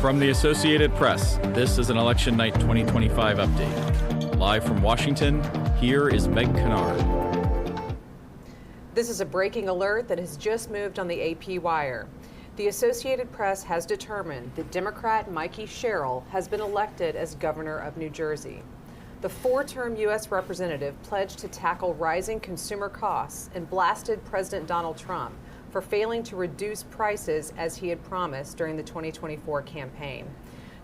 From the Associated Press, this is an Election Night 2025 update. Live from Washington, here is Meg Kennard. This is a breaking alert that has just moved on the AP wire. The Associated Press has determined that Democrat Mikey Sherrill has been elected as governor of New Jersey. The four-term U.S. representative pledged to tackle rising consumer costs and blasted President Donald Trump for failing to reduce prices as he had promised during the 2024 campaign.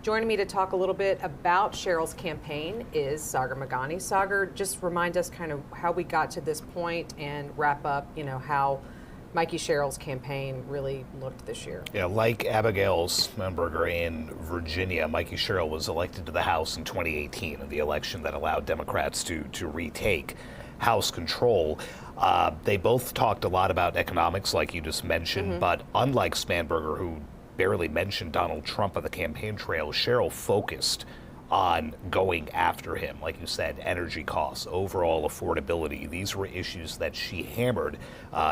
Joining me to talk a little bit about Sherrill's campaign is Zohran Mamdani. Zohran, just remind us kind of how we got to this point and wrap up, how Mikey Sherrill's campaign really looked this year. Yeah, like Abigail Spanberger in Virginia, Mikey Sherrill was elected to the House in 2018 in the election that allowed Democrats to retake House control. They both talked a lot about economics, like you just mentioned, but unlike Spanberger, who barely mentioned Donald Trump on the campaign trail, Sherrill focused on going after him. Like you said, energy costs, overall affordability. These were issues that she hammered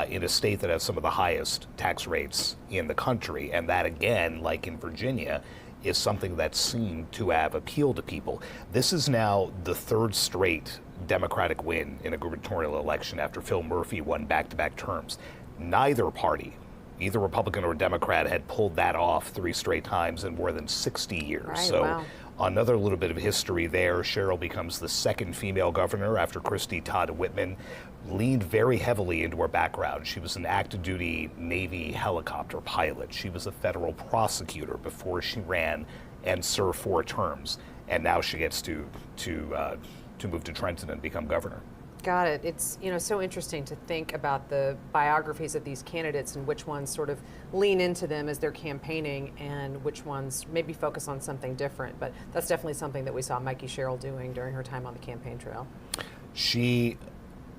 in a state that has some of the highest tax rates in the country. And that, again, like in Virginia, is something that seemed to have appealed to people. This is now the third straight Democratic win in a gubernatorial election after Phil Murphy won back-to-back terms. Neither party, either Republican or Democrat, had pulled that off three straight times in more than 60 years. Right, so wow. Another little bit of history there. Sherrill becomes the second female governor after Christy Todd Whitman leaned very heavily into her background. She was an active duty Navy helicopter pilot. She was a federal prosecutor before she ran and served 4 terms. And now she gets to move to Trenton and become governor. Got it. It's so interesting to think about the biographies of these candidates and which ones sort of lean into them as they're campaigning and which ones maybe focus on something different. But that's definitely something that we saw Mikey Sherrill doing during her time on the campaign trail. She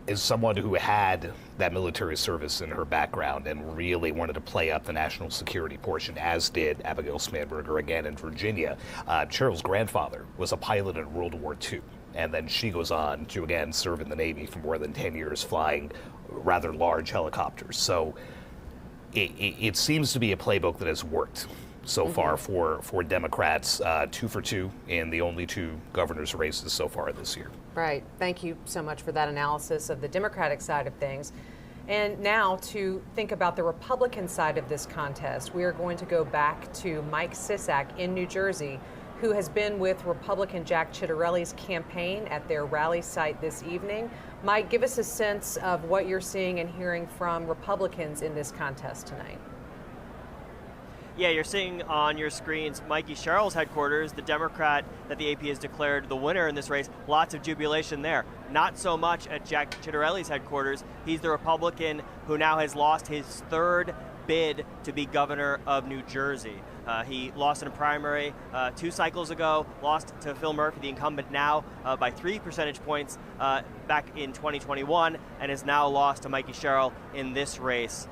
is someone who had that military service in her background and really wanted to play up the national security portion, as did Abigail Spanberger again in Virginia. Sherrill's grandfather was a pilot in World War II. And then she goes on to, again, serve in the Navy for more than 10 years, flying rather large helicopters. So it seems to be a playbook that has worked so far for Democrats, 2 for 2 in the only 2 governors' races so far this year. Right. Thank you so much for that analysis of the Democratic side of things. And now to think about the Republican side of this contest, we are going to go back to Mike Sisak in New Jersey, who has been with Republican Jack Ciattarelli's campaign at their rally site this evening. Mike, give us a sense of what you're seeing and hearing from Republicans in this contest tonight. Yeah, you're seeing on your screens Mikey Sherrill's headquarters, the Democrat that the AP has declared the winner in this race. Lots of jubilation there. Not so much at Jack Ciattarelli's headquarters. He's the Republican who now has lost his 3rd bid to be governor of New Jersey. He lost in a primary 2 cycles ago, lost to Phil Murphy, the incumbent now, by 3 percentage points back in 2021, and has now lost to Mikey Sherrill in this race.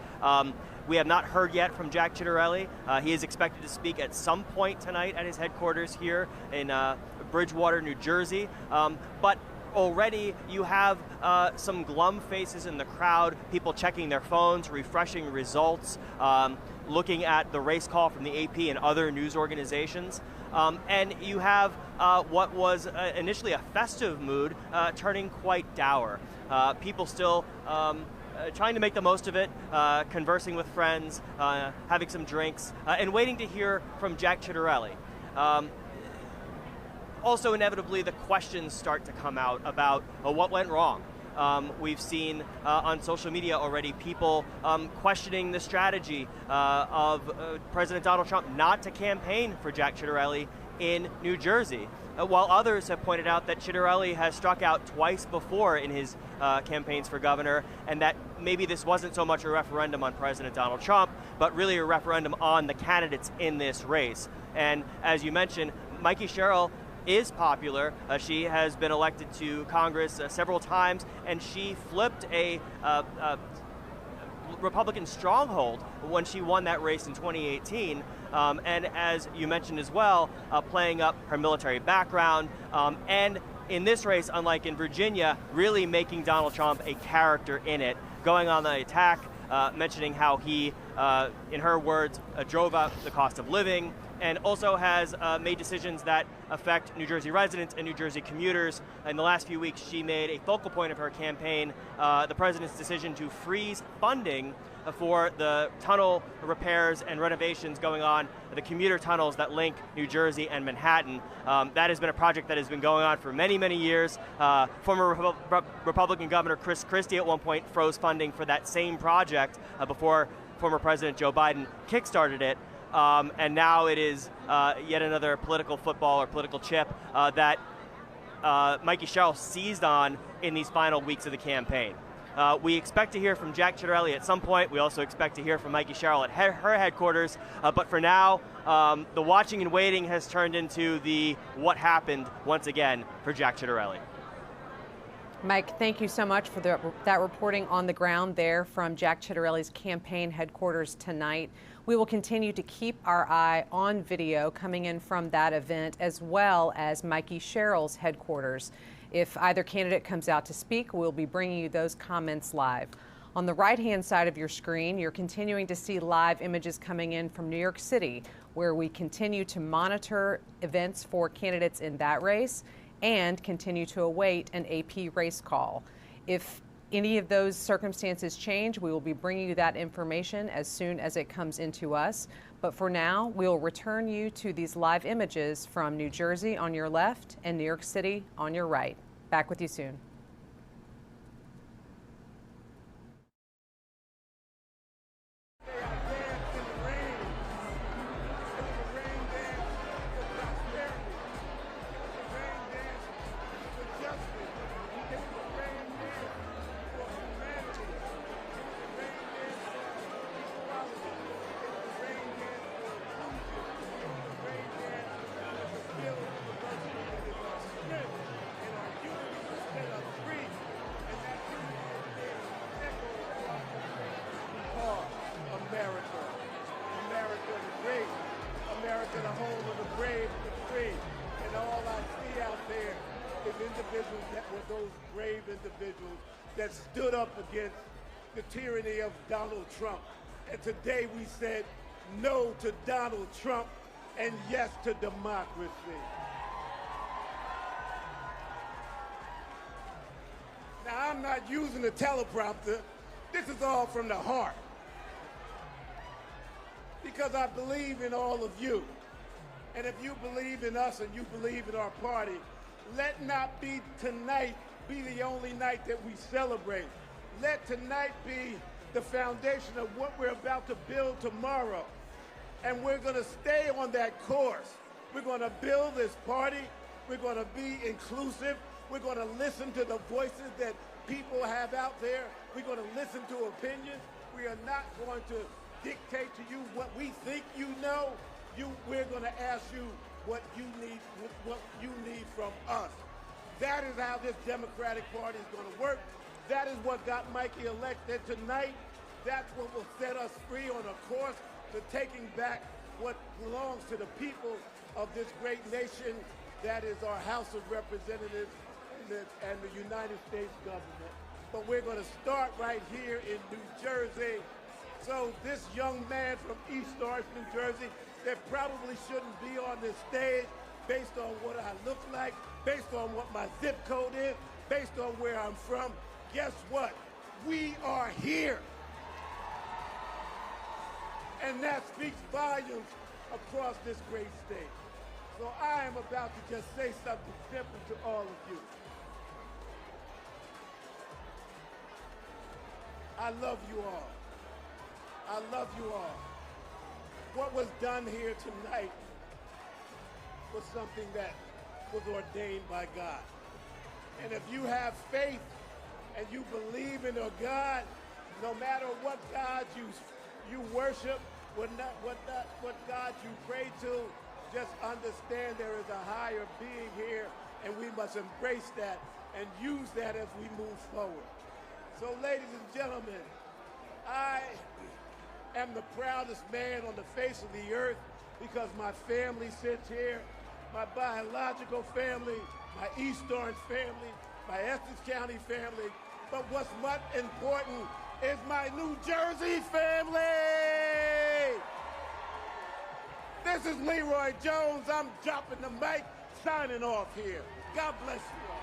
We have not heard yet from Jack Ciattarelli. He is expected to speak at some point tonight at his headquarters here in Bridgewater, New Jersey. But already you have some glum faces in the crowd, people checking their phones, refreshing results, looking at the race call from the AP and other news organizations. And you have what was initially a festive mood turning quite dour. People still trying to make the most of it, conversing with friends, having some drinks, and waiting to hear from Jack Ciattarelli. Also, inevitably, the questions start to come out about what went wrong. We've seen on social media already people questioning the strategy of President Donald Trump not to campaign for Jack Ciattarelli in New Jersey, while others have pointed out that Ciattarelli has struck out twice before in his campaigns for governor, and that maybe this wasn't so much a referendum on President Donald Trump, but really a referendum on the candidates in this race. And as you mentioned, Mikey Sherrill is popular. She has been elected to Congress several times, and she flipped a Republican stronghold when she won that race in 2018. And as you mentioned as well, playing up her military background, and in this race, unlike in Virginia, really making Donald Trump a character in it, going on the attack, mentioning how he, in her words, drove up the cost of living, and also has made decisions that affect New Jersey residents and New Jersey commuters. In the last few weeks, she made a focal point of her campaign the president's decision to freeze funding for the tunnel repairs and renovations going on, the commuter tunnels that link New Jersey and Manhattan. That has been a project that has been going on for many, many years. Former Republican Governor Chris Christie at one point froze funding for that same project before former President Joe Biden kickstarted it. And now it is yet another political football or political chip that Mikey Sherrill seized on in these final weeks of the campaign. We expect to hear from Jack Ciattarelli at some point. We also expect to hear from Mikey Sherrill at her headquarters. But for now, the watching and waiting has turned into the what happened once again for Jack Ciattarelli. Mike, thank you so much for that reporting on the ground there from Jack Ciattarelli's campaign headquarters tonight. We will continue to keep our eye on video coming in from that event, as well as Mikey Sherrill's headquarters. If either candidate comes out to speak, we'll be bringing you those comments live. On the right-hand side of your screen, you're continuing to see live images coming in from New York City, where we continue to monitor events for candidates in that race and continue to await an AP race call. If any of those circumstances change, we will be bringing you that information as soon as it comes into us. But for now, we'll return you to these live images from New Jersey on your left and New York City on your right. Back with you soon. America, the home of the brave and the free. And all I see out there is individuals that were those brave individuals that stood up against the tyranny of Donald Trump. And today we said no to Donald Trump and yes to democracy. Now, I'm not using a teleprompter. This is all from the heart. Because I believe in all of you. And if you believe in us and you believe in our party, let not be tonight be the only night that we celebrate. Let tonight be the foundation of what we're about to build tomorrow. And we're going to stay on that course. We're going to build this party. We're going to be inclusive. We're going to listen to the voices that people have out there. We're going to listen to opinions. We are not going to dictate to you what we think you know. We're going to ask you what you need from us. That is how this Democratic Party is going to work. That is what got Mikey elected tonight. That's what will set us free on a course to taking back what belongs to the people of this great nation that is our House of Representatives and the United States government. But we're going to start right here in New Jersey. So this young man from East Orange, New Jersey, that probably shouldn't be on this stage based on what I look like, based on what my zip code is, based on where I'm from, guess what? We are here. And that speaks volumes across this great state. So I am about to just say something simple to all of you. I love you all. I love you all. What was done here tonight was something that was ordained by God. And if you have faith and you believe in a God, no matter what God you worship, what God you pray to, just understand there is a higher being here, and we must embrace that and use that as we move forward. So, ladies and gentlemen, I am the proudest man on the face of the earth because my family sits here, my biological family, my East Orange family, my Essex County family, but what's much important is my New Jersey family. This is Leroy Jones. I'm dropping the mic, signing off here. God bless you all.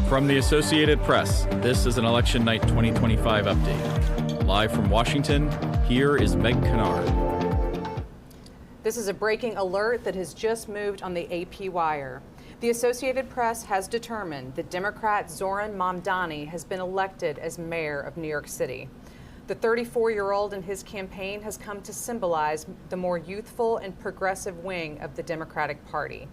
From the Associated Press, this is an Election Night 2025 update. Live from Washington, here is Meg Kennard. This is a breaking alert that has just moved on the AP wire. The Associated Press has determined that Democrat Zohran Mamdani has been elected as mayor of New York City. The 34-year-old and his campaign has come to symbolize the more youthful and progressive wing of the Democratic Party.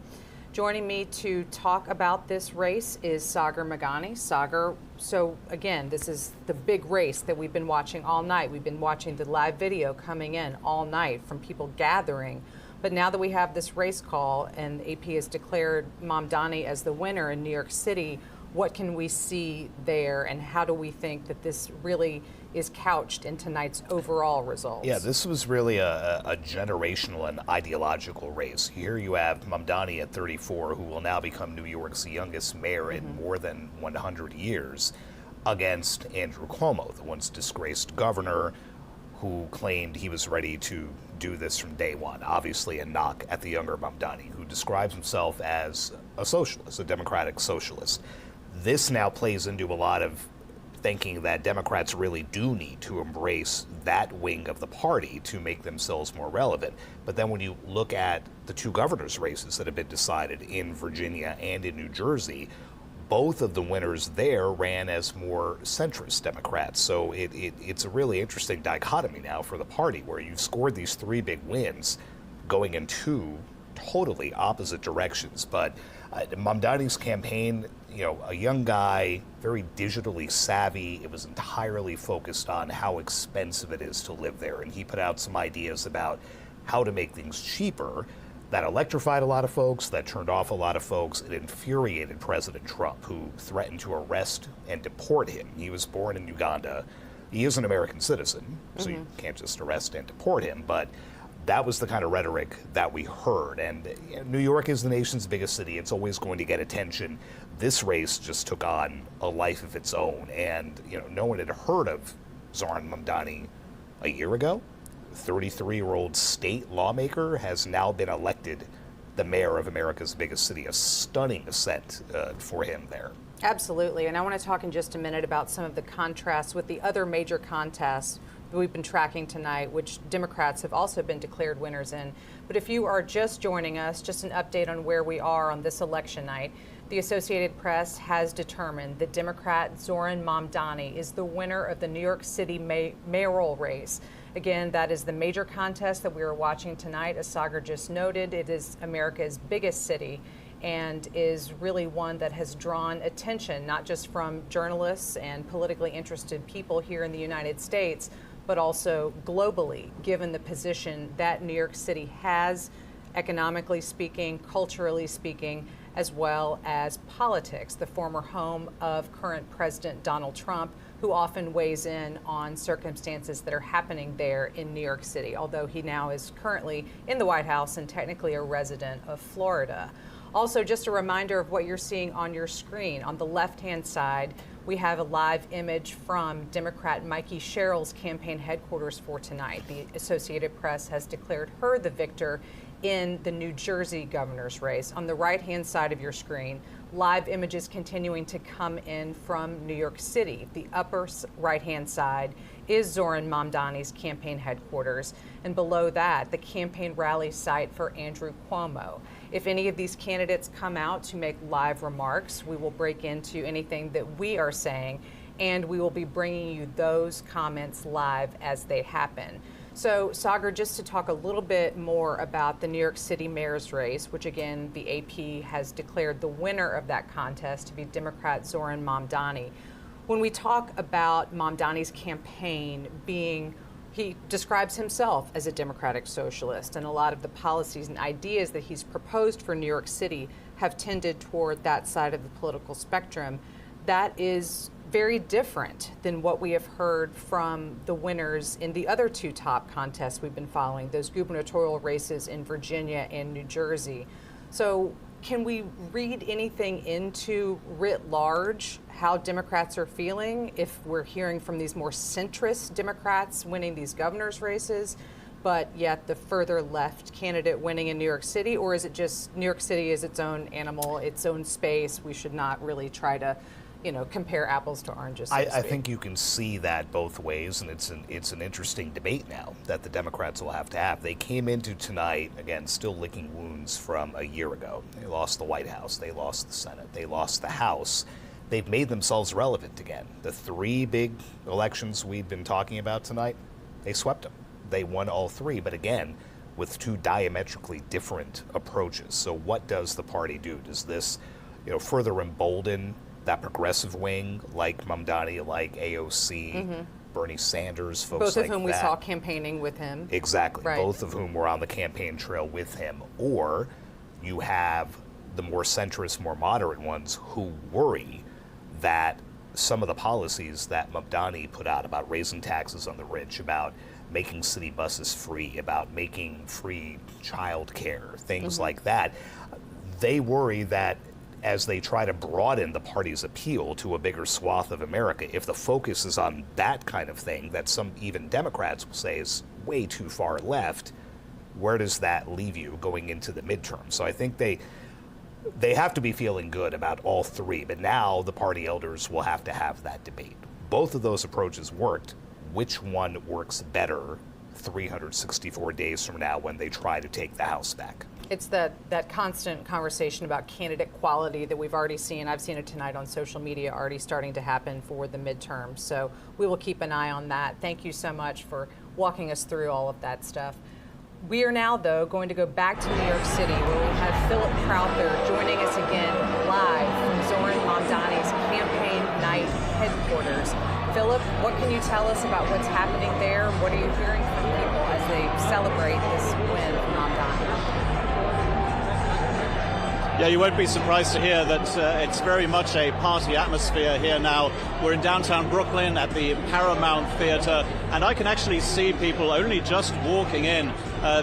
Joining me to talk about this race is Zohran Mamdani. Zohran, so again, this is the big race that we've been watching all night. We've been watching the live video coming in all night from people gathering. But now that we have this race call and AP has declared Mamdani as the winner in New York City, what can we see there and how do we think that this really is couched in tonight's overall results? Yeah, this was really a generational and ideological race. Here you have Mamdani at 34, who will now become New York's youngest mayor in more than 100 years, against Andrew Cuomo, the once disgraced governor, who claimed he was ready to do this from day one. Obviously a knock at the younger Mamdani, who describes himself as a socialist, a democratic socialist. This now plays into a lot of thinking that Democrats really do need to embrace that wing of the party to make themselves more relevant. But then when you look at the two governor's races that have been decided in Virginia and in New Jersey, both of the winners there ran as more centrist Democrats. So it's a really interesting dichotomy now for the party, where you've scored these three big wins going in two totally opposite directions. But Mamdani's campaign, you know, a young guy, very digitally savvy. It was entirely focused on how expensive it is to live there. And he put out some ideas about how to make things cheaper. That electrified a lot of folks, that turned off a lot of folks. It infuriated President Trump, who threatened to arrest and deport him. He was born in Uganda. He is an American citizen, so you can't just arrest and deport him. But that was the kind of rhetoric that we heard. And New York is the nation's biggest city. It's always going to get attention. This race just took on a life of its own. And, no one had heard of Zohran Mamdani a year ago. 33-year-old state lawmaker has now been elected the mayor of America's biggest city. A stunning ascent for him there. Absolutely. And I want to talk in just a minute about some of the contrasts with the other major contests that we've been tracking tonight, which Democrats have also been declared winners in. But if you are just joining us, just an update on where we are on this election night. The Associated Press has determined that Democrat Zohran Mamdani is the winner of the New York City mayoral race. Again, that is the major contest that we are watching tonight. As Sagar just noted, it is America's biggest city and is really one that has drawn attention, not just from journalists and politically interested people here in the United States, but also globally, given the position that New York City has, economically speaking, culturally speaking, as well as politics, the former home of current President Donald Trump, who often weighs in on circumstances that are happening there in New York City, although he now is currently in the White House and technically a resident of Florida. Also, just a reminder of what you're seeing on your screen. On the left-hand side, we have a live image from Democrat Mikey Sherrill's campaign headquarters for tonight. The Associated Press has declared her the victor in the New Jersey governor's race. On the right-hand side of your screen, live images continuing to come in from New York City. The upper right-hand side is Zohran Mamdani's campaign headquarters, and below that, the campaign rally site for Andrew Cuomo. If any of these candidates come out to make live remarks, we will break into anything that we are saying, and we will be bringing you those comments live as they happen. So, Sagar, just to talk a little bit more about the New York City mayor's race, which again, the AP has declared the winner of that contest to be Democrat Zohran Mamdani. When we talk about Mamdani's campaign he describes himself as a democratic socialist, and a lot of the policies and ideas that he's proposed for New York City have tended toward that side of the political spectrum. That is very different than what we have heard from the winners in the other two top contests we've been following, those gubernatorial races in Virginia and New Jersey. So can we read anything into writ large how Democrats are feeling if we're hearing from these more centrist Democrats winning these governor's races, but yet the further left candidate winning in New York City? Or is it just New York City is its own animal, its own space? We should not really try to compare apples to oranges. So I think you can see that both ways, and it's an interesting debate now that the Democrats will have to have. They came into tonight, again, still licking wounds from a year ago. They lost the White House, they lost the Senate, they lost the House. They've made themselves relevant again. The three big elections we've been talking about tonight, they swept them. They won all three, but again, with two diametrically different approaches. So what does the party do? Does this further embolden that progressive wing, like Mamdani, like AOC, Bernie Sanders, folks like that? Both of whom we saw campaigning with him. Exactly. Right. Both of whom were on the campaign trail with him. Or you have the more centrist, more moderate ones who worry that some of the policies that Mamdani put out about raising taxes on the rich, about making city buses free, about making free child care, things like that, they worry that as they try to broaden the party's appeal to a bigger swath of America, if the focus is on that kind of thing that some even Democrats will say is way too far left, where does that leave you going into the midterm? So I think they have to be feeling good about all three, but now the party elders will have to have that debate. Both of those approaches worked. Which one works better 364 days from now when they try to take the House back? It's that constant conversation about candidate quality that we've already seen. I've seen it tonight on social media already starting to happen for the midterms. So we will keep an eye on that. Thank you so much for walking us through all of that stuff. We are now, though, going to go back to New York City, where we have Philip Crowther joining us again live from Zohran Mamdani's campaign night headquarters. Philip, what can you tell us about what's happening there? What are you hearing from people as they celebrate this win for Mamdani? Yeah, you won't be surprised to hear that it's very much a party atmosphere here now. We're in downtown Brooklyn at the Paramount Theater, and I can actually see people only just walking in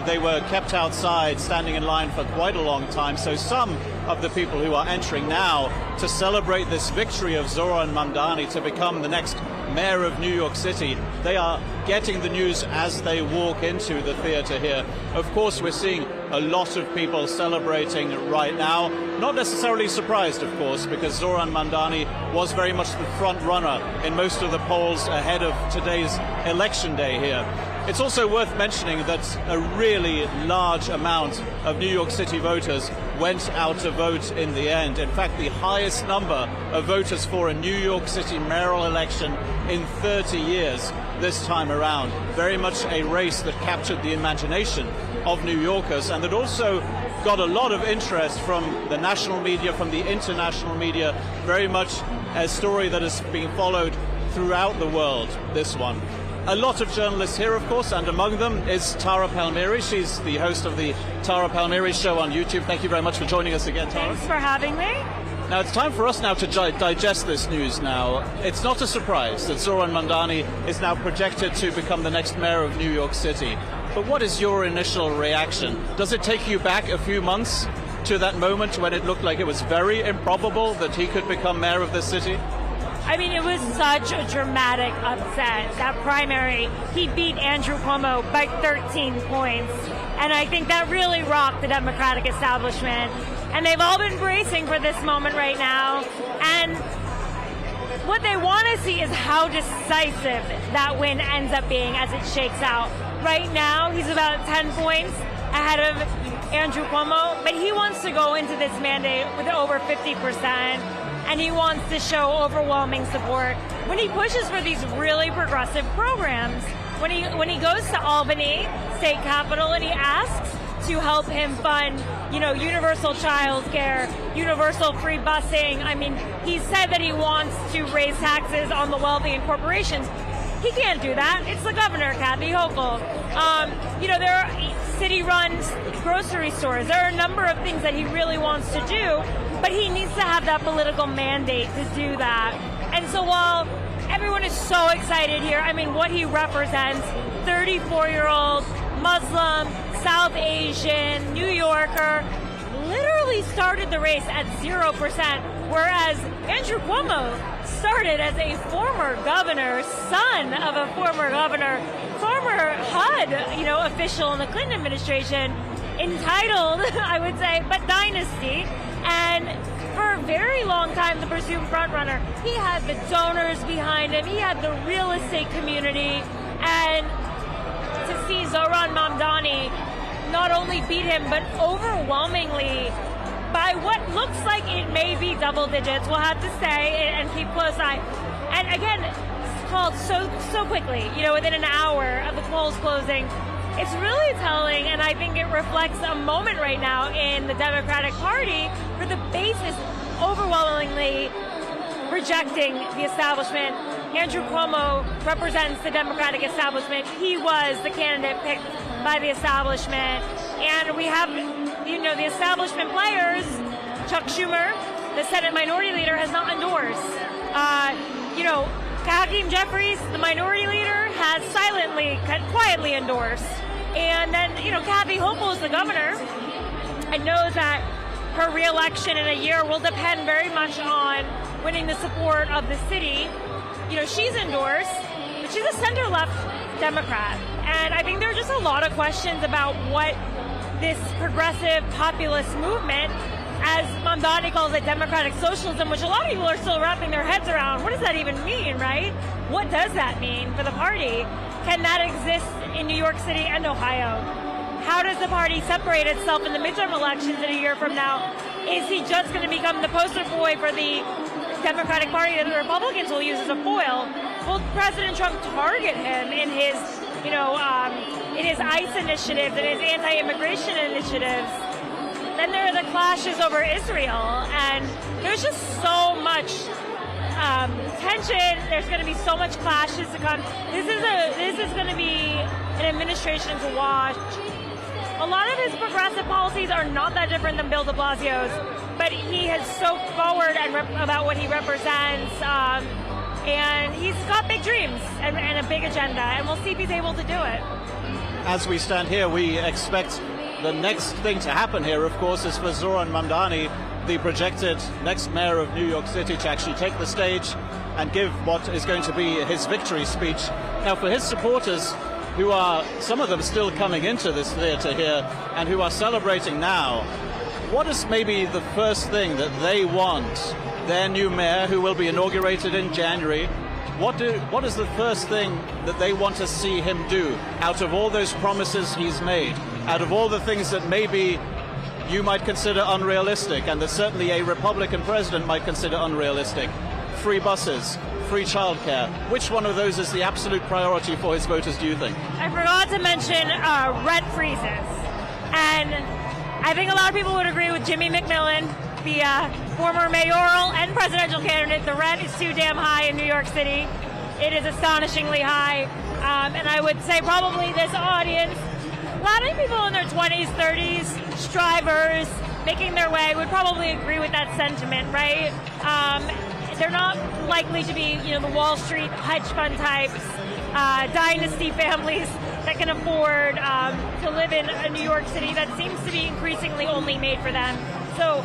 they were kept outside, standing in line for quite a long time. So some of the people who are entering now to celebrate this victory of Zohran Mamdani to become the next mayor of New York City, they are getting the news as they walk into the theater here. Of course, we're seeing a lot of people celebrating right now. Not necessarily surprised, of course, because Zohran Mamdani was very much the front runner in most of the polls ahead of today's election day here. It's also worth mentioning that a really large amount of New York City voters went out to vote in the end. In fact, the highest number of voters for a New York City mayoral election in 30 years this time around. Very much a race that captured the imagination of New Yorkers, and that also got a lot of interest from the national media, from the international media. Very much a story that has been followed throughout the world, this one. A lot of journalists here, of course, and among them is Tara Palmieri. She's the host of the Tara Palmieri Show on YouTube. Thank you very much for joining us again, Tara. Thanks for having me. Now, it's time for us now to digest this news now. It's not a surprise that Zohran Mamdani is now projected to become the next mayor of New York City. But what is your initial reaction? Does it take you back a few months to that moment when it looked like it was very improbable that he could become mayor of this city? I mean, it was such a dramatic upset. That primary, he beat Andrew Cuomo by 13 points. And I think that really rocked the Democratic establishment. And they've all been bracing for this moment right now. And what they want to see is how decisive that win ends up being as it shakes out. Right now, he's about 10 points ahead of Andrew Cuomo, but he wants to go into this mandate with over 50%. And he wants to show overwhelming support when he pushes for these really progressive programs. When he goes to Albany, state capital, and he asks to help him fund, universal child care, universal free busing. I mean, he said that he wants to raise taxes on the wealthy and corporations. He can't do that. It's the governor, Kathy Hochul. There are city-run grocery stores. There are a number of things that he really wants to do, but he needs to have that political mandate to do that. And so while everyone is so excited here, I mean, what he represents, 34-year-old, Muslim, South Asian, New Yorker, literally started the race at 0%, whereas Andrew Cuomo started as a former governor, son of a former governor, former HUD, official in the Clinton administration, entitled, I would say, but dynasty. And for a very long time, the presumed frontrunner, he had the donors behind him, he had the real estate community, and to see Zohran Mamdani not only beat him, but overwhelmingly by what looks like it may be double digits. We'll have to say and keep close eye. And again, it's called so quickly, within an hour of the polls closing. It's really telling, and I think it reflects a moment right now in the Democratic Party where the base is overwhelmingly rejecting the establishment. Andrew Cuomo represents the Democratic establishment. He was the candidate picked by the establishment. And we have, the establishment players. Chuck Schumer, the Senate Minority Leader, has not endorsed. Hakeem Jeffries, the Minority Leader, has quietly endorsed. And then, Kathy Hochul is the governor and knows that her re-election in a year will depend very much on winning the support of the city. She's endorsed, but she's a center-left Democrat. And I think there are just a lot of questions about what this progressive populist movement, as Mamdani calls it, democratic socialism, which a lot of people are still wrapping their heads around. What does that even mean, right? What does that mean for the party? Can that exist in New York City and Ohio? How does the party separate itself in the midterm elections in a year from now? Is he just going to become the poster boy for the Democratic Party that the Republicans will use as a foil? Will President Trump target him in his, in his ICE initiatives and his anti-immigration initiatives? Then there are the clashes over Israel, and there's just so much tension. There's going to be so much clashes to come. This is going to be an administration to watch. A lot of his progressive policies are not that different than Bill de Blasio's, but he has so forward about what he represents, and he's got big dreams and a big agenda, and we'll see if he's able to do it. as we stand here, we expect the next thing to happen here, of course, is for Zohran Mamdani, the projected next mayor of New York City, to actually take the stage and give what is going to be his victory speech. Now, for his supporters, who are, some of them still coming into this theater here, and who are celebrating now, what is maybe the first thing that they want their new mayor, who will be inaugurated in January, what is the first thing that they want to see him do out of all those promises he's made, out of all the things that maybe you might consider unrealistic and that certainly a Republican president might consider unrealistic? Free buses, free childcare. Which one of those is the absolute priority for his voters, do you think? I forgot to mention rent freezes. And I think a lot of people would agree with Jimmy McMillan, the former mayoral and presidential candidate. The rent is too damn high in New York City. It is astonishingly high. And I would say probably this audience, a lot of people in their 20s, 30s, strivers, making their way, would probably agree with that sentiment, right? They're not likely to be, the Wall Street hedge fund types, dynasty families that can afford to live in a New York City that seems to be increasingly only made for them. So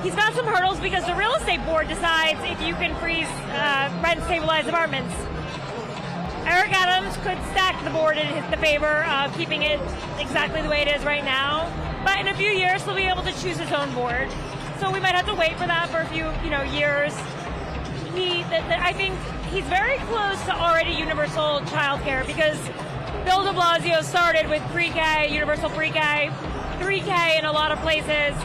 he's got some hurdles because the real estate board decides if you can freeze rent-stabilized apartments. Eric Adams could stack the board in the favor of keeping it exactly the way it is right now, but in a few years he'll be able to choose his own board. So we might have to wait for that for a few, years. I think he's very close to already universal childcare because Bill de Blasio started with pre-K, universal pre-K, 3K in a lot of places.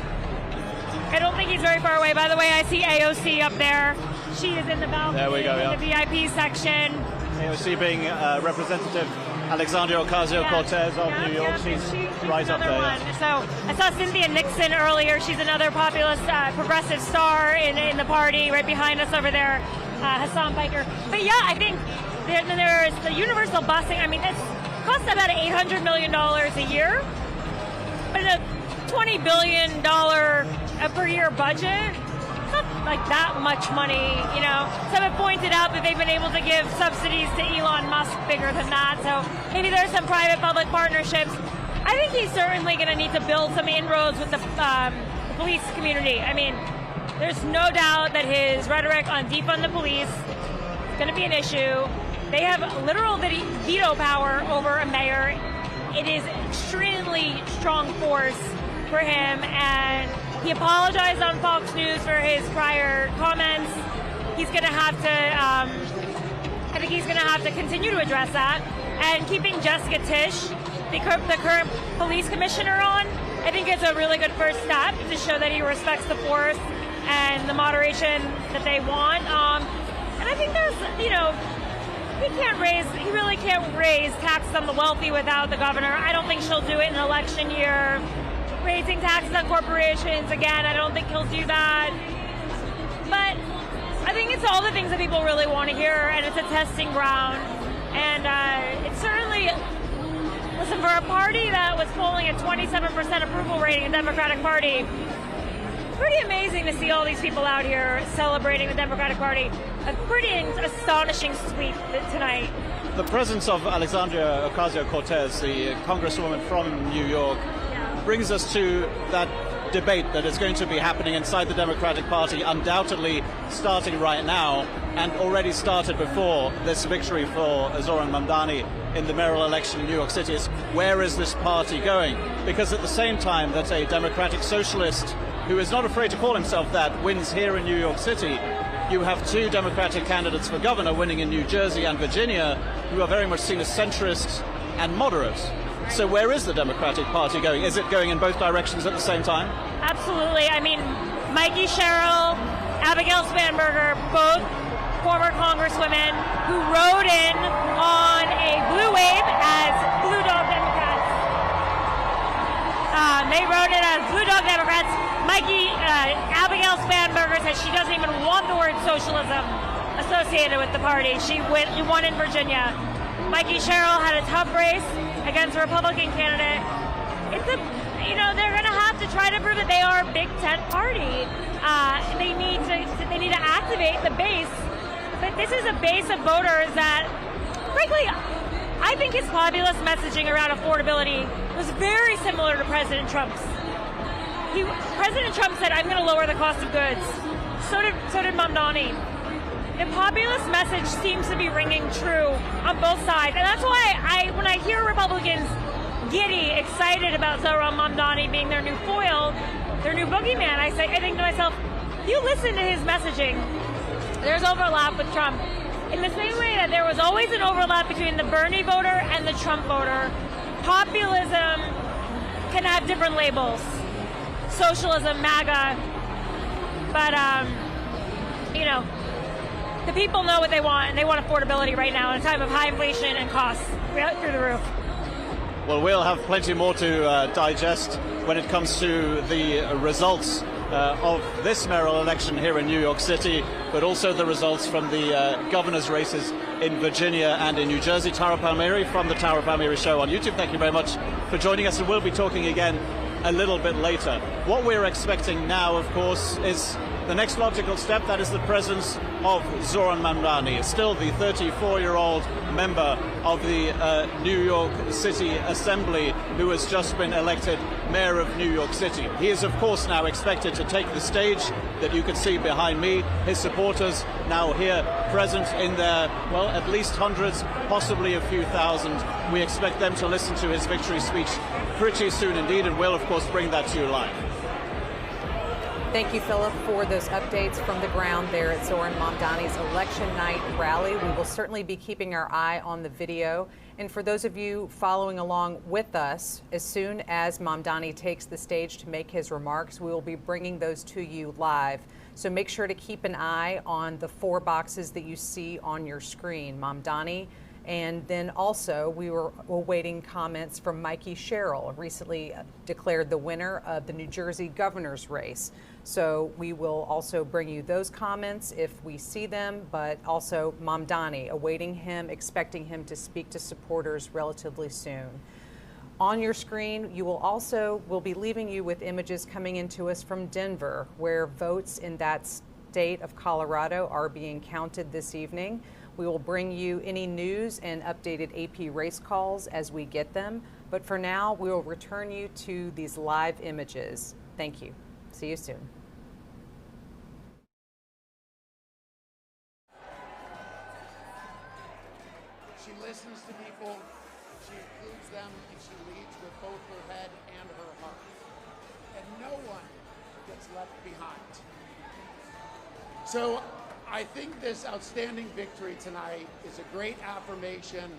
I don't think he's very far away. By the way, I see AOC up there. She is in the balcony, there we go, in the VIP section. AOC being Representative Alexandria Ocasio-Cortez of New York. She's right up there. One. So I saw Cynthia Nixon earlier. She's another populist, progressive star in the party, right behind us over there, Hassan Piker. But yeah, I think there's the universal busing. I mean, it costs about $800 million a year, but in a $20 billion per year budget, it's not like that much money, Some have pointed out that they've been able to give subsidies to Elon Musk bigger than that, so maybe there's some private-public partnerships. I think he's certainly going to need to build some inroads with the police community. I mean, there's no doubt that his rhetoric on defund the police is going to be an issue. They have literal veto power over a mayor. It is extremely strong force for him, and he apologized on Fox News for his prior comments. He's going to have to, I think he's going to have to continue to address that. And keeping Jessica Tisch, the current police commissioner, on, I think it's a really good first step to show that he respects the force and the moderation that they want. And I think there's, he really can't raise taxes on the wealthy without the governor. I don't think she'll do it in an election year. Raising taxes on corporations, again, I don't think he'll do that. But I think it's all the things that people really want to hear, and it's a testing ground. And it's certainly, listen, for a party that was polling a 27% approval rating, the Democratic Party, pretty amazing to see all these people out here celebrating the Democratic Party. A pretty astonishing sweep tonight. The presence of Alexandria Ocasio-Cortez, the congresswoman from New York, brings us to that debate that is going to be happening inside the Democratic Party, undoubtedly starting right now and already started before this victory for Zohran Mamdani in the mayoral election in New York City. Is where is this party going? Because at the same time that a democratic socialist who is not afraid to call himself that wins here in New York City, you have two Democratic candidates for governor winning in New Jersey and Virginia who are very much seen as centrist and moderate. So where is the Democratic Party going? Is it going in both directions at the same time? Absolutely. I mean, Mikey Sherrill, Abigail Spanberger, both former congresswomen who rode in on a blue wave as Blue Dog Democrats. They rode in as Blue Dog Democrats. Abigail Spanberger says she doesn't even want the word socialism associated with the party. She won in Virginia. Mikey Sherrill had a tough race against a Republican candidate. They're going to have to try to prove that they are a Big Tent party. They need to activate the base, but this is a base of voters that, frankly, I think his populist messaging around affordability was very similar to President Trump's. President Trump said, I'm going to lower the cost of goods. So did Mamdani. The populist message seems to be ringing true on both sides. And that's why when I hear Republicans giddy, excited about Zohran Mamdani being their new foil, their new boogeyman, I think to myself, you listen to his messaging, there's overlap with Trump. In the same way that there was always an overlap between the Bernie voter and the Trump voter, populism can have different labels. Socialism, MAGA, but the people know what they want, and they want affordability right now in a time of high inflation and costs through the roof. Well, we'll have plenty more to digest when it comes to the results of this mayoral election here in New York City, but also the results from the governor's races in Virginia and in New Jersey. Tara Palmieri from the Tara Palmieri Show on YouTube, thank you very much for joining us, and we'll be talking again a little bit later. What we're expecting now, of course, is the next logical step. That is the presence of Zohran Mamdani, still the 34-year-old member of the New York City Assembly who has just been elected mayor of New York City. He is, of course, now expected to take the stage that you can see behind me. His supporters now here present in their, well, at least hundreds, possibly a few thousand. We expect them to listen to his victory speech pretty soon indeed, and we'll, of course, bring that to you live. Thank you, Philip, for those updates from the ground there at Zohran Mamdani's election night rally. We will certainly be keeping our eye on the video. And for those of you following along with us, as soon as Mamdani takes the stage to make his remarks, we will be bringing those to you live. So make sure to keep an eye on the 4 boxes that you see on your screen. Mamdani. And then also, we were awaiting comments from Mikey Sherrill, recently declared the winner of the New Jersey governor's race. So we will also bring you those comments if we see them, but also Mamdani, awaiting him, expecting him to speak to supporters relatively soon. On your screen, we'll be leaving you with images coming into us from Denver, where votes in that state of Colorado are being counted this evening. We will bring you any news and updated AP race calls as we get them. But for now, we will return you to these live images. Thank you. See you soon. She listens to people, she includes them, and she leads with both her head and her heart. And no one gets left behind. So I think this outstanding victory tonight is a great affirmation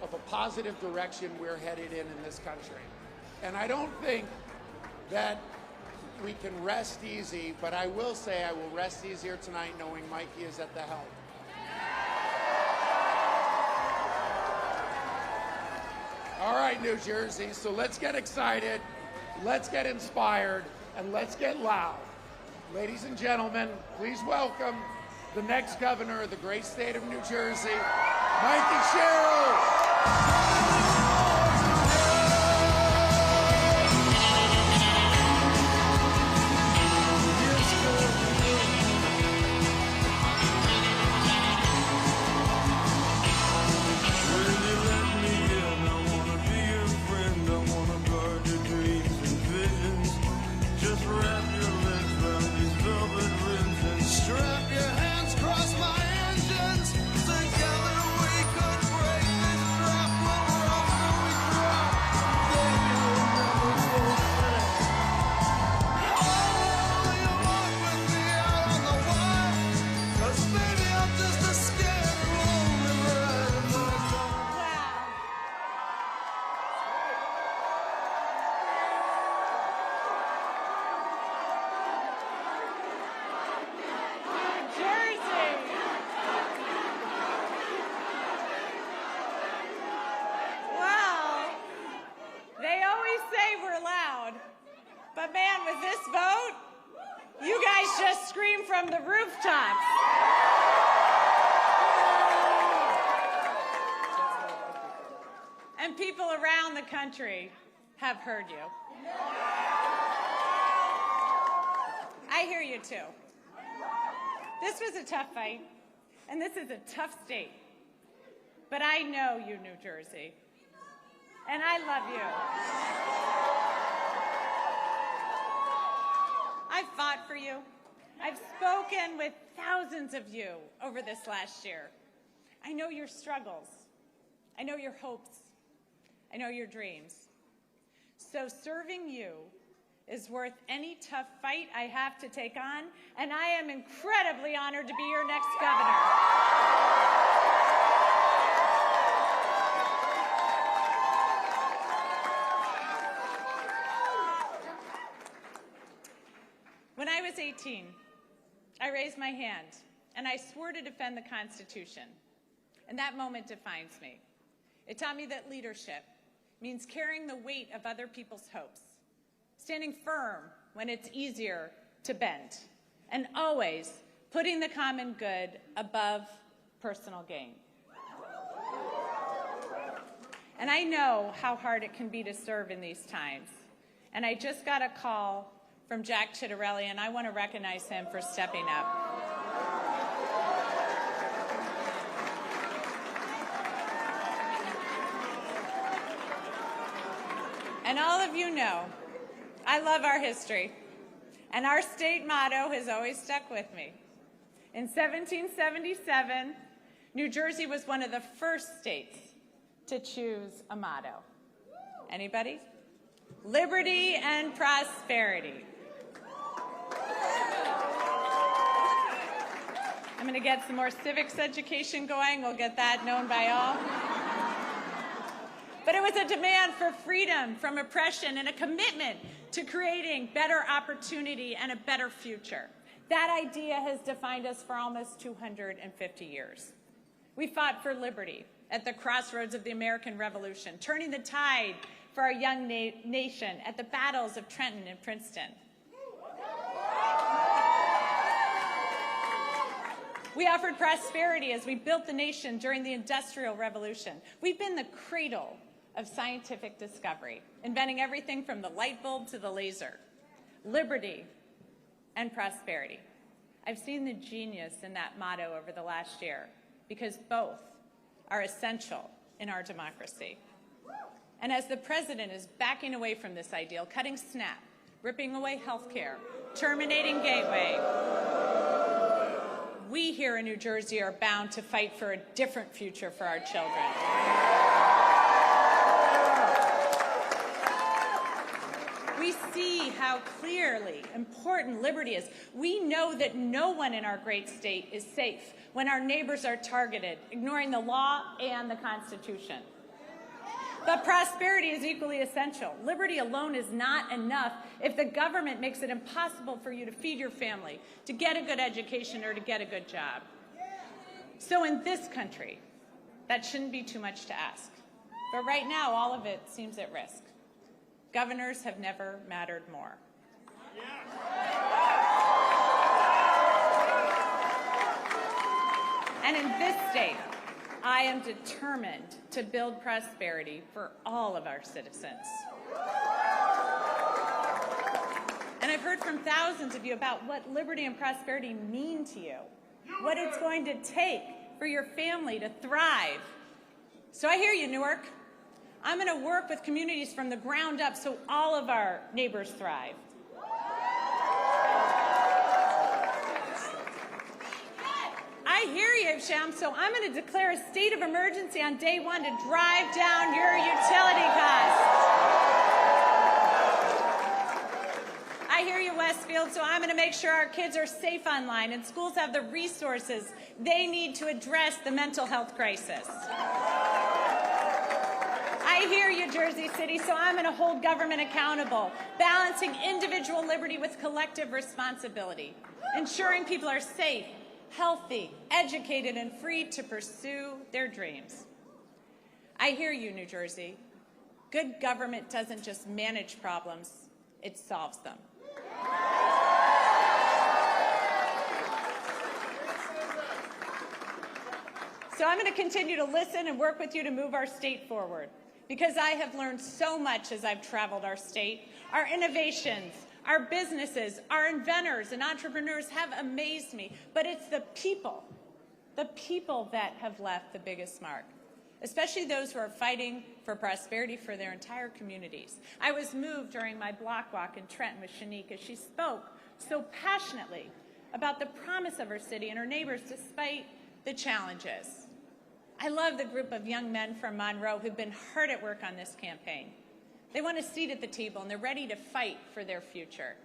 of a positive direction we're headed in this country. And I don't think that we can rest easy, but I will say I will rest easier tonight knowing Mikey is at the helm. All right, New Jersey, so let's get excited, let's get inspired, and let's get loud. Ladies and gentlemen, please welcome the next governor of the great state of New Jersey, Mikey Sherrill. But man, with this vote, you guys just screamed from the rooftops. And people around the country have heard you. I hear you too. This was a tough fight, and this is a tough state. but I know you, New Jersey, and I love you. I've fought for you. I've spoken with thousands of you over this last year. I know your struggles. I know your hopes. I know your dreams. So serving you is worth any tough fight I have to take on, and I am incredibly honored to be your next governor. When I was 18, I raised my hand and I swore to defend the Constitution. And that moment defines me. It taught me that leadership means carrying the weight of other people's hopes, standing firm when it's easier to bend, and always putting the common good above personal gain. And I know how hard it can be to serve in these times. And I just got a call from Jack Ciattarelli, and I want to recognize him for stepping up. And all of you know, I love our history, and our state motto has always stuck with me. In 1777, New Jersey was one of the first states to choose a motto. Anybody? Liberty and prosperity. I'm going to get some more civics education going. We'll get that known by all. But it was a demand for freedom from oppression and a commitment to creating better opportunity and a better future. That idea has defined us for almost 250 years. We fought for liberty at the crossroads of the American Revolution, turning the tide for our young nation at the battles of Trenton and Princeton. We offered prosperity as we built the nation during the Industrial Revolution. We've been the cradle of scientific discovery, inventing everything from the light bulb to the laser. Liberty and prosperity. I've seen the genius in that motto over the last year because both are essential in our democracy. And as the president is backing away from this ideal, cutting SNAP, ripping away health care, terminating Gateway, we here in New Jersey are bound to fight for a different future for our children. We see how clearly important liberty is. We know that no one in our great state is safe when our neighbors are targeted, ignoring the law and the Constitution. But prosperity is equally essential. Liberty alone is not enough if the government makes it impossible for you to feed your family, to get a good education, or to get a good job. So in this country, that shouldn't be too much to ask. But right now, all of it seems at risk. Governors have never mattered more. And in this state, I am determined to build prosperity for all of our citizens. And I've heard from thousands of you about what liberty and prosperity mean to you, what it's going to take for your family to thrive. So I hear you, Newark. I'm going to work with communities from the ground up so all of our neighbors thrive. I hear you, Sham, so I'm going to declare a state of emergency on day one to drive down your utility costs. I hear you, Westfield, so I'm going to make sure our kids are safe online and schools have the resources they need to address the mental health crisis. I hear you, Jersey City, so I'm going to hold government accountable, balancing individual liberty with collective responsibility, ensuring people are safe, healthy, educated, and free to pursue their dreams. I hear you, New Jersey. Good government doesn't just manage problems, it solves them. So I'm going to continue to listen and work with you to move our state forward, because I have learned so much as I've traveled our state. Our innovations, our businesses, our inventors and entrepreneurs have amazed me, but it's the people that have left the biggest mark. especially those who are fighting for prosperity for their entire communities. I was moved during my block walk in Trenton with Shanique as she spoke so passionately about the promise of her city and her neighbors despite the challenges. I love the group of young men from Monroe who've been hard at work on this campaign. They want a seat at the table and they're ready to fight for their future.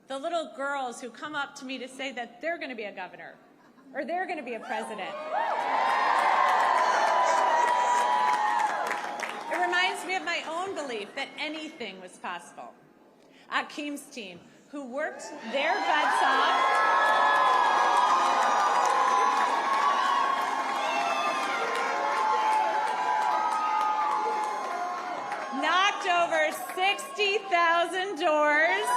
The little girls who come up to me to say that they're going to be a governor or they're going to be a president. It reminds me of my own belief that anything was possible. Akeem's team, who worked their butts off knocked over 60,000 doors.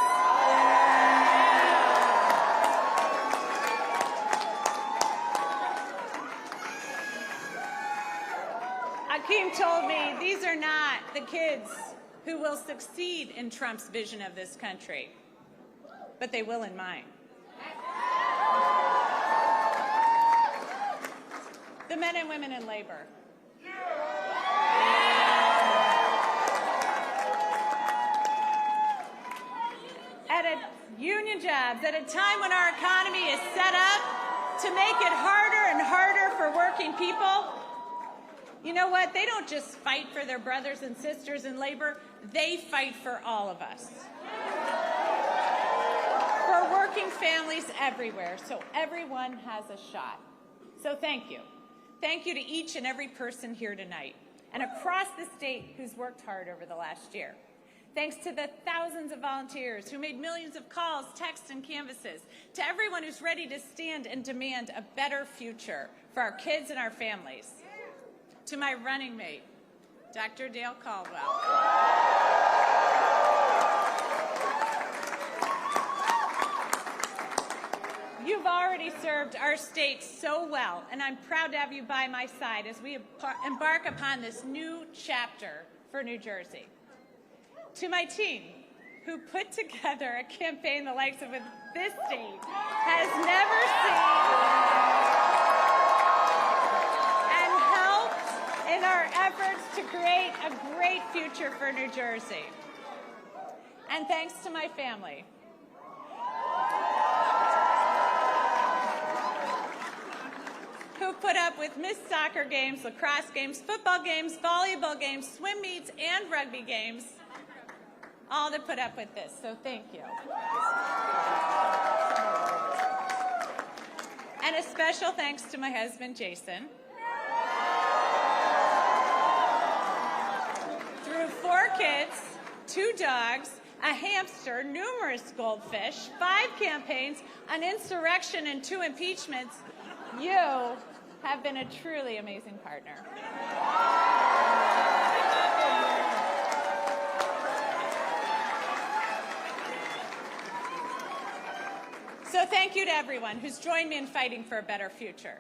Akeem told me these are not the kids who will succeed in Trump's vision of this country, but they will in mine. The men and women in labor. Union jobs at a time when our economy is set up to make it harder and harder for working people. You know what? They don't just fight for their brothers and sisters in labor. They fight for all of us. For working families everywhere, so everyone has a shot. So thank you. Thank you to each and every person here tonight and across the state who's worked hard over the last year. Thanks to the thousands of volunteers who made millions of calls, texts, and canvases, to everyone who's ready to stand and demand a better future for our kids and our families. To my running mate, Dr. Dale Caldwell. You've already served our state so well, and I'm proud to have you by my side as we embark upon this new chapter for New Jersey. To my team, who put together a campaign the likes of this state has never seen, and helped in our efforts to create a great future for New Jersey. And thanks to my family, who put up with missed soccer games, lacrosse games, football games, volleyball games, swim meets, and rugby games, all to put up with this, so thank you. And a special thanks to my husband, Jason. Through 4 kids, 2 dogs, a hamster, numerous goldfish, 5 campaigns, an insurrection, and 2 impeachments, you have been a truly amazing partner. So thank you to everyone who's joined me in fighting for a better future.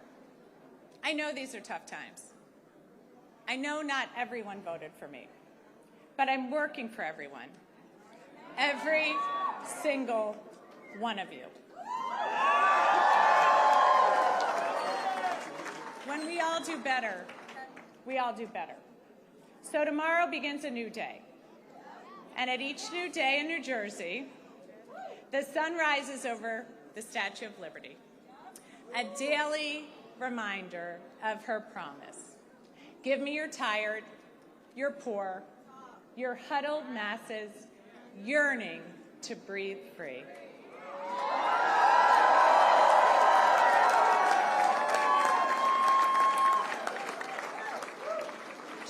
I know these are tough times. I know not everyone voted for me, but I'm working for everyone. Every single one of you. When we all do better, we all do better. So tomorrow begins a new day. And at each new day in New Jersey, the sun rises over the Statue of Liberty, a daily reminder of her promise. Give me your tired, your poor, your huddled masses yearning to breathe free.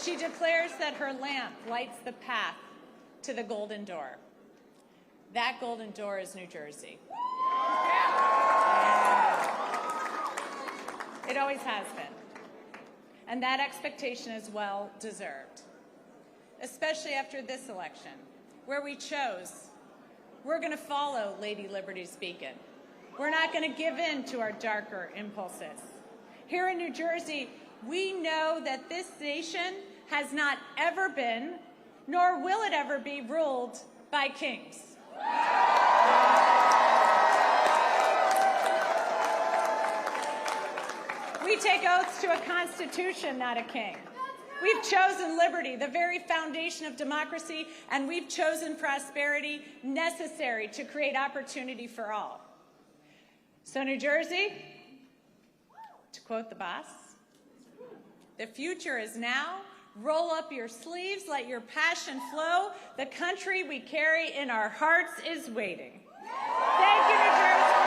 She declares that her lamp lights the path to the golden door. That golden door is New Jersey. It always has been. And that expectation is well deserved, especially after this election, where we chose, we're going to follow Lady Liberty's beacon. We're not going to give in to our darker impulses. Here in New Jersey, we know that this nation has not ever been, nor will it ever be, ruled by kings. We take oaths to a constitution, not a king. We've chosen liberty, the very foundation of democracy, and we've chosen prosperity necessary to create opportunity for all. So New Jersey, to quote the boss, the future is now. Roll up your sleeves, let your passion flow. The country we carry in our hearts is waiting. Thank you, New Jersey.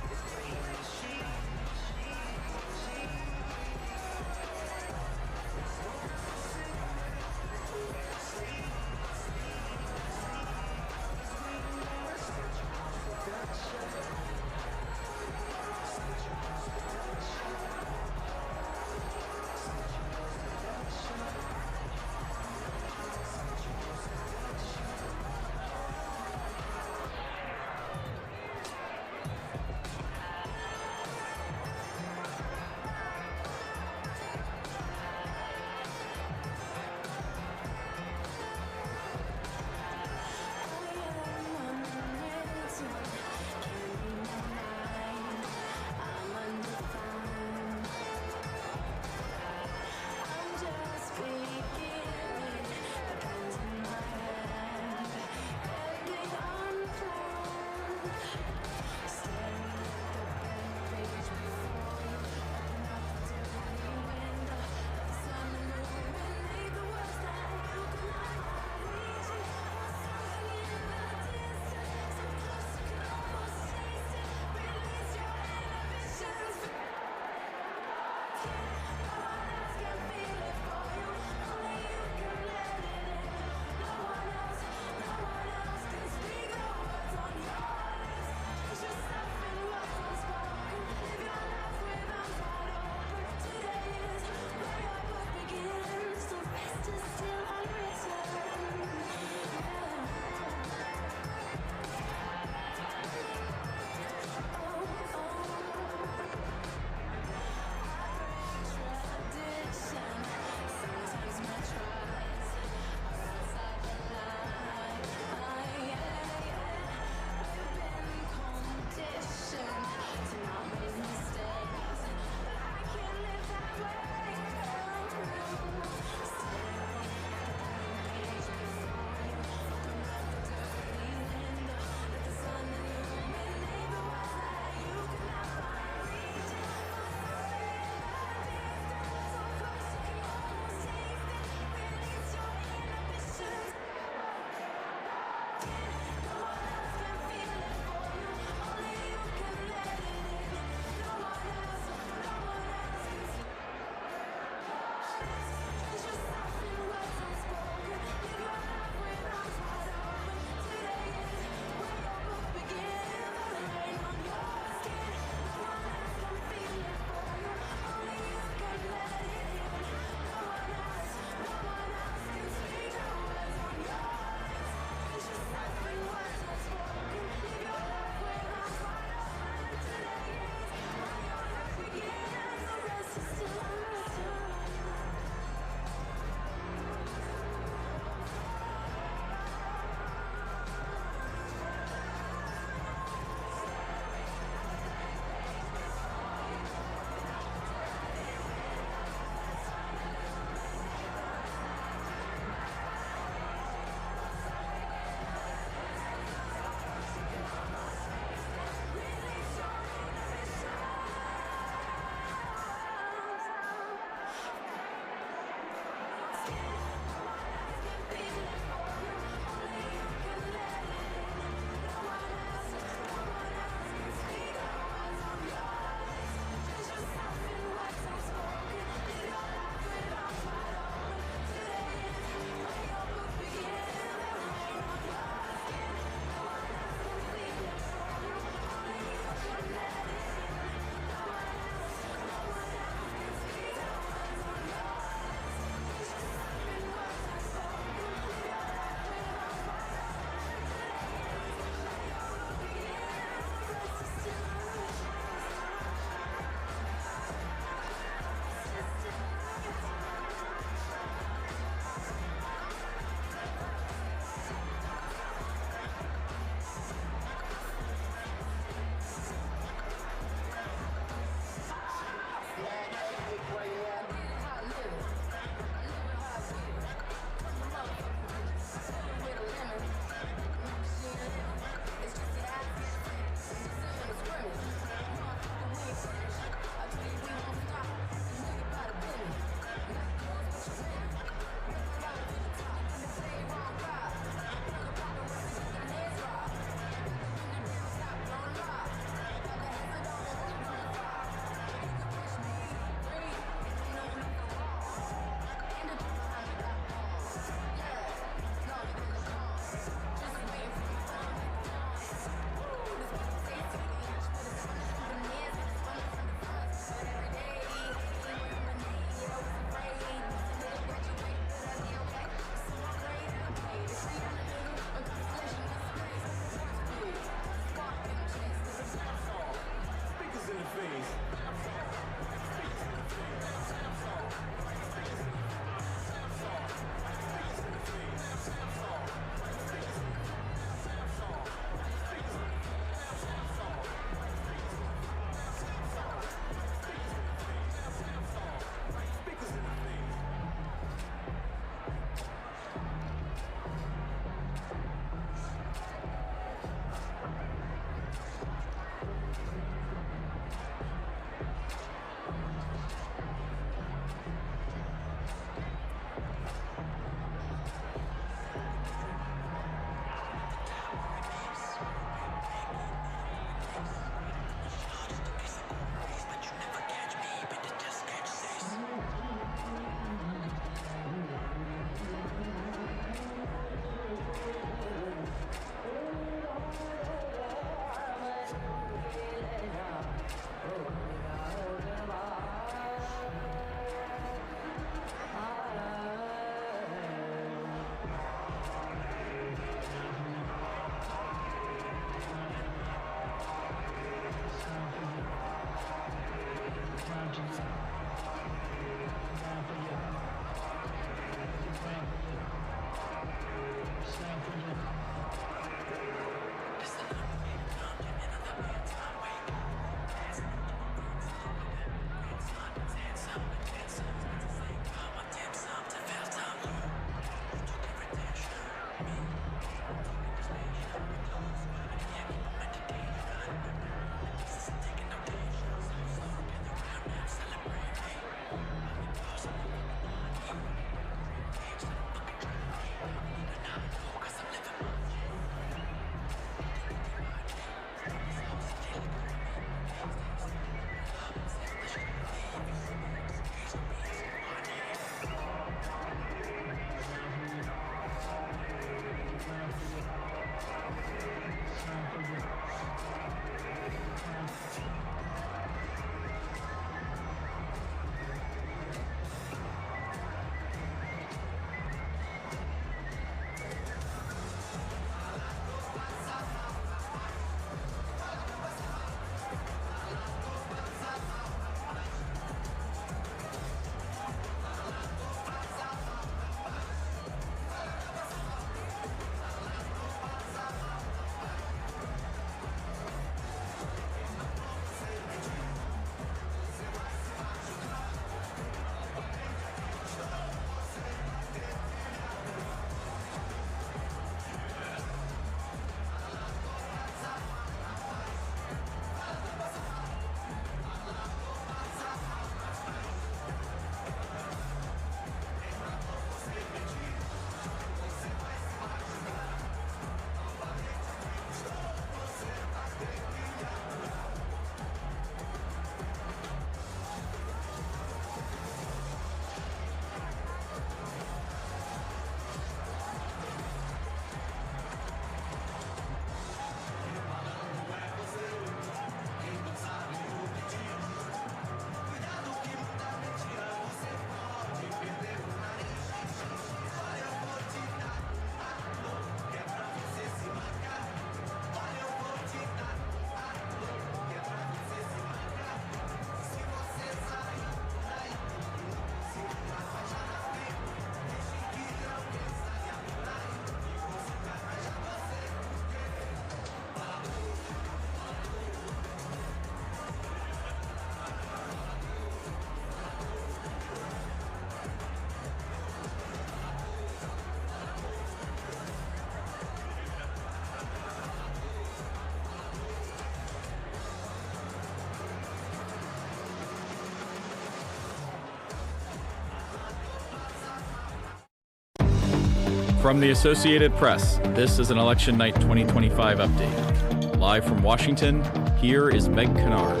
From the Associated Press, this is an Election Night 2025 update. Live from Washington, here is Meg Kennard.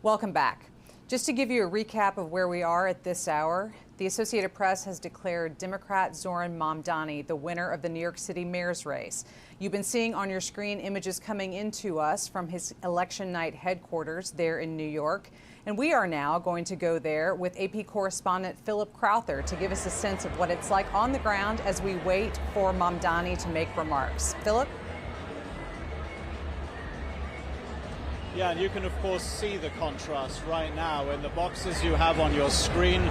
Welcome back. Just to give you a recap of where we are at this hour, the Associated Press has declared Democrat Zohran Mamdani the winner of the New York City mayor's race. You've been seeing on your screen images coming into us from his election night headquarters there in New York. And we are now going to go there with AP correspondent Philip Crowther to give us a sense of what it's like on the ground as we wait for Mamdani to make remarks. Philip? Yeah, and you can, of course, see the contrast right now in the boxes you have on your screen.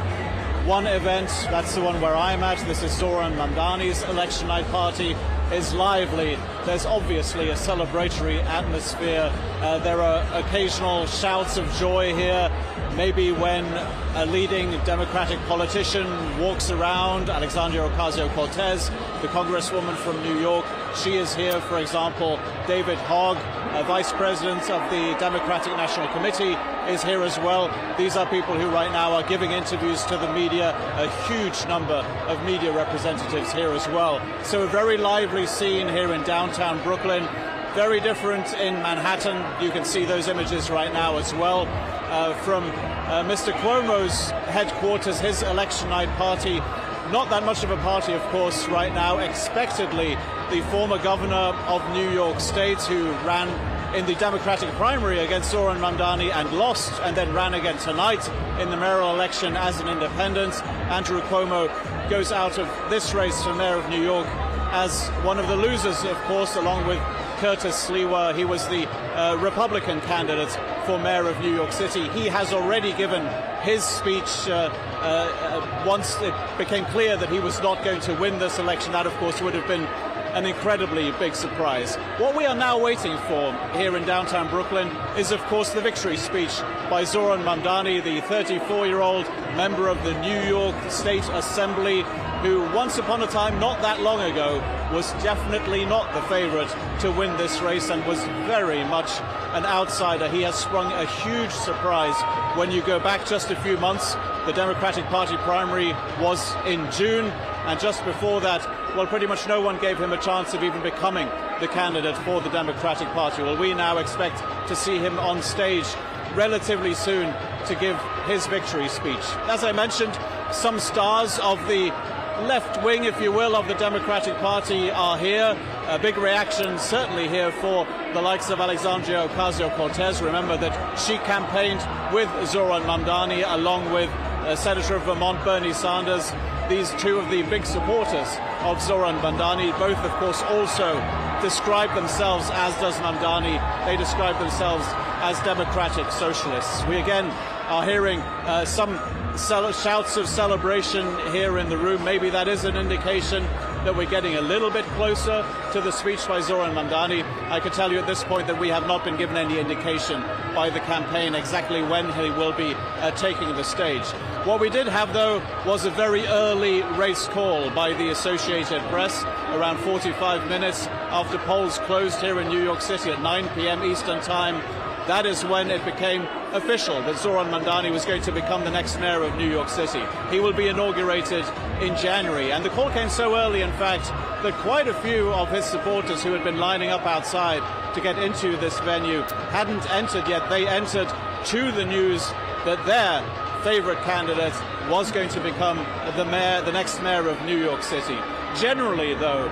One event, that's the one where I'm at. This is Zohran Mamdani's election night party, is lively. There's obviously a celebratory atmosphere. There are occasional shouts of joy here. Maybe when a leading Democratic politician walks around, Alexandria Ocasio-Cortez, the congresswoman from New York, she is here, for example. David Hogg, vice president of the Democratic National Committee, is here as well. These are people who right now are giving interviews to the media, a huge number of media representatives here as well. So a very lively scene here in downtown Brooklyn. Very different in Manhattan. You can see those images right now as well. From Mr. Cuomo's headquarters, his election night party. Not that much of a party, of course, right now. Expectedly, the former governor of New York State, who ran in the Democratic primary against Zohran Mamdani and lost, and then ran again tonight in the mayoral election as an independent. Andrew Cuomo goes out of this race for mayor of New York as one of the losers, of course, along with Curtis Sliwa. He was the Republican candidate for mayor of New York City. He has already given his speech once it became clear that he was not going to win this election. That, of course, would have been an incredibly big surprise. What we are now waiting for here in downtown Brooklyn is, of course, the victory speech by Zohran Mamdani, the 34-year-old member of the New York State Assembly, who once upon a time, not that long ago, was definitely not the favorite to win this race and was very much an outsider. He has sprung a huge surprise. When you go back just a few months, the Democratic Party primary was in June, and just before that, well, pretty much no one gave him a chance of even becoming the candidate for the Democratic Party. Well, we now expect to see him on stage relatively soon to give his victory speech. As I mentioned, some stars of the left wing, if you will, of the Democratic Party are here. A big reaction certainly here for the likes of Alexandria Ocasio-Cortez. Remember that she campaigned with Zohran Mamdani along with Senator of Vermont Bernie Sanders. These two of the big supporters of Zohran Mamdani, both of course also describe themselves, as does Mamdani, they describe themselves as democratic socialists. We again are hearing some shouts of celebration here in the room. Maybe that is an indication that we're getting a little bit closer to the speech by Zohran Mamdani. I can tell you at this point that we have not been given any indication by the campaign exactly when he will be taking the stage. What we did have, though, was a very early race call by the Associated Press, around 45 minutes after polls closed here in New York City at 9 p.m. Eastern Time. That is when it became official that Zohran Mamdani was going to become the next mayor of New York City. He will be inaugurated in January. And the call came so early, in fact, that quite a few of his supporters who had been lining up outside to get into this venue hadn't entered yet. They entered to the news that their favorite candidate was going to become the mayor, the next mayor of New York City. Generally, though,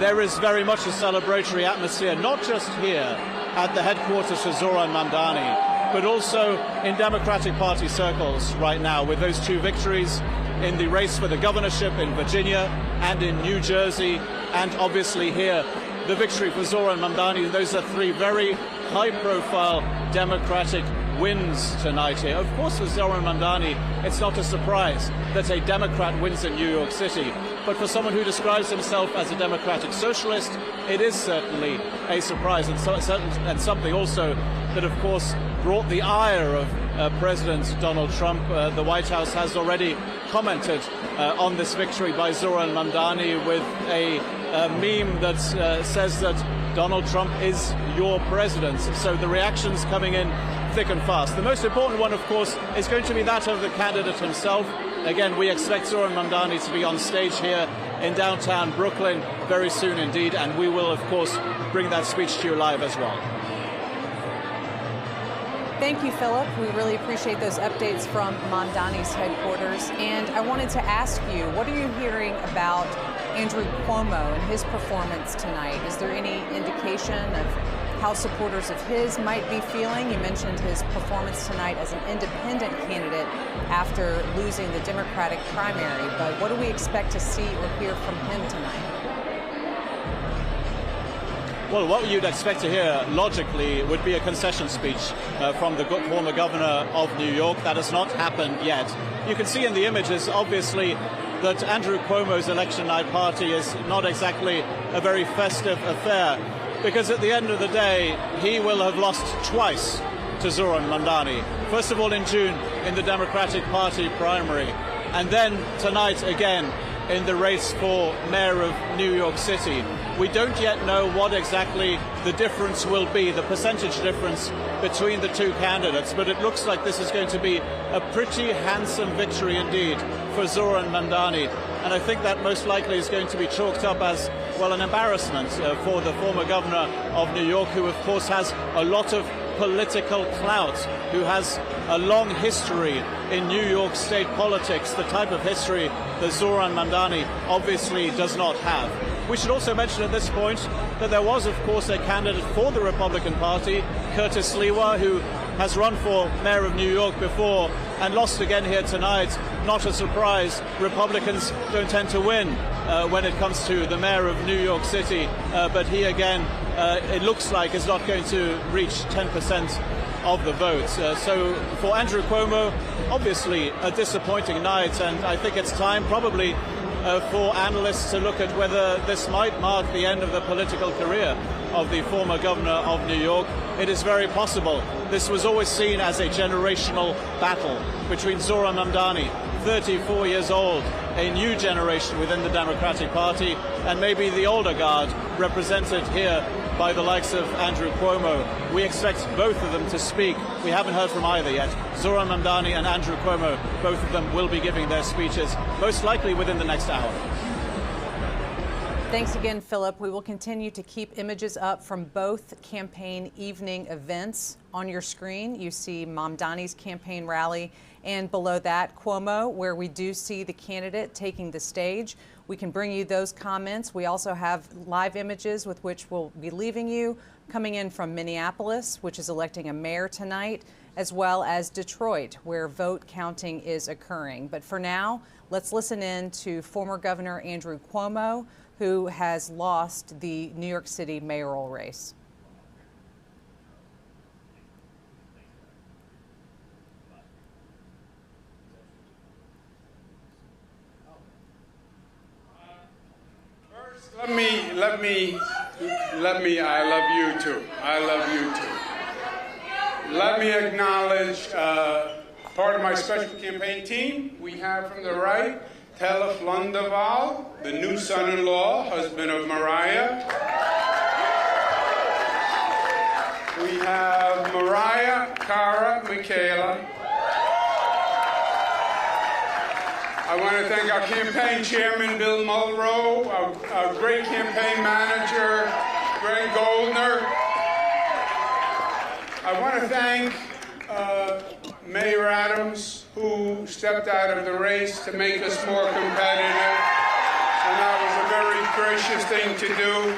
there is very much a celebratory atmosphere, not just here at the headquarters for Zohran Mamdani, but also in Democratic Party circles right now, with those two victories in the race for the governorship in Virginia and in New Jersey, and obviously here, the victory for Zohran Mamdani. Those are three very high-profile Democratic wins tonight here. Of course, for Zohran Mamdani, it's not a surprise that a Democrat wins in New York City. But for someone who describes himself as a democratic socialist, it is certainly a surprise, and something also that, of course, brought the ire of President Donald Trump. The White House has already commented on this victory by Zohran Mamdani with a meme that says that Donald Trump is your president. So the reactions coming in thick and fast. The most important one, of course, is going to be that of the candidate himself. Again, we expect Zohran Mamdani to be on stage here in downtown Brooklyn very soon indeed, and we will, of course, bring that speech to you live as well. Thank you, Philip. We really appreciate those updates from Mamdani's headquarters. And I wanted to ask you, what are you hearing about Andrew Cuomo and his performance tonight? Is there any indication of how supporters of his might be feeling? You mentioned his performance tonight as an independent candidate after losing the Democratic primary, but what do we expect to see or hear from him tonight? Well, what you'd expect to hear, logically, would be a concession speech from the former governor of New York. That has not happened yet. You can see in the images, obviously, that Andrew Cuomo's election night party is not exactly a very festive affair, because at the end of the day, he will have lost twice to Zohran Mamdani. First of all in June in the Democratic Party primary, and then tonight again in the race for mayor of New York City. We don't yet know what exactly the difference will be, the percentage difference between the two candidates, but it looks like this is going to be a pretty handsome victory indeed for Zohran Mamdani. And I think that most likely is going to be chalked up as, well, an embarrassment for the former governor of New York, who of course has a lot of political clout, who has a long history in New York state politics, the type of history that Zohran Mamdani obviously does not have. We should also mention at this point that there was, of course, a candidate for the Republican Party, Curtis Sliwa, who has run for mayor of New York before and lost again here tonight. Not a surprise. Republicans don't tend to win when it comes to the mayor of New York City, but he again, it looks like, is not going to reach 10% of the vote. So for Andrew Cuomo, obviously a disappointing night, and I think it's time probably for analysts to look at whether this might mark the end of the political career of the former governor of New York. It is very possible. This was always seen as a generational battle between Zohran Mamdani, 34 years old, a new generation within the Democratic Party, and maybe the older guard represented here by the likes of Andrew Cuomo. We expect both of them to speak. We haven't heard from either yet. Zohran Mamdani and Andrew Cuomo, both of them will be giving their speeches, most likely within the next hour. Thanks again, Philip. We will continue to keep images up from both campaign evening events. On your screen, you see Mamdani's campaign rally, and below that, Cuomo, where we do see the candidate taking the stage. We can bring you those comments. We also have live images with which we'll be leaving you, coming in from Minneapolis, which is electing a mayor tonight, as well as Detroit, where vote counting is occurring. But for now, let's listen in to former Governor Andrew Cuomo, who has lost the New York City mayoral race. First, I love you too. I love you too. Let me acknowledge part of my special campaign team. We have from the right, Telef Lundaval, the new son-in-law, husband of Mariah. We have Mariah, Cara, Michaela. I want to thank our campaign chairman, Bill Mulrow, our great campaign manager, Greg Goldner. I want to thank Mayor Adams, who stepped out of the race to make us more competitive, and that was a very gracious thing to do.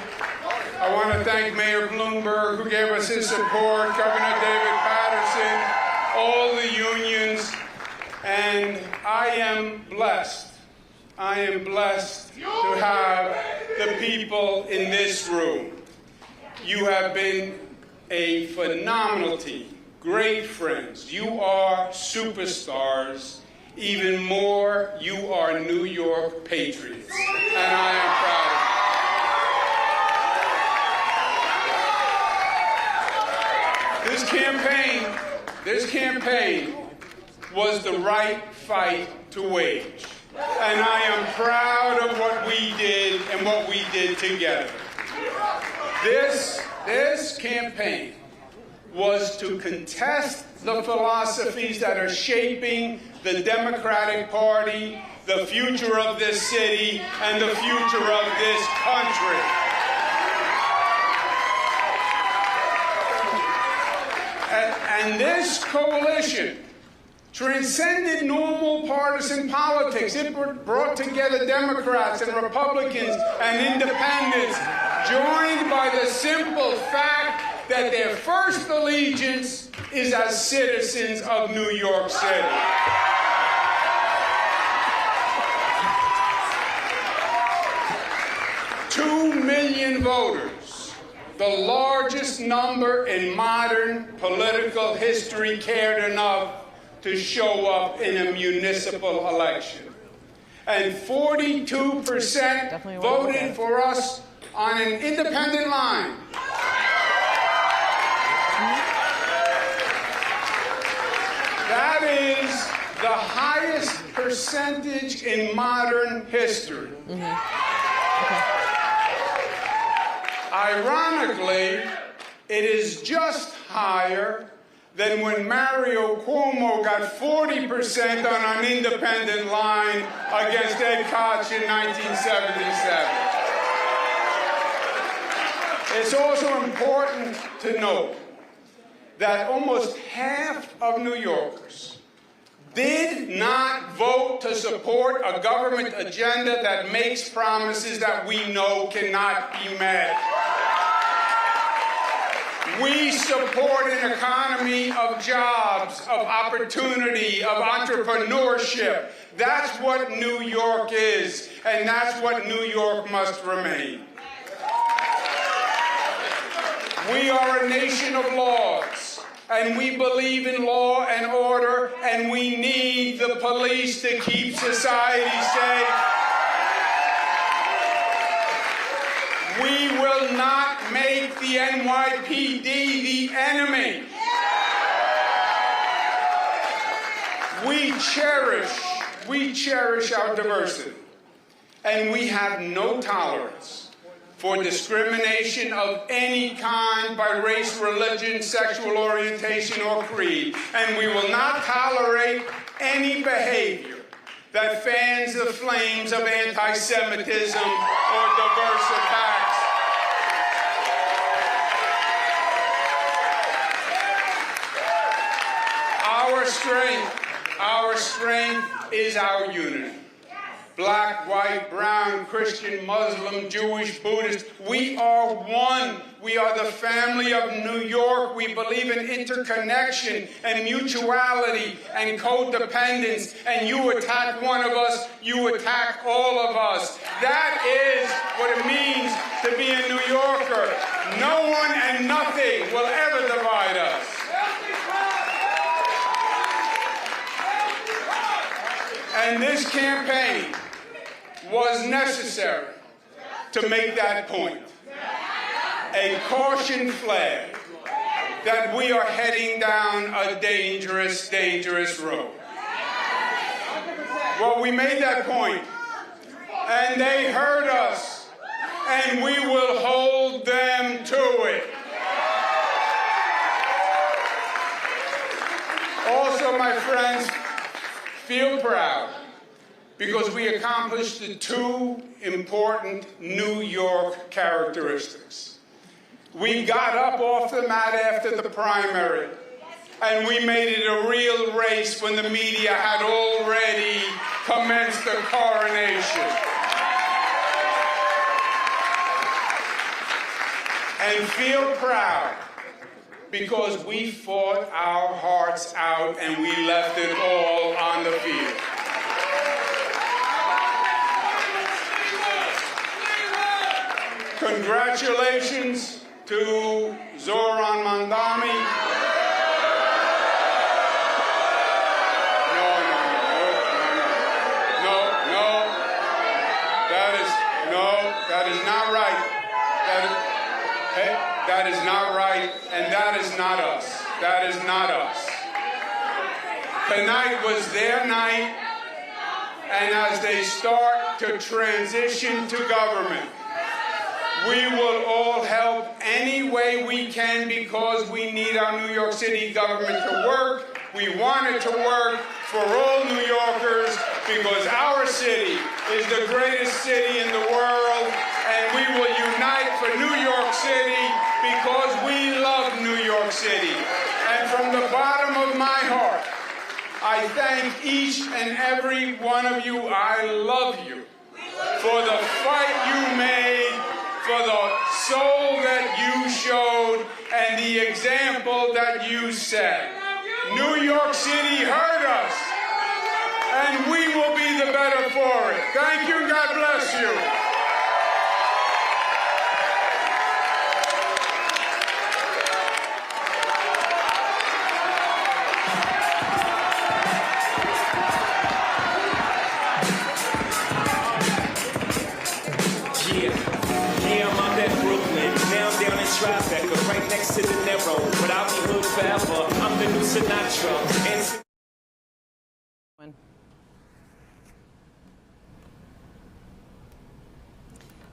I want to thank Mayor Bloomberg, who gave us his support, Governor David Patterson, all the unions, and I am blessed. I am blessed to have the people in this room. You have been a phenomenal team. Great friends. You are superstars. Even more, you are New York patriots. And I am proud of you. This campaign was the right fight to wage. And I am proud of what we did and what we did together. This campaign was to contest the philosophies that are shaping the Democratic Party, the future of this city, and the future of this country. And this coalition transcended normal partisan politics. It brought together Democrats and Republicans and independents, joined by the simple fact that their first allegiance is as citizens of New York City. Two million voters, the largest number in modern political history, cared enough to show up in a municipal election. And 42% voted for us on an independent line. That is the highest percentage in modern history. Ironically, it is just higher than when Mario Cuomo got 40% on an independent line against Ed Koch in 1977. It's also important to note that almost half of New Yorkers did not vote to support a government agenda that makes promises that we know cannot be met. We support an economy of jobs, of opportunity, of entrepreneurship. That's what New York is, and that's what New York must remain. We are a nation of laws, and we believe in law and order, and we need the police to keep society safe. We will not make the NYPD the enemy. We cherish our diversity, and we have no tolerance for discrimination of any kind by race, religion, sexual orientation, or creed. And we will not tolerate any behavior that fans the flames of anti-Semitism or diverse attacks. Our strength is our unity. Black, white, brown, Christian, Muslim, Jewish, Buddhist, we are one. We are the family of New York. We believe in interconnection and mutuality and codependence. And you attack one of us, you attack all of us. That is what it means to be a New Yorker. No one and nothing will ever divide us. And this campaign was necessary to make that point. A caution flag that we are heading down a dangerous, dangerous road. Well, we made that point, and they heard us, and we will hold them to it. Also, my friends, feel proud, because we accomplished the two important New York characteristics. We got up off the mat after the primary, and we made it a real race when the media had already commenced the coronation. And feel proud, because we fought our hearts out and we left it all on the field. Congratulations to Zohran Mamdani. That is not right. That is not right, and that is not us. That is not us. Tonight was their night, and as they start to transition to government, We will all help any way we can because we need our New York City government to work. We want it to work for all New Yorkers because our city is the greatest city in the world, and we will unite for New York City because we love New York City. And from the bottom of my heart, I thank each and every one of you. I love you for the fight you made, for the soul that you showed, and the example that you set. New York City heard us, and we will be the better for it. Thank you, God bless you. Tribeca, right next to the narrow, but I'll be hood forever. I'm the new Sinatra.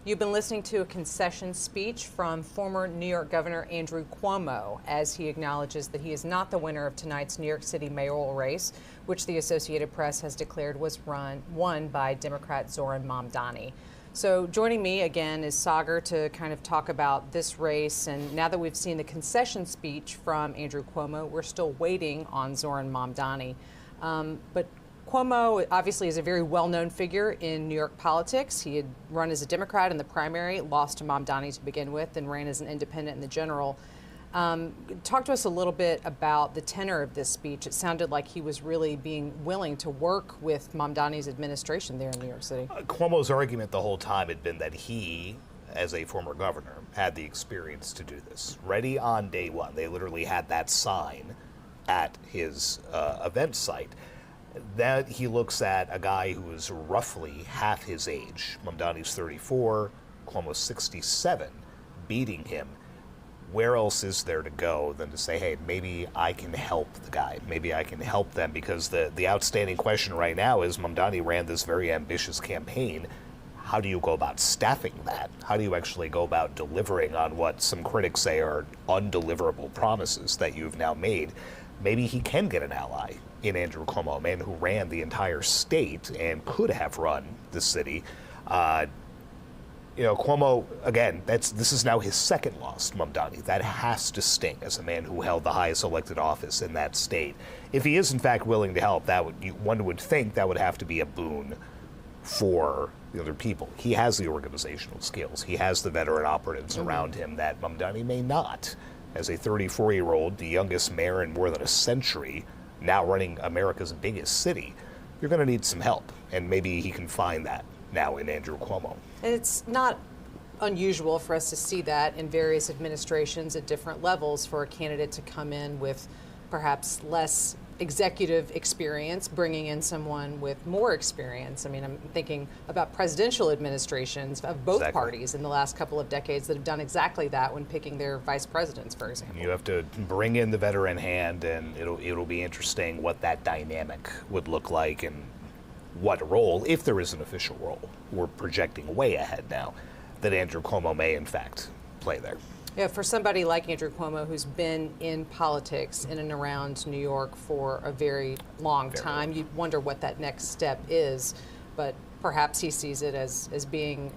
You've been listening to a concession speech from former New York Governor Andrew Cuomo as he acknowledges that he is not the winner of tonight's New York City mayoral race, which the Associated Press has declared was won by Democrat Zohran Mamdani. So joining me again is Sagar to kind of talk about this race. And now that we've seen the concession speech from Andrew Cuomo, we're still waiting on Zohran Mamdani. But Cuomo obviously is a very well-known figure in New York politics. He had run as a Democrat in the primary, lost to Mamdani to begin with, and ran as an independent in the general. Talk to us a little bit about the tenor of this speech. It sounded like he was really being willing to work with Mamdani's administration there in New York City. Cuomo's argument the whole time had been that he, as a former governor, had the experience to do this. Ready on day one. They literally had that sign at his event site. That he looks at a guy who is roughly half his age. Mamdani's 34, Cuomo's 67, beating him. Where else is there to go than to say, hey, maybe I can help the guy. Maybe I can help them, because the outstanding question right now is Mamdani ran this very ambitious campaign. How do you go about staffing that? How do you actually go about delivering on what some critics say are undeliverable promises that you've now made? Maybe he can get an ally in Andrew Cuomo, a man who ran the entire state and could have run the city. Cuomo, again, this is now his second loss to Mamdani. That has to sting as a man who held the highest elected office in that state. If he is, in fact, willing to help, one would think that would have to be a boon for the other people. He has the organizational skills. He has the veteran operatives around him that Mamdani may not. As a 34-year-old, the youngest mayor in more than a century, now running America's biggest city, you're going to need some help. And maybe he can find that now in Andrew Cuomo. And it's not unusual for us to see that in various administrations at different levels for a candidate to come in with perhaps less executive experience, bringing in someone with more experience. I mean, I'm thinking about presidential administrations of both parties in the last couple of decades that have done exactly that when picking their vice presidents, for example. You have to bring in the veteran hand, and it'll be interesting what that dynamic would look like and what role, if there is an official role, we're projecting way ahead now, that Andrew Cuomo may, in fact, play there. Yeah, for somebody like Andrew Cuomo, who's been in politics in and around New York for a very long time, you'd wonder what that next step is. But perhaps he sees it as being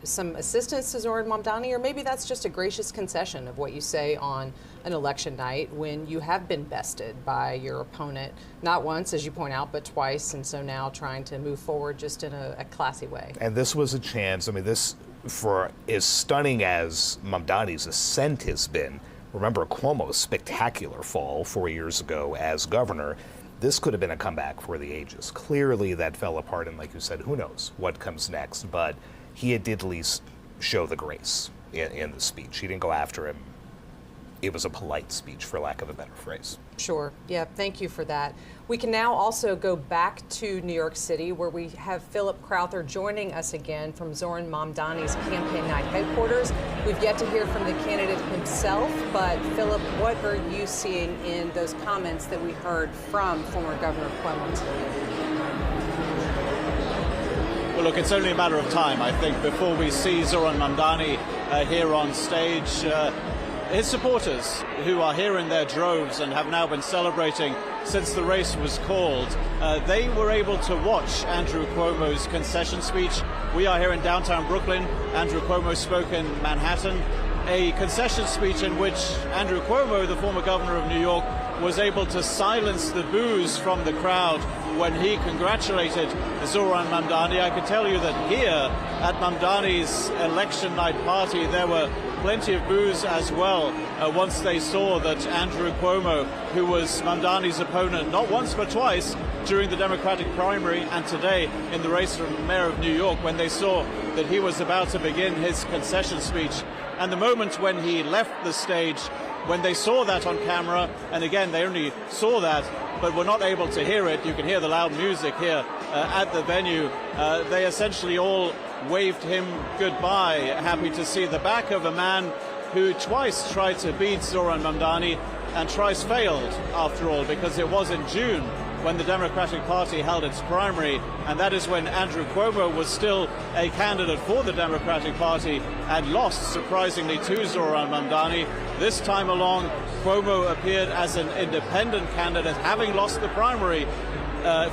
some assistance to Zohran Mamdani, or maybe that's just a gracious concession of what you say on an election night when you have been bested by your opponent, not once, as you point out, but twice, and so now trying to move forward just in a classy way. And this was a chance, I mean, this, for as stunning as Mamdani's ascent has been, remember Cuomo's spectacular fall 4 years ago as governor, this could have been a comeback for the ages. Clearly that fell apart, and like you said, who knows what comes next, but he did at least show the grace in the speech. He didn't go after him. It was a polite speech, for lack of a better phrase. Sure. Yeah, thank you for that. We can now also go back to New York City, where we have Philip Crowther joining us again from Zohran Mamdani's campaign night headquarters. We've yet to hear from the candidate himself, but Philip, what are you seeing in those comments that we heard from former Governor Cuomo today? Well, look, it's only a matter of time, I think, before we see Zohran Mamdani here on stage. His supporters, who are here in their droves and have now been celebrating since the race was called, they were able to watch Andrew Cuomo's concession speech. We are here in downtown Brooklyn. Andrew Cuomo spoke in Manhattan. A concession speech in which Andrew Cuomo, the former governor of New York, was able to silence the boos from the crowd when he congratulated Zohran Mamdani. I can tell you that here at Mamdani's election night party, there were plenty of boos as well once they saw that Andrew Cuomo, who was Mamdani's opponent not once but twice during the Democratic primary and today in the race for mayor of New York, when they saw that he was about to begin his concession speech. And the moment when he left the stage, when they saw that on camera, and again, they only saw that, but were not able to hear it. You can hear the loud music here at the venue. They essentially all waved him goodbye, happy to see the back of a man who twice tried to beat Zohran Mamdani and twice failed, after all, because it was in June when the Democratic Party held its primary, and that is when Andrew Cuomo was still a candidate for the Democratic Party and lost, surprisingly, to Zohran Mamdani. This time along, Cuomo appeared as an independent candidate, having lost the primary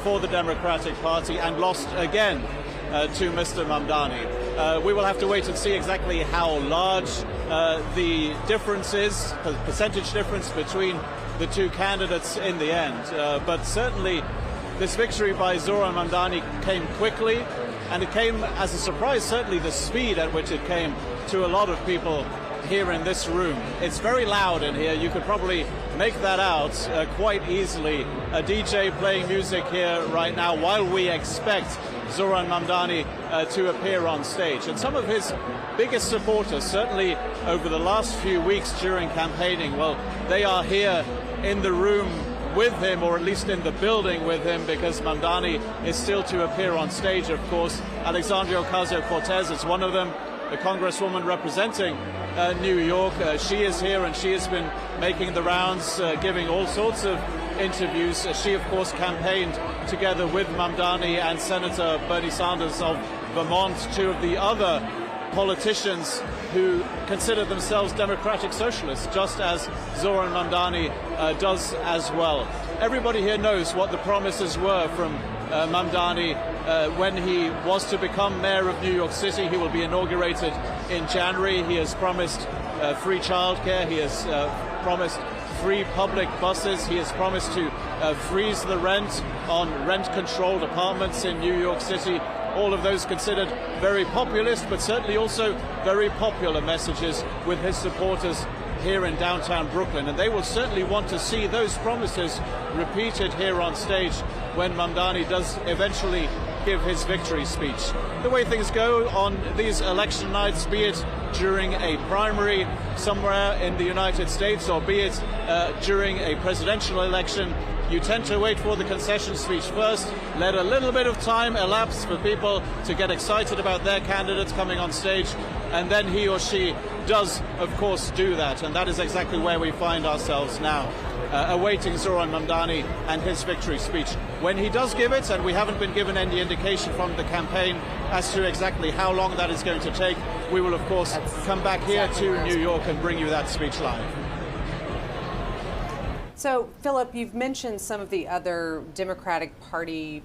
for the Democratic Party and lost again to Mr. Mamdani. We will have to wait and see exactly how large the difference is, the percentage difference between the two candidates in the end. But certainly this victory by Zohran Mamdani came quickly, and it came as a surprise, certainly the speed at which it came to a lot of people here in this room. It's very loud in here. You could probably make that out quite easily. A DJ playing music here right now while we expect Zohran Mamdani to appear on stage. And some of his biggest supporters, certainly over the last few weeks during campaigning, well, they are here in the room with him, or at least in the building with him, because Mamdani is still to appear on stage, of course. Alexandria Ocasio-Cortez is one of them, the congresswoman representing New York. She is here, and she has been making the rounds, giving all sorts of interviews. She, of course, campaigned together with Mamdani and Senator Bernie Sanders of Vermont, two of the other politicians who consider themselves democratic socialists, just as Zohran Mamdani does as well. Everybody here knows what the promises were from Mamdani when he was to become mayor of New York City. He will be inaugurated in January. He has promised free childcare. He has promised free public buses. He has promised to freeze the rent on rent-controlled apartments in New York City. All of those considered very populist, but certainly also very popular messages with his supporters here in downtown Brooklyn. And they will certainly want to see those promises repeated here on stage when Mamdani does eventually give his victory speech. The way things go on these election nights, be it during a primary somewhere in the United States or be it during a presidential election, you tend to wait for the concession speech first, let a little bit of time elapse for people to get excited about their candidates coming on stage, and then he or she does, of course, do that. And that is exactly where we find ourselves now, awaiting Zohran Mamdani and his victory speech. When he does give it, and we haven't been given any indication from the campaign as to exactly how long that is going to take, we will, of course, come back here to New York and bring you that speech live. So, Philip, you've mentioned some of the other Democratic Party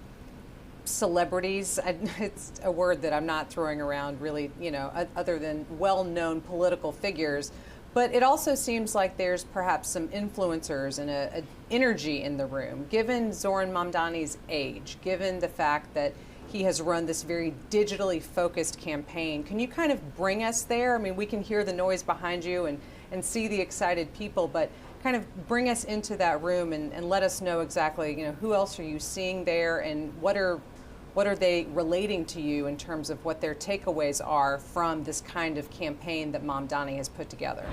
celebrities. It's a word that I'm not throwing around really, other than well-known political figures. But it also seems like there's perhaps some influencers and an energy in the room. Given Zohran Mamdani's age, given the fact that he has run this very digitally focused campaign, can you kind of bring us there? I mean, we can hear the noise behind you and see the excited people, but kind of bring us into that room and let us know exactly, who else are you seeing there, and what are they relating to you in terms of what their takeaways are from this kind of campaign that Mamdani has put together?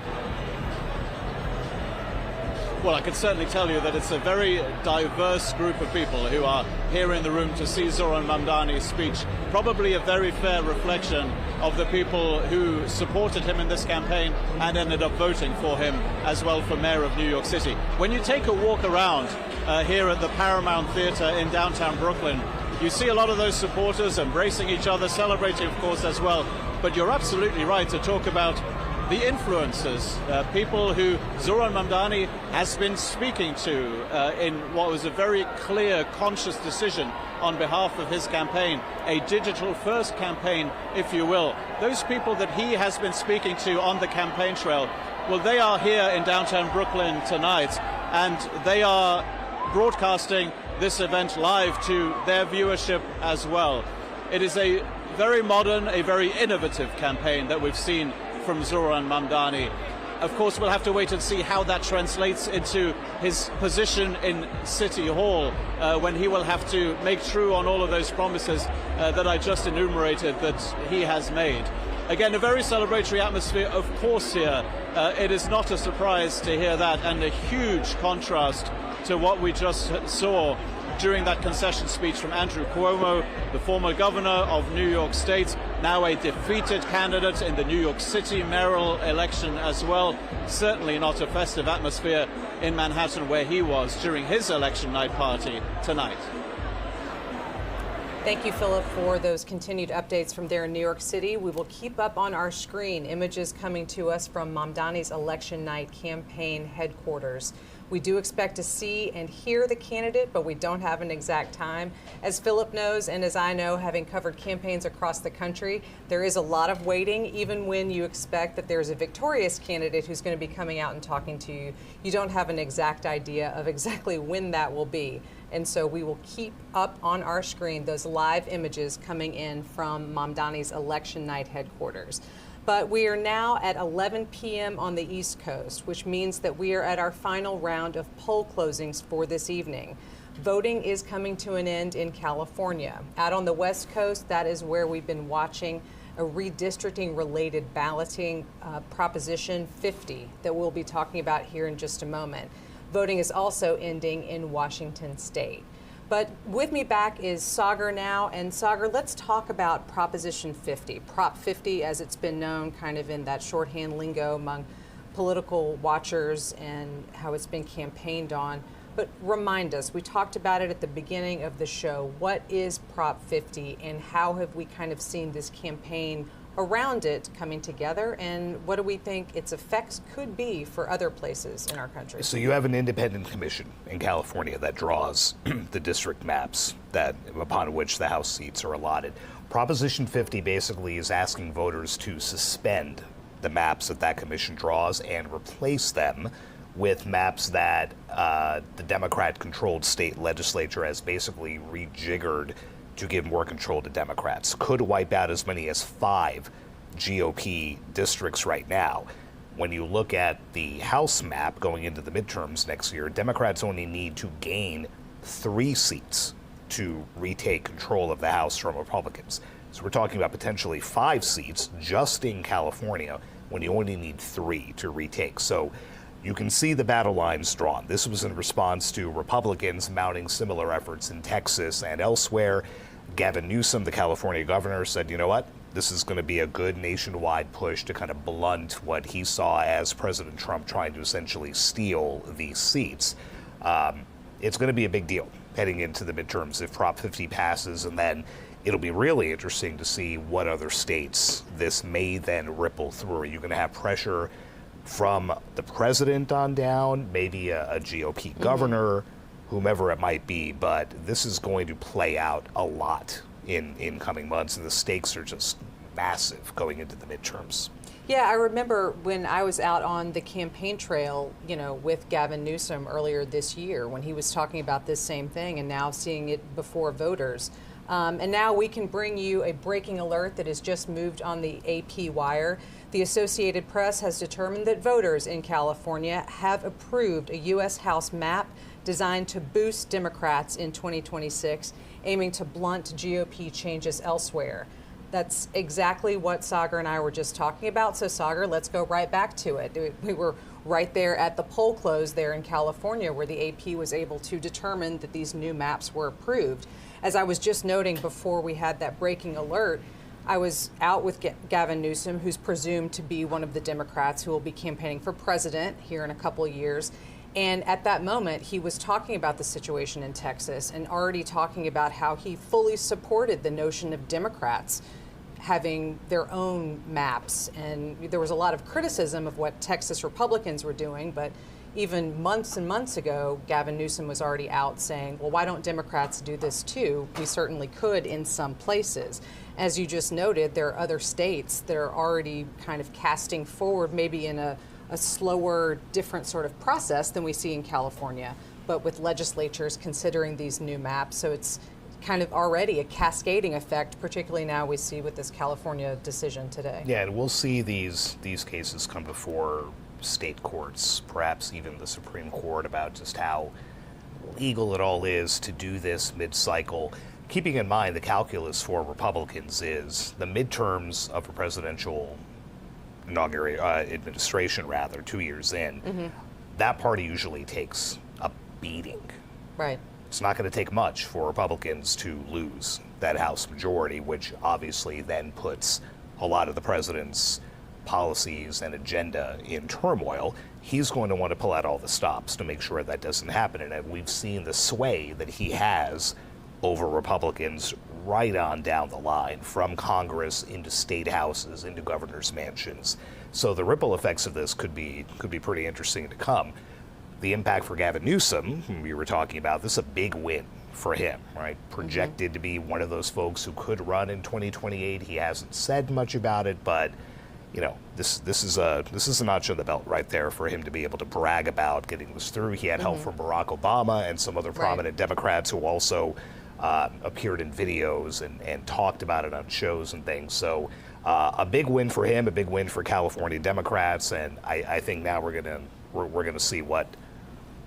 Well, I can certainly tell you that it's a very diverse group of people who are here in the room to see Zohran Mamdani's speech. Probably a very fair reflection of the people who supported him in this campaign and ended up voting for him as well for mayor of New York City. When you take a walk around here at the Paramount Theater in downtown Brooklyn, You see a lot of those supporters embracing each other, celebrating, of course, as well. But you're absolutely right to talk about the influencers, people who Zohran Mamdani has been speaking to in what was a very clear, conscious decision on behalf of his campaign, a digital-first campaign, if you will. Those people that he has been speaking to on the campaign trail, well, they are here in downtown Brooklyn tonight, and they are broadcasting this event live to their viewership as well. It is a very modern, a very innovative campaign that we've seen from Zohran Mamdani. Of course, we'll have to wait and see how that translates into his position in City Hall when he will have to make true on all of those promises that I just enumerated that he has made. Again, a very celebratory atmosphere, of course, here. It is not a surprise to hear that, and a huge contrast to what we just saw during that concession speech from Andrew Cuomo, the former governor of New York State, now a defeated candidate in the New York City mayoral election as well. Certainly not a festive atmosphere in Manhattan where he was during his election night party tonight. Thank you, Philip, for those continued updates from there in New York City. We will keep up on our screen images coming to us from Mamdani's election night campaign headquarters. We do expect to see and hear the candidate, but we don't have an exact time. As Philip knows, and as I know, having covered campaigns across the country, there is a lot of waiting. Even when you expect that there's a victorious candidate who's going to be coming out and talking to you, you don't have an exact idea of exactly when that will be. And so we will keep up on our screen those live images coming in from Mamdani's election night headquarters. But we are now at 11 p.m. on the East Coast, which means that we are at our final round of poll closings for this evening. Voting is coming to an end in California. Out on the West Coast, that is where we've been watching a redistricting-related balloting Proposition 50 that we'll be talking about here in just a moment. Voting is also ending in Washington State. But with me back is Sagar now. And Sagar, let's talk about Proposition 50, Prop 50 as it's been known kind of in that shorthand lingo among political watchers and how it's been campaigned on. But remind us, we talked about it at the beginning of the show. What is Prop 50 and how have we kind of seen this campaign around it coming together, and what do we think its effects could be for other places in our country? So you have an independent commission in California that draws the district maps that upon which the House seats are allotted. Proposition 50 basically is asking voters to suspend the maps that that commission draws and replace them with maps that the Democrat-controlled state legislature has basically rejiggered to give more control to Democrats. Could wipe out as many as 5 GOP districts right now. When you look at the House map going into the midterms next year, Democrats only need to gain 3 seats to retake control of the House from Republicans. So we're talking about potentially 5 seats just in California when you only need 3 to retake. So you can see the battle lines drawn. This was in response to Republicans mounting similar efforts in Texas and elsewhere. Gavin Newsom, the California governor, said, you know what, this is going to be a good nationwide push to kind of blunt what he saw as President Trump trying to essentially steal these seats. It's going to be a big deal heading into the midterms if Prop 50 passes, and then it'll be really interesting to see what other states this may then ripple through. Are you going to have pressure from the president on down, maybe a GOP governor, whomever it might be, but this is going to play out a lot in coming months, and the stakes are just massive going into the midterms. Yeah, I remember when I was out on the campaign trail, you know, with Gavin Newsom earlier this year when he was talking about this same thing, and now seeing it before voters. And now we can bring you a breaking alert that has just moved on the AP wire. The Associated Press has determined that voters in California have approved a U.S. House map designed to boost Democrats in 2026, aiming to blunt GOP changes elsewhere. That's exactly what Sagar and I were just talking about. So Sagar, let's go right back to it. We were right there at the poll close there in California where the AP was able to determine that these new maps were approved. As I was just noting before we had that breaking alert, I was out with Gavin Newsom, who's presumed to be one of the Democrats who will be campaigning for president here in a couple of years. And at that moment, he was talking about the situation in Texas and already talking about how he fully supported the notion of Democrats having their own maps. And there was a lot of criticism of what Texas Republicans were doing, but even months and months ago, Gavin Newsom was already out saying, well, why don't Democrats do this too? We certainly could in some places. As you just noted, there are other states that are already kind of casting forward, maybe in a slower, different sort of process than we see in California, but with legislatures considering these new maps. So it's kind of already a cascading effect, particularly now we see with this California decision today. Yeah, and we'll see these cases come before state courts, perhaps even the Supreme Court, about just how legal it all is to do this mid-cycle. Keeping in mind the calculus for Republicans is the midterms of a presidential administration, 2 years in, that party usually takes a beating. Right. It's not going to take much for Republicans to lose that House majority, which obviously then puts a lot of the president's policies and agenda in turmoil. He's going to want to pull out all the stops to make sure that doesn't happen. And we've seen the sway that he has over Republicans right on down the line, from Congress into state houses, into governor's mansions. So the ripple effects of this could be pretty interesting to come. The impact for Gavin Newsom, whom we were talking about, this is a big win for him, right? Projected to be one of those folks who could run in 2028. He hasn't said much about it, but you know, this is a notch on the belt right there for him to be able to brag about getting this through. He had help from Barack Obama and some other prominent Democrats who also appeared in videos and talked about it on shows and things. So a big win for him, a big win for California Democrats, and I think now we're gonna see what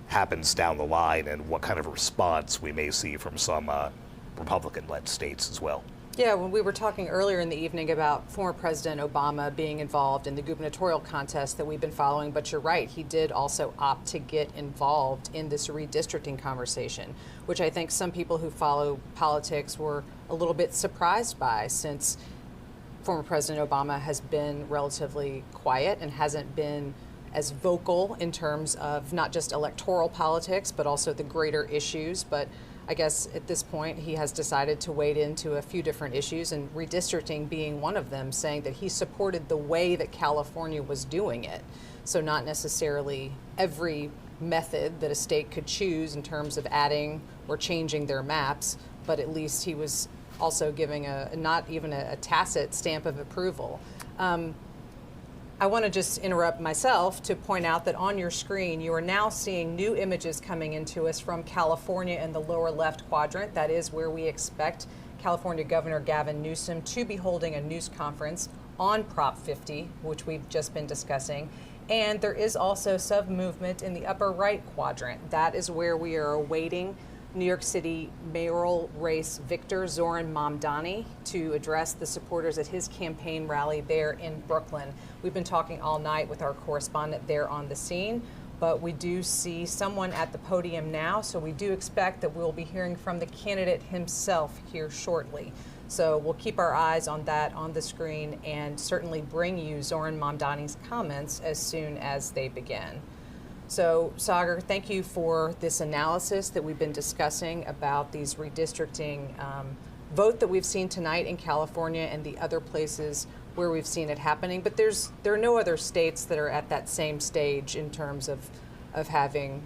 happens down the line and what kind of response we may see from some Republican-led states as well. Yeah, when we were talking earlier in the evening about former President Obama being involved in the gubernatorial contest that we've been following, but you're right, he did also opt to get involved in this redistricting conversation, which I think some people who follow politics were a little bit surprised by, since former President Obama has been relatively quiet and hasn't been as vocal in terms of not just electoral politics, but also the greater issues. But I guess at this point, he has decided to wade into a few different issues, and redistricting being one of them, saying that he supported the way that California was doing it. So not necessarily every method that a state could choose in terms of adding or changing their maps, but at least he was also giving not even a tacit stamp of approval. I want to just interrupt myself to point out that on your screen, you are now seeing new images coming into us from California in the lower left quadrant. That is where we expect California Governor Gavin Newsom to be holding a news conference on Prop 50, which we've just been discussing. And there is also some movement in the upper right quadrant. That is where we are awaiting New York City mayoral race victor Zohran Mamdani to address the supporters at his campaign rally there in Brooklyn. We've been talking all night with our correspondent there on the scene, but we do see someone at the podium now, so we do expect that we'll be hearing from the candidate himself here shortly. So we'll keep our eyes on that on the screen and certainly bring you Zohran Mamdani's comments as soon as they begin. So, Sagar, thank you for this analysis that we've been discussing about these redistricting vote that we've seen tonight in California and the other places where we've seen it happening. But there are no other states that are at that same stage in terms of having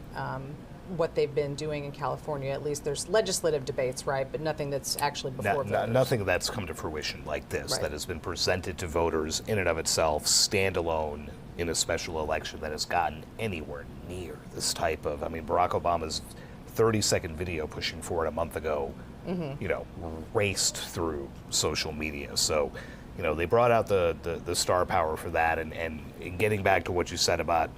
what they've been doing in California. At least there's legislative debates, right? But nothing that's actually before voters. Nothing that's come to fruition like this, right, that has been presented to voters in and of itself, standalone, in a special election, that has gotten anywhere near this type of, I mean, Barack Obama's 30-second video pushing for it a month ago, you know, raced through social media. So, you know, they brought out the star power for that. And getting back to what you said about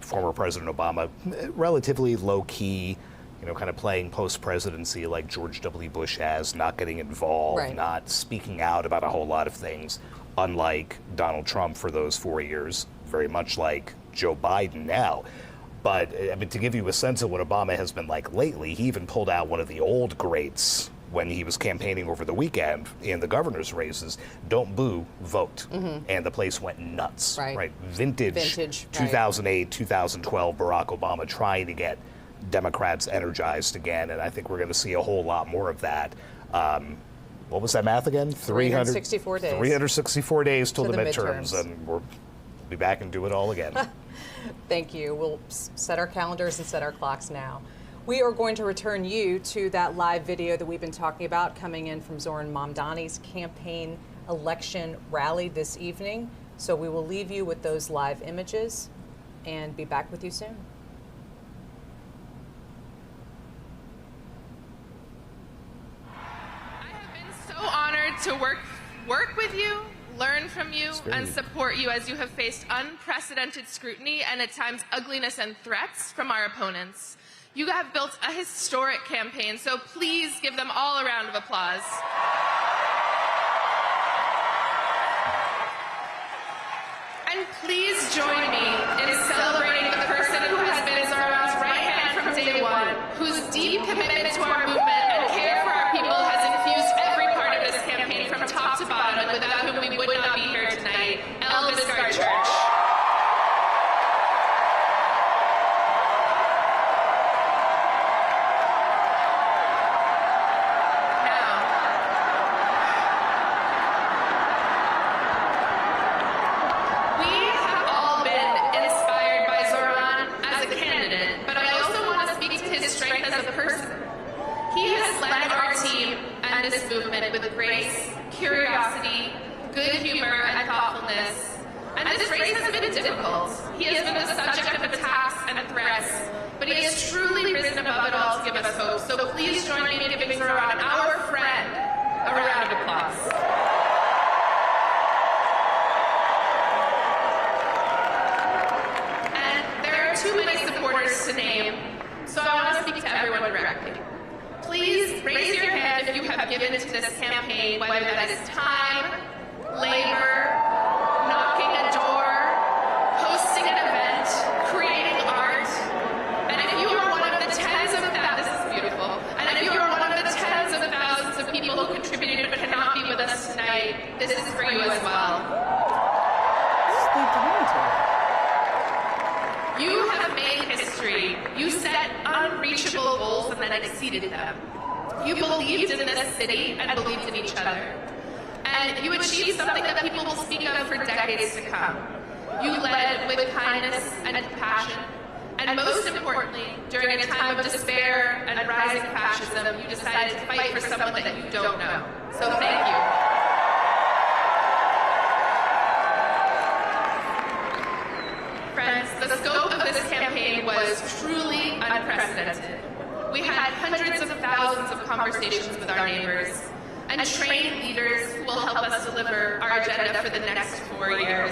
former President Obama, relatively low-key, you know, kind of playing post-presidency like George W. Bush has, not getting involved, right, not speaking out about a whole lot of things, unlike Donald Trump for those 4 years, very much like Joe Biden now. But I mean, to give you a sense of what Obama has been like lately, he even pulled out one of the old greats when he was campaigning over the weekend in the governor's races, don't boo, vote. And the place went nuts. Right. Vintage 2008, 2012 Barack Obama trying to get Democrats energized again, and I think we're going to see a whole lot more of that. What was that math again? 364 days. 364 days till to the midterms, and we'll be back and do it all again. Thank you. We'll set our calendars and set our clocks now. We are going to return you to that live video that we've been talking about coming in from Zohran Mamdani's campaign election rally this evening. So we will leave you with those live images and be back with you soon. I have been so honored to work with you, learn from you, and support you as you have faced unprecedented scrutiny and at times ugliness and threats from our opponents. You have built a historic campaign, so please give them all a round of applause. And please join me in celebrating the person who has been Zohran's right hand from day one, whose deep commitment to our movement and care for our people has infused every part of this campaign from top to bottom, and without whom we would not be here tonight, Elvis Church. Movement with grace, curiosity, good humor, and thoughtfulness. And this race has been difficult. He has been the subject of attacks and threats, but he has truly risen above it all to give us hope. So please join me in giving Zohran, our friend, a round of applause. And there are too many supporters to name, so I want to speak to everyone directly. Please raise your hand if you have given to this campaign, whether that is time, labor, knocking a door, hosting an event, creating art. And if you are one of the tens of thousands, this is beautiful, and if you are one of the tens of thousands of people who contributed but cannot be with us tonight, this is for you as well. You have made history. You set unreachable goals and then exceeded them. You believed in this city and believed in each other. And you achieved something that people will speak of for decades to come. You led with kindness and compassion. And most importantly, during a time of despair and rising fascism, you decided to fight for someone that you don't know. So thank you. Friends, the scope of this campaign was truly unprecedented. We had hundreds of thousands of conversations with our neighbors and trained leaders who will help us deliver our agenda for the next 4 years.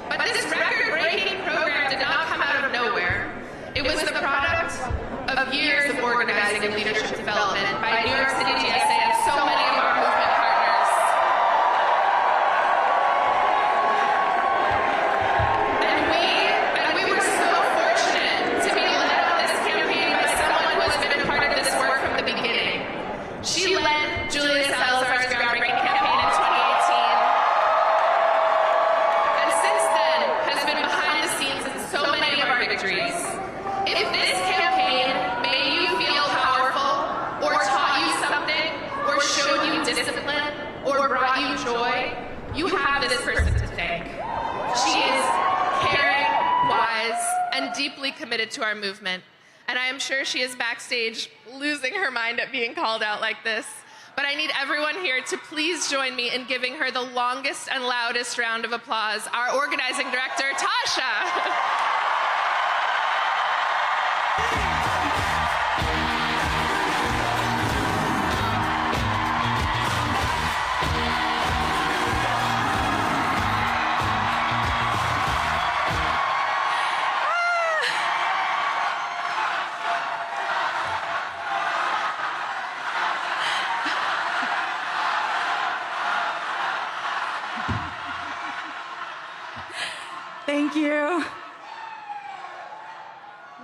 But this record-breaking program did not come out of nowhere. It was the product of years of organizing and leadership development by New York City GSA and so many of our movement partners. And we were so fortunate to be led on this campaign by someone who has been a part of this work from the beginning. She led Julia Salazar's groundbreaking campaign in 2018. And since then has been behind the scenes in so many of our victories. If this campaign made you feel powerful, or taught you something, or showed you discipline, or brought you joy, you have this person to thank. She is caring, wise, and deeply committed to our movement. And I am sure she is backstage losing her mind at being called out like this. But I need everyone here to please join me in giving her the longest and loudest round of applause, our organizing director, Tasha. Thank you.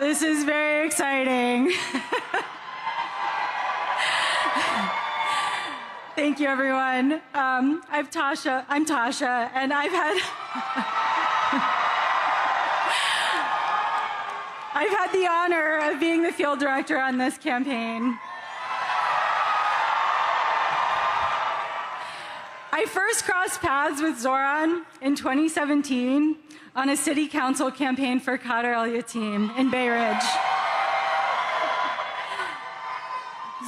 This is very exciting. Thank you, everyone. I'm Tasha, and I've had the honor of being the field director on this campaign. I first crossed paths with Zohran in 2017 on a city council campaign for Khader El-Yateem in Bay Ridge.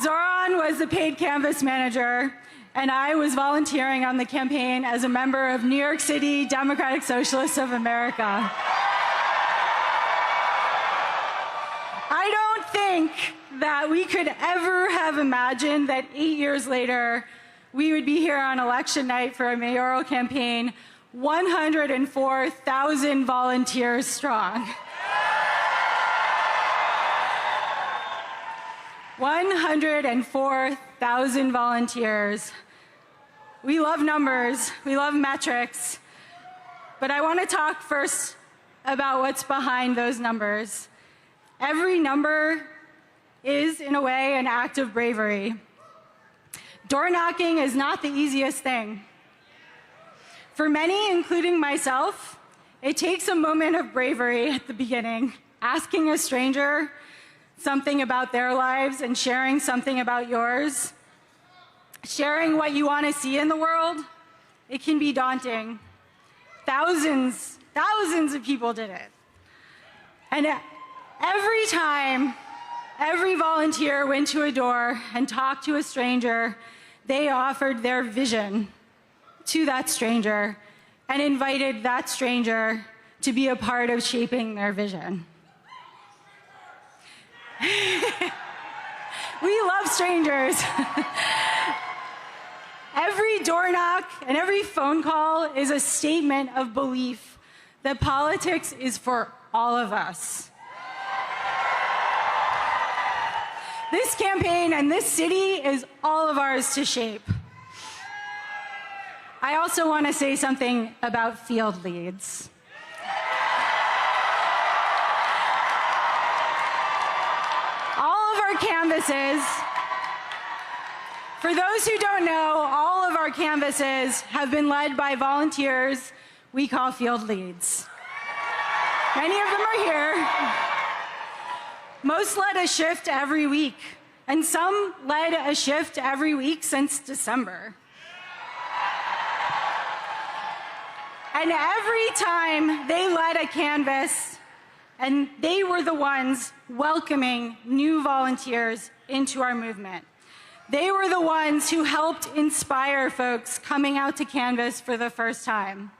Zohran was the paid canvas manager, and I was volunteering on the campaign as a member of New York City Democratic Socialists of America. I don't think that we could ever have imagined that 8 years later, we would be here on election night for a mayoral campaign, 104,000 volunteers strong. 104,000 volunteers. We love numbers, we love metrics, but I want to talk first about what's behind those numbers. Every number is, in a way, an act of bravery. Door knocking is not the easiest thing. For many, including myself, it takes a moment of bravery at the beginning, asking a stranger something about their lives and sharing something about yours. Sharing what you want to see in the world, it can be daunting. Thousands of people did it. And every time, every volunteer went to a door and talked to a stranger, they offered their vision to that stranger and invited that stranger to be a part of shaping their vision. We love strangers. Every door knock and every phone call is a statement of belief that politics is for all of us. This campaign and this city is all of ours to shape. I also want to say something about field leads. All of our canvases, for those who don't know, all of our canvases have been led by volunteers we call field leads. Many of them are here. Most led a shift every week, and some led a shift every week since December. And every time they led a canvass, and they were the ones welcoming new volunteers into our movement. They were the ones who helped inspire folks coming out to canvass for the first time.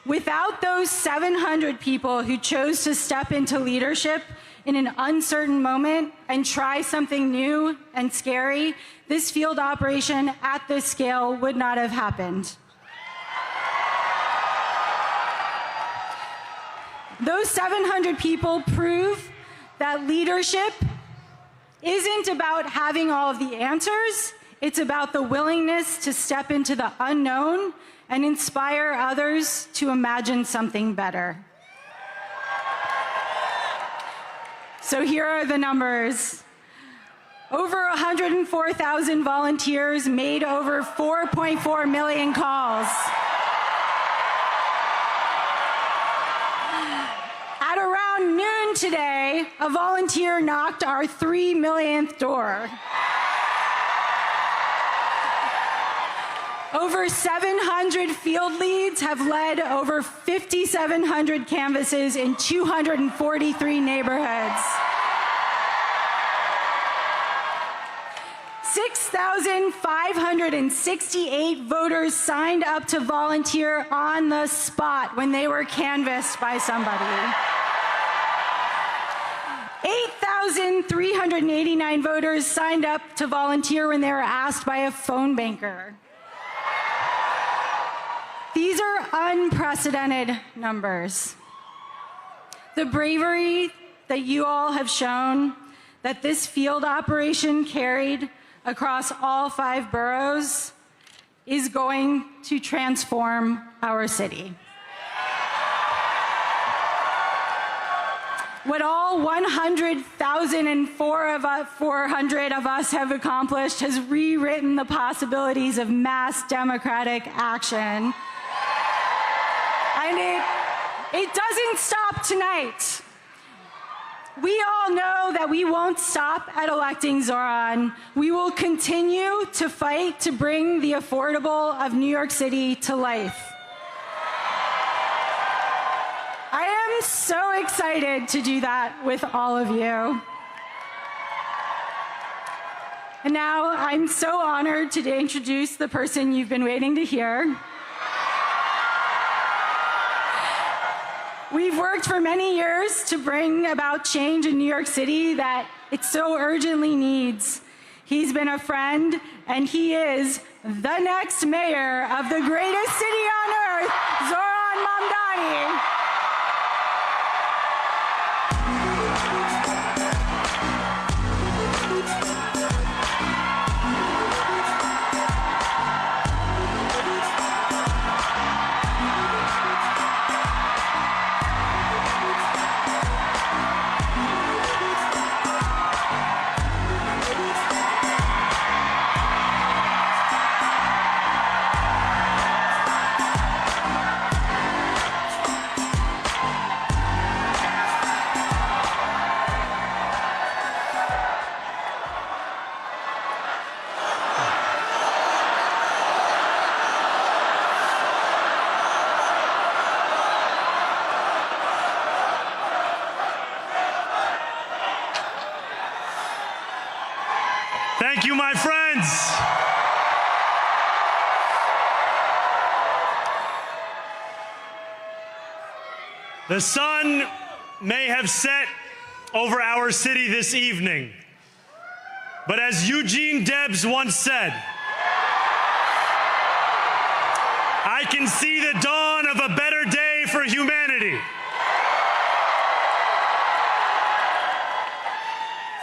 Without those 700 people who chose to step into leadership in an uncertain moment and try something new and scary, this field operation at this scale would not have happened. Those 700 people prove that leadership isn't about having all of the answers, it's about the willingness to step into the unknown and inspire others to imagine something better. So here are the numbers. Over 104,000 volunteers made over 4.4 million calls. At around noon today, a volunteer knocked our 3 millionth door. Over 700 field leads have led over 5,700 canvasses in 243 neighborhoods. 6,568 voters signed up to volunteer on the spot when they were canvassed by somebody. 8,389 voters signed up to volunteer when they were asked by a phone banker. These are unprecedented numbers. The bravery that you all have shown, that this field operation carried across all 5 boroughs, is going to transform our city. What all 100,400 of us have accomplished has rewritten the possibilities of mass democratic action. And it doesn't stop tonight. We all know that we won't stop at electing Zohran. We will continue to fight to bring the affordable of New York City to life. I am so excited to do that with all of you. And now I'm so honored to introduce the person you've been waiting to hear. We've worked for many years to bring about change in New York City that it so urgently needs. He's been a friend, and he is the next mayor of the greatest city on earth, Zohran Mamdani. Thank you, my friends. The sun may have set over our city this evening, but as Eugene Debs once said, I can see the dawn of a better day for humanity.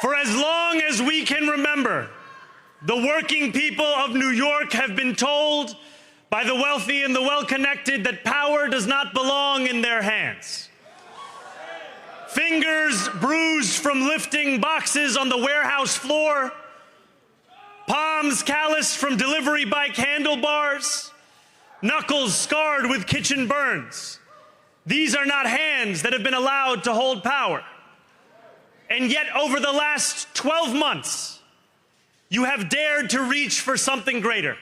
For as long as we can remember, the working people of New York have been told by the wealthy and the well-connected that power does not belong in their hands. Fingers bruised from lifting boxes on the warehouse floor, palms calloused from delivery bike handlebars, knuckles scarred with kitchen burns. These are not hands that have been allowed to hold power. And yet, over the last 12 months, you have dared to reach for something greater.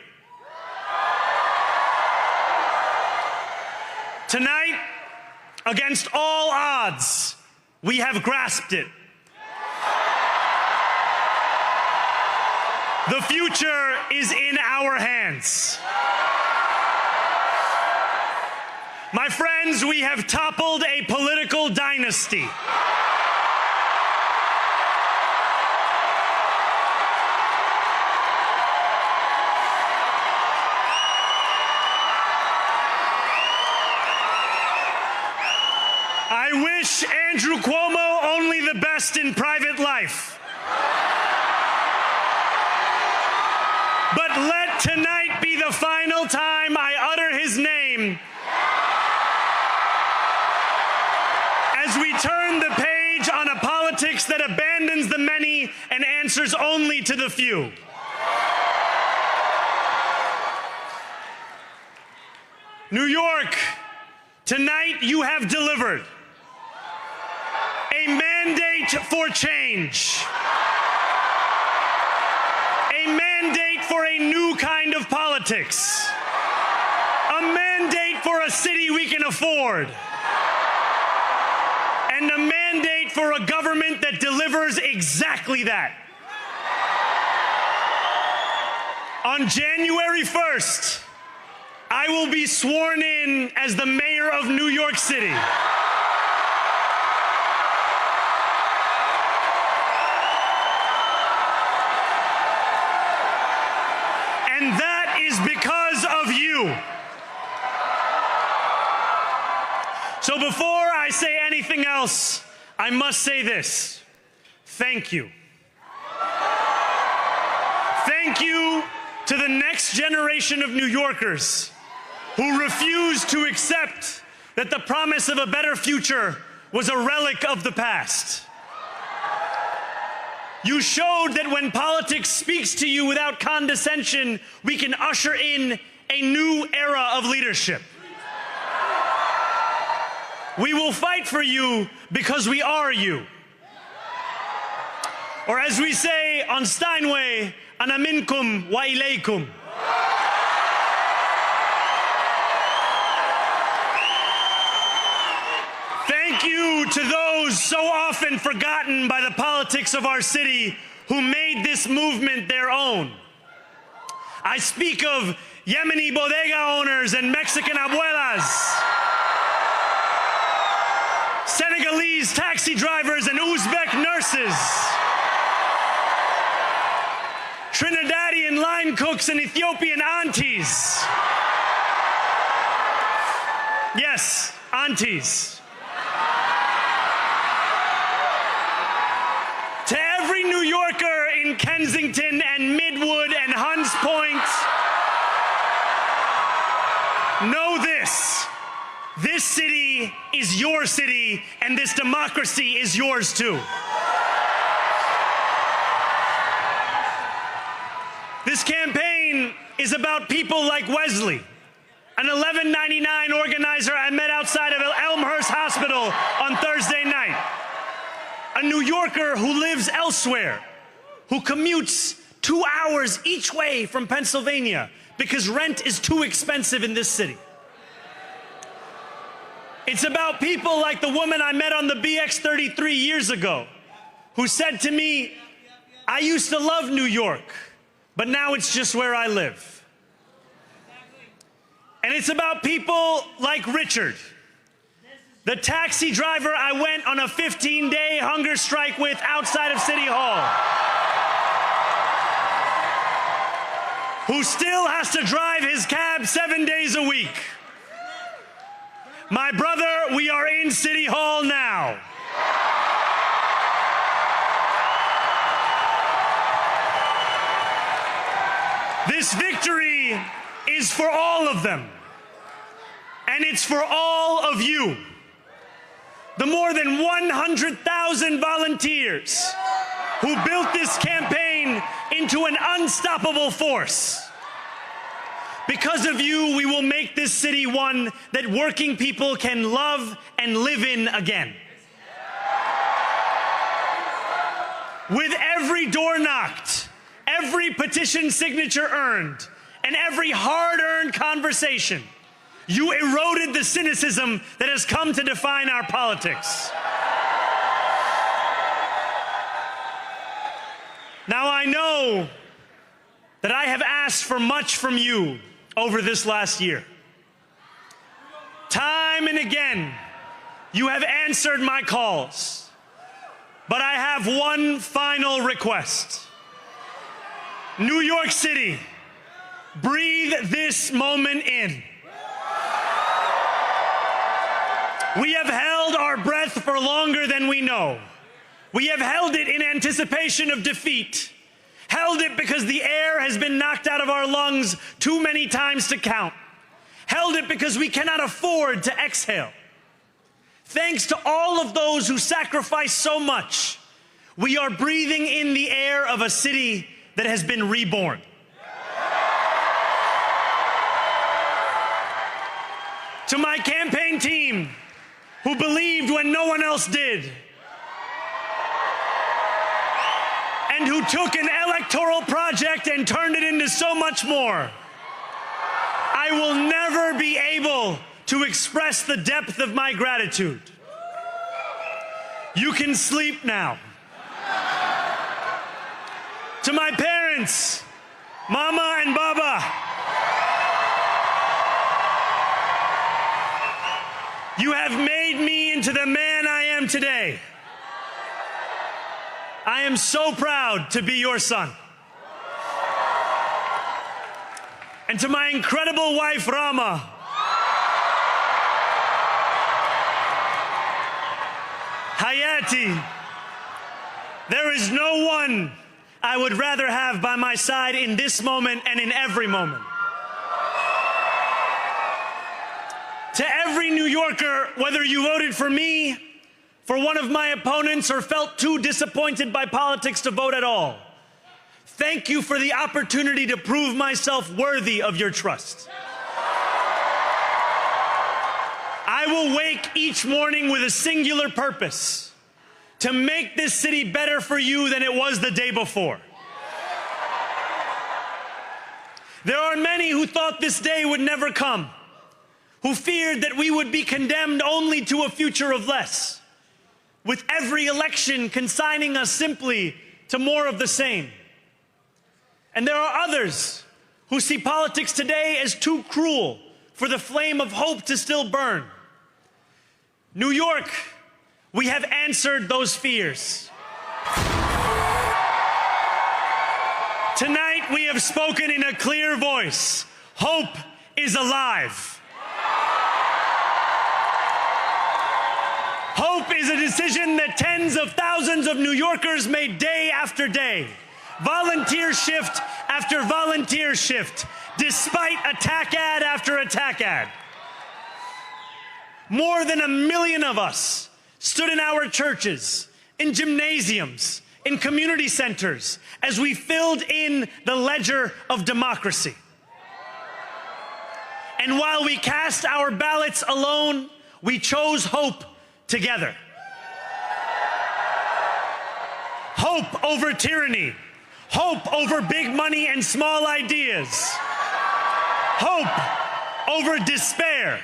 Tonight, against all odds, we have grasped it. The future is in our hands. My friends, we have toppled a political dynasty. I wish Andrew Cuomo only the best in private life. But let tonight be the final time I utter his name as we turn the page on a politics that abandons the many and answers only to the few. New York, tonight you have delivered a mandate for change, a mandate for a new kind of politics, a mandate for a city we can afford, and a mandate for a government that delivers exactly that. On January 1st, I will be sworn in as the mayor of New York City. And that is because of you. So before I say anything else, I must say this. Thank you. Thank you to the next generation of New Yorkers who refuse to accept that the promise of a better future was a relic of the past. You showed that when politics speaks to you without condescension, we can usher in a new era of leadership. We will fight for you because we are you. Or as we say on Steinway, ana minkum wa ilaykum. Thank you to those so often forgotten by the politics of our city who made this movement their own. I speak of Yemeni bodega owners and Mexican abuelas, Senegalese taxi drivers and Uzbek nurses, Trinidadian line cooks and Ethiopian aunties. Yes, aunties. To every New Yorker in Kensington and Midwood and Hunts Point, know this. This city is your city, and this democracy is yours too. This campaign is about people like Wesley, an 1199 organizer I met outside of Elmhurst Hospital on Thursday night. A New Yorker who lives elsewhere, who commutes 2 hours each way from Pennsylvania because rent is too expensive in this city. It's about people like the woman I met on the BX 33 years ago, who said to me, I used to love New York, but now it's just where I live. And it's about people like Richard, the taxi driver I went on a 15-day hunger strike with outside of City Hall, who still has to drive his cab 7 days a week. My brother, we are in City Hall now. This victory is for all of them, and it's for all of you. The more than 100,000 volunteers who built this campaign into an unstoppable force. Because of you, we will make this city one that working people can love and live in again. With every door knocked, every petition signature earned, and every hard-earned conversation, you eroded the cynicism that has come to define our politics. Now, I know that I have asked for much from you over this last year. Time and again, you have answered my calls. But I have one final request. New York City, breathe this moment in. We have held our breath for longer than we know. We have held it in anticipation of defeat. Held it because the air has been knocked out of our lungs too many times to count. Held it because we cannot afford to exhale. Thanks to all of those who sacrificed so much, we are breathing in the air of a city that has been reborn. To my campaign team, who believed when no one else did, and who took an electoral project and turned it into so much more, I will never be able to express the depth of my gratitude. You can sleep now. To my parents, Mama and Baba, you have made me into the man I am today. I am so proud to be your son. And to my incredible wife, Rama, Hayati, there is no one I would rather have by my side in this moment and in every moment. To every New Yorker, whether you voted for me for one of my opponents, or felt too disappointed by politics to vote at all, thank you for the opportunity to prove myself worthy of your trust. I will wake each morning with a singular purpose: to make this city better for you than it was the day before. There are many who thought this day would never come, who feared that we would be condemned only to a future of less, with every election consigning us simply to more of the same. And there are others who see politics today as too cruel for the flame of hope to still burn. New York, we have answered those fears. Tonight we have spoken in a clear voice. Hope is alive. Hope is a decision that tens of thousands of New Yorkers made day after day, volunteer shift after volunteer shift, despite attack ad after attack ad. More than 1 million of us stood in our churches, in gymnasiums, in community centers, as we filled in the ledger of democracy. And while we cast our ballots alone, we chose hope together. Hope over tyranny. Hope over big money and small ideas. Hope over despair.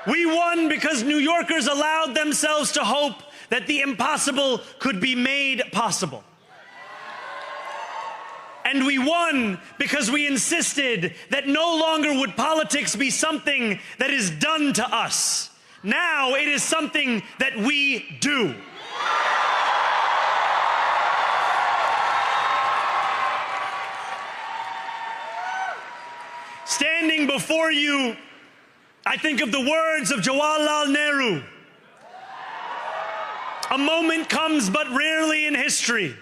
We won because New Yorkers allowed themselves to hope that the impossible could be made possible. And we won because we insisted that no longer would politics be something that is done to us. Now it is something that we do. Standing before you, I think of the words of Jawaharlal Nehru. A moment comes but rarely in history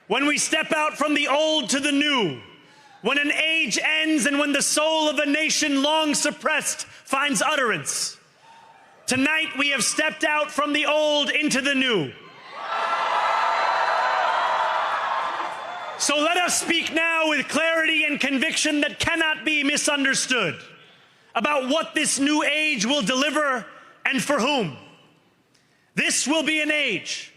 when we step out from the old to the new, when an age ends and when the soul of a nation long suppressed finds utterance. Tonight we have stepped out from the old into the new. So let us speak now with clarity and conviction that cannot be misunderstood about what this new age will deliver and for whom. This will be an age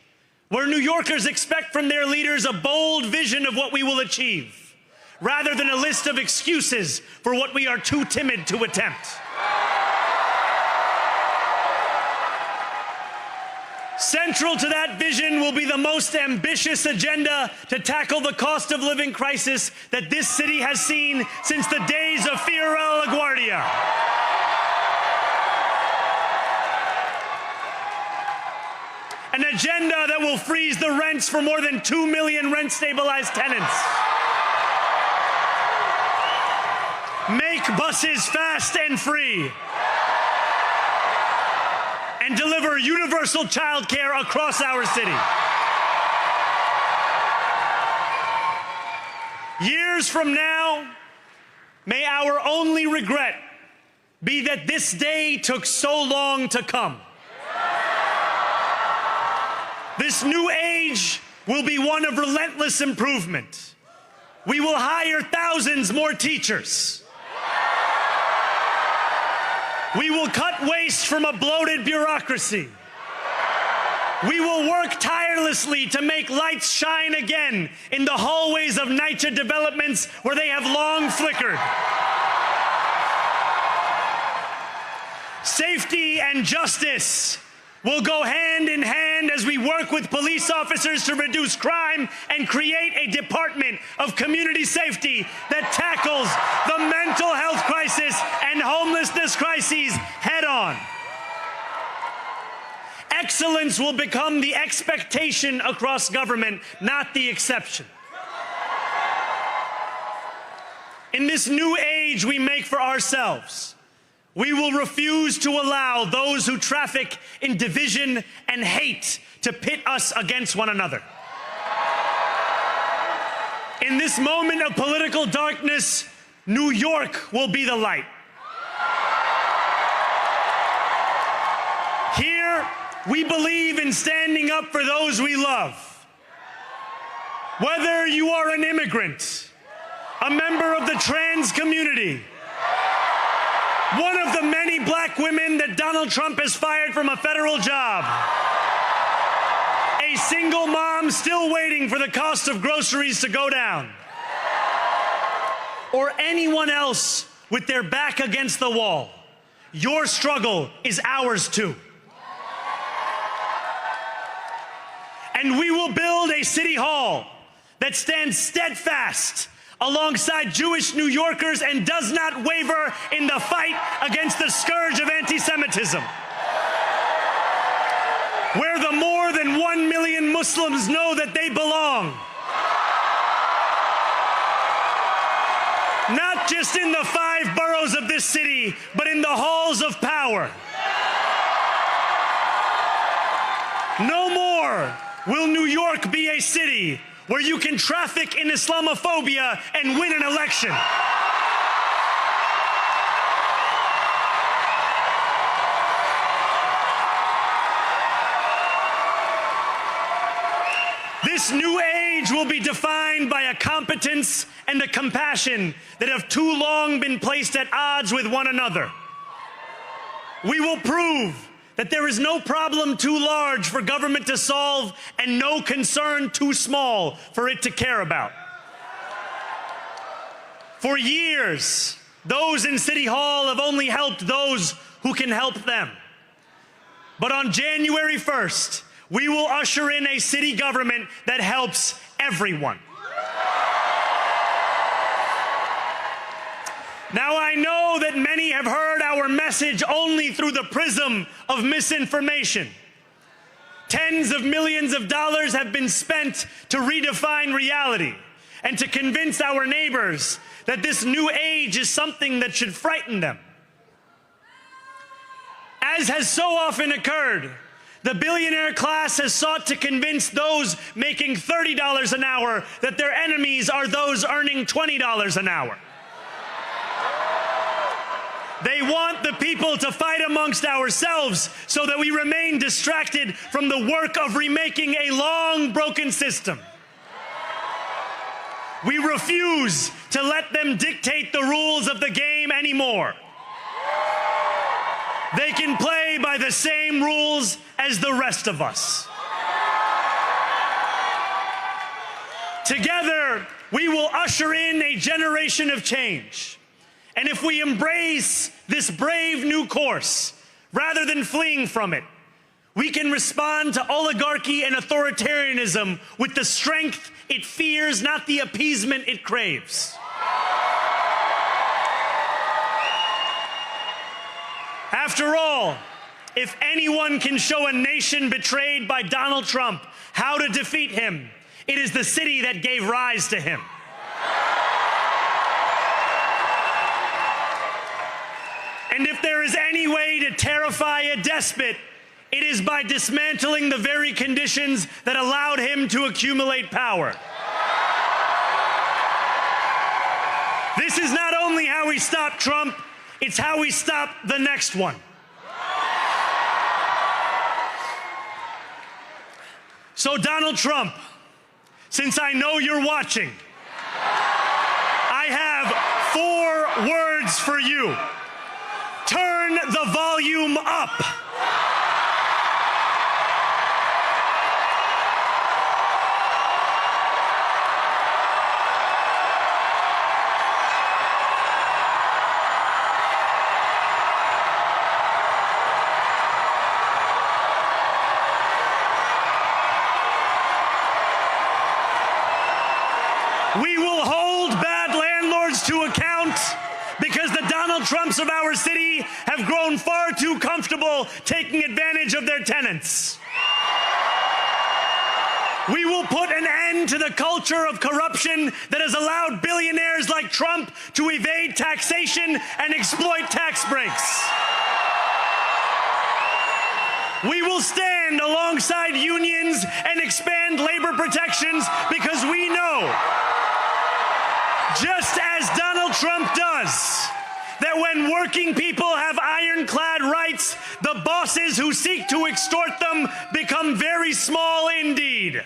where New Yorkers expect from their leaders a bold vision of what we will achieve, rather than a list of excuses for what we are too timid to attempt. Central to that vision will be the most ambitious agenda to tackle the cost of living crisis that this city has seen since the days of Fiorella LaGuardia. An agenda that will freeze the rents for more than 2 million rent-stabilized tenants. Make buses fast and free. And deliver universal child care across our city. Years from now, may our only regret be that this day took so long to come. This new age will be one of relentless improvement. We will hire thousands more teachers. We will cut waste from a bloated bureaucracy. We will work tirelessly to make lights shine again in the hallways of NYCHA developments where they have long flickered. Safety and justice will go hand in hand as we work with police officers to reduce crime and create a department of community safety that tackles the mental health crisis and homelessness crises head on. Excellence will become the expectation across government, not the exception. In this new age we make for ourselves, we will refuse to allow those who traffic in division and hate to pit us against one another. In this moment of political darkness, New York will be the light. Here, We believe in standing up for those we love. Whether you are an immigrant, a member of the trans community, one of the many black women that Donald Trump has fired from a federal job, a single mom still waiting for the cost of groceries to go down, or anyone else with their back against the wall, your struggle is ours too. And we will build a city hall that stands steadfast alongside Jewish New Yorkers and does not waver in the fight against the scourge of anti-Semitism. Where the more than 1 million Muslims know that they belong. Not just in the 5 boroughs of this city, but in the halls of power. No more will New York be a city where you can traffic in Islamophobia and win an election. This new age will be defined by a competence and a compassion that have too long been placed at odds with one another. We will prove that there is no problem too large for government to solve and no concern too small for it to care about. For years, those in City Hall have only helped those who can help them. But on January 1st, we will usher in a city government that helps everyone. Now, I know that many have heard our message only through the prism of misinformation. Tens of millions of dollars have been spent to redefine reality and to convince our neighbors that this new age is something that should frighten them. As has so often occurred, the billionaire class has sought to convince those making $30 an hour that their enemies are those earning $20 an hour. They want the people to fight amongst ourselves so that we remain distracted from the work of remaking a long broken system. We refuse to let them dictate the rules of the game anymore. They can play by the same rules as the rest of us. Together, we will usher in a generation of change. And if we embrace this brave new course, rather than fleeing from it, we can respond to oligarchy and authoritarianism with the strength it fears, not the appeasement it craves. After all, if anyone can show a nation betrayed by Donald Trump how to defeat him, it is the city that gave rise to him. And if there is any way to terrify a despot, it is by dismantling the very conditions that allowed him to accumulate power. This is not only how we stop Trump, it's how we stop the next one. So, Donald Trump, since I know you're watching, I have 4 words for you. Turn the volume up. We will hold bad landlords to account because the Donald Trumps of our city have grown far too comfortable taking advantage of their tenants. We will put an end to the culture of corruption that has allowed billionaires like Trump to evade taxation and exploit tax breaks. We will stand alongside unions and expand labor protections because we know, just as Donald Trump does, that when working people have ironclad rights, the bosses who seek to extort them become very small indeed.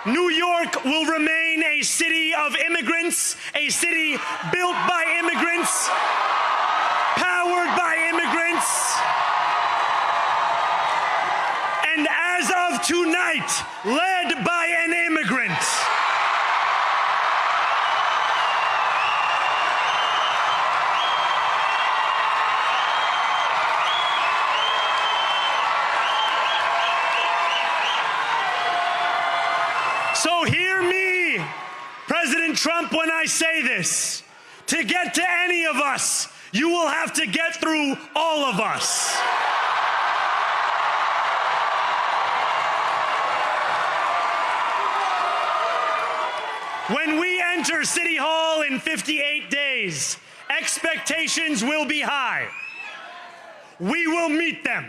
New York will remain a city of immigrants, a city built by immigrants, powered by immigrants, and as of tonight, led by an immigrant. So hear me, President Trump, when I say this. To get to any of us, you will have to get through all of us. When we enter City Hall in 58 days, expectations will be high. We will meet them.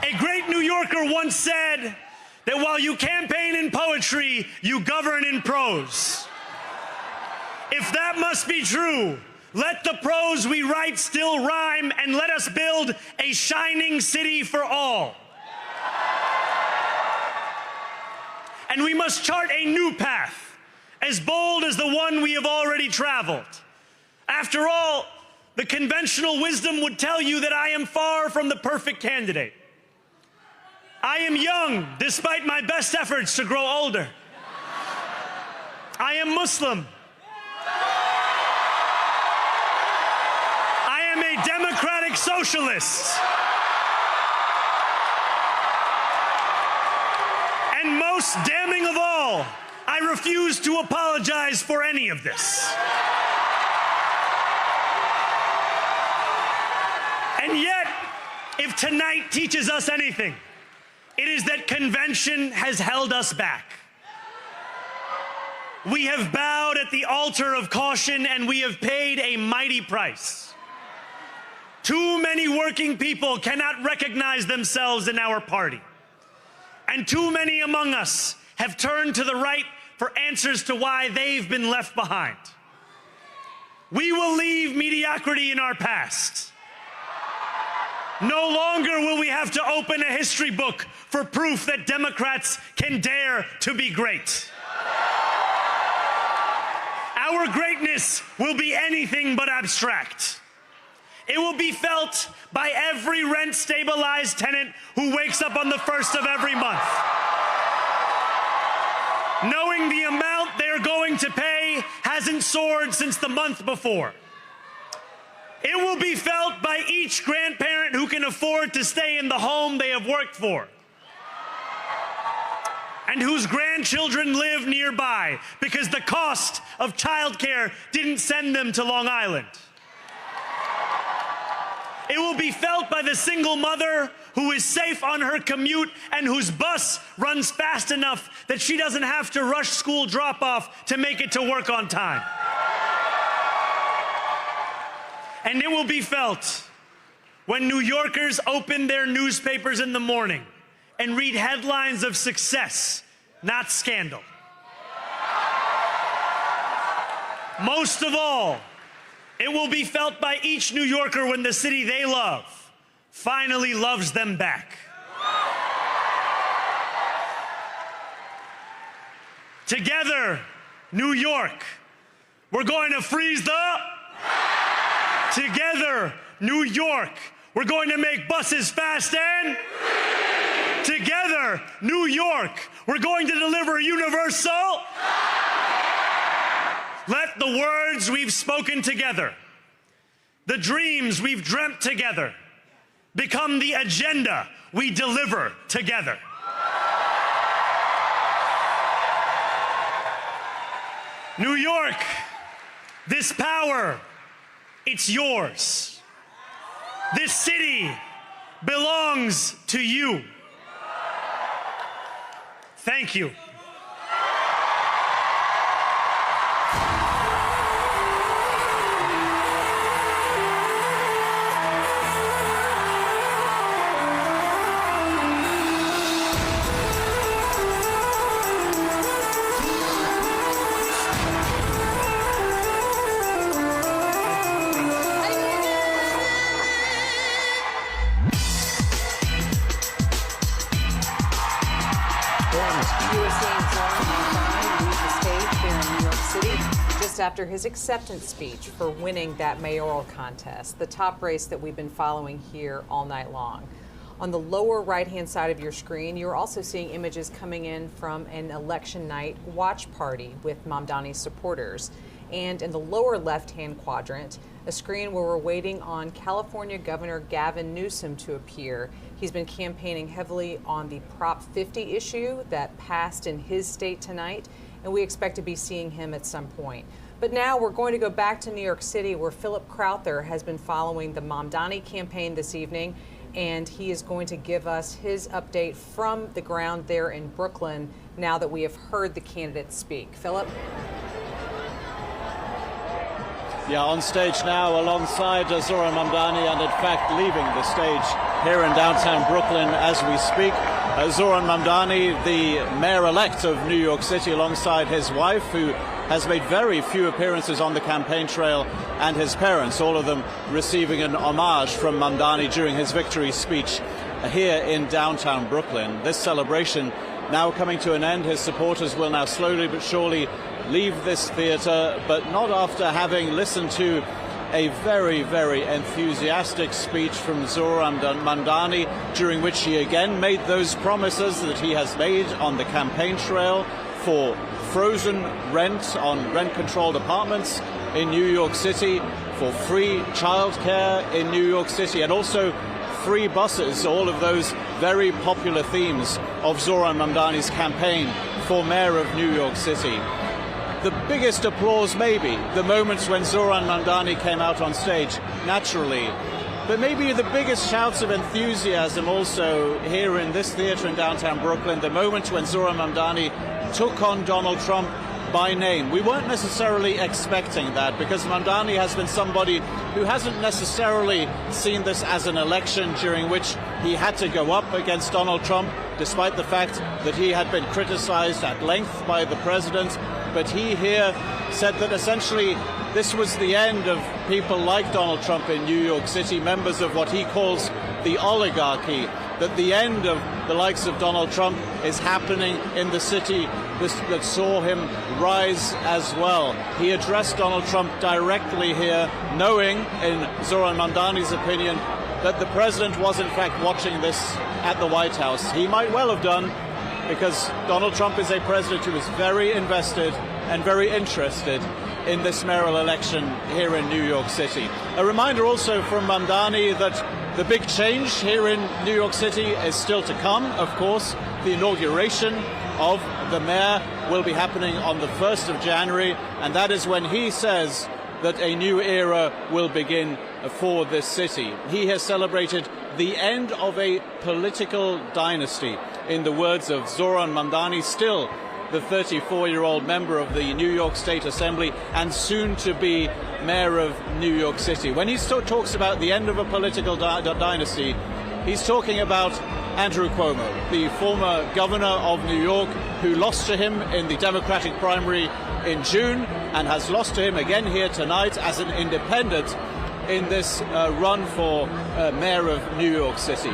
A great New Yorker once said that while you campaign in poetry, you govern in prose. If that must be true, let the prose we write still rhyme, and let us build a shining city for all. And we must chart a new path, as bold as the one we have already traveled. After all, the conventional wisdom would tell you that I am far from the perfect candidate. I am young, despite my best efforts to grow older. I am Muslim. I am a democratic socialist. And most damning of all, I refuse to apologize for any of this. And yet, if tonight teaches us anything, it is that convention has held us back. We have bowed at the altar of caution, and we have paid a mighty price. Too many working people cannot recognize themselves in our party. And too many among us have turned to the right for answers to why they've been left behind. We will leave mediocrity in our past. No longer will we have to open a history book for proof that Democrats can dare to be great. Our greatness will be anything but abstract. It will be felt by every rent-stabilized tenant who wakes up on the first of every month, knowing the amount they're going to pay hasn't soared since the month before. It will be felt by each grandparent who can afford to stay in the home they have worked for, and whose grandchildren live nearby because the cost of childcare didn't send them to Long Island. It will be felt by the single mother who is safe on her commute and whose bus runs fast enough that she doesn't have to rush school drop-off to make it to work on time. And it will be felt when New Yorkers open their newspapers in the morning and read headlines of success, not scandal. Most of all, it will be felt by each New Yorker when the city they love finally loves them back. Together, New York, we're going to freeze the... Together, New York, we're going to make buses fast and... Together, New York, we're going to deliver universal... Let the words we've spoken together, the dreams we've dreamt together, become the agenda we deliver together. New York, this power, it's yours. This city belongs to you. Thank you. hours after his acceptance speech for winning that mayoral contest, the top race that we've been following here all night long. On the lower right-hand side of your screen, you're also seeing images coming in from an election night watch party with Mamdani's supporters. And in the lower left-hand quadrant, a screen where we're waiting on California Governor Gavin Newsom to appear. He's been campaigning heavily on the Prop 50 issue that passed in his state tonight, and we expect to be seeing him at some point. But now we're going to go back to New York City, where Philip Crowther has been following the Mamdani campaign this evening, and he is going to give us his update from the ground there in Brooklyn now that we have heard the candidates speak. Philip? Yeah, on stage now alongside Zohran Mamdani, and in fact leaving the stage here in downtown Brooklyn as we speak. Zohran Mamdani, the mayor-elect of New York City, alongside his wife, who has made very few appearances on the campaign trail, and his parents, all of them receiving an homage from Mamdani during his victory speech here in downtown Brooklyn. This celebration now coming to an end. His supporters will now slowly but surely leave this theater, but not after having listened to a very, very enthusiastic speech from Zohran Mamdani, during which he again made those promises that he has made on the campaign trail for frozen rent on rent-controlled apartments in New York City, for free childcare in New York City, and also free buses, all of those very popular themes of Zohran Mamdani's campaign for mayor of New York City. The biggest applause, maybe, the moments when Zohran Mamdani came out on stage, naturally. But maybe the biggest shouts of enthusiasm also here in this theater in downtown Brooklyn, the moment when Zohran Mamdani took on Donald Trump by name. We weren't necessarily expecting that, because Mamdani has been somebody who hasn't necessarily seen this as an election during which he had to go up against Donald Trump, despite the fact that he had been criticized at length by the president. But he here said that essentially this was the end of people like Donald Trump in New York City, members of what he calls the oligarchy, that the end of the likes of Donald Trump is happening in the city that saw him rise as well. He addressed Donald Trump directly here, knowing, in Zohran Mamdani's opinion, that the president was in fact watching this at the White House. He might well have done, because Donald Trump is a president who is very invested and very interested in this mayoral election here in New York City. A reminder also from Mamdani that the big change here in New York City is still to come. Of course, the inauguration of the mayor will be happening on the 1st of January, and that is when he says that a new era will begin for this city. He has celebrated the end of a political dynasty, in the words of Zohran Mamdani, still the 34-year-old member of the New York State Assembly and soon to be mayor of New York City. When he talks about the end of a political dynasty, he's talking about Andrew Cuomo, the former governor of New York, who lost to him in the Democratic primary in June and has lost to him again here tonight as an independent in this run for mayor of New York City.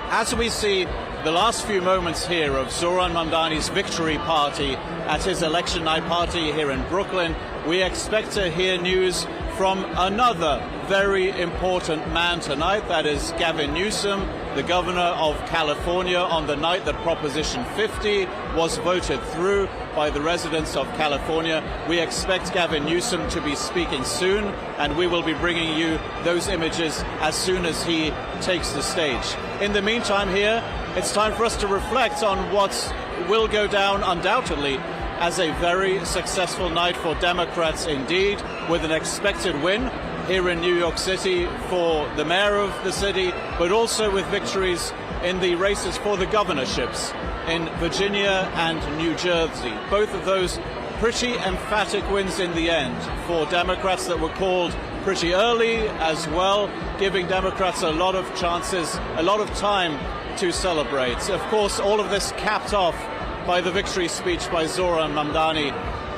As we see the last few moments here of Zohran Mamdani's victory party at his election night party here in Brooklyn, we expect to hear news from another very important man tonight. That is Gavin Newsom, the governor of California, on the night that Proposition 50 was voted through by the residents of California. We expect Gavin Newsom to be speaking soon, and we will be bringing you those images as soon as he takes the stage. In the meantime here, it's time for us to reflect on what will go down undoubtedly as a very successful night for Democrats indeed, with an expected win here in New York City for the mayor of the city, but also with victories in the races for the governorships in Virginia and New Jersey. Both of those pretty emphatic wins in the end for Democrats that were called pretty early as well, giving Democrats a lot of chances, a lot of time to celebrate. Of course, all of this capped off by the victory speech by Zohran Mamdani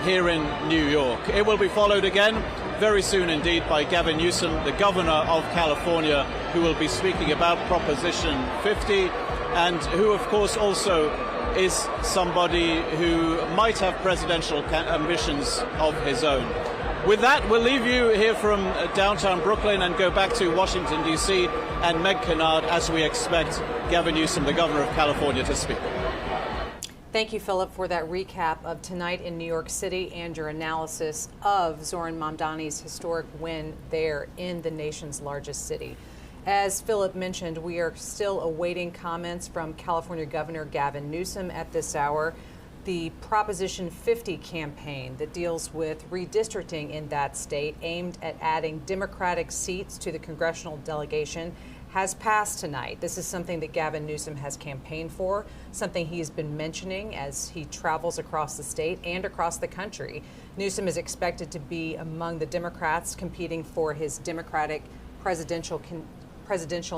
here in New York. It will be followed again very soon indeed by Gavin Newsom, the governor of California, who will be speaking about Proposition 50, and who of course also is somebody who might have presidential ambitions of his own. With that, we'll leave you here from downtown Brooklyn and go back to Washington, D.C. and Meg Kennard as we expect Gavin Newsom, the governor of California, to speak. Thank you, Philip, for that recap of tonight in New York City and your analysis of Zohran Mamdani's historic win there in the nation's largest city. As Philip mentioned, we are still awaiting comments from California Governor Gavin Newsom at this hour. The Proposition 50 campaign that deals with redistricting in that state, aimed at adding Democratic seats to the congressional delegation, has passed tonight. This is something that Gavin Newsom has campaigned for, something he's been mentioning as he travels across the state and across the country. Newsom is expected to be among the Democrats competing for his Democratic presidential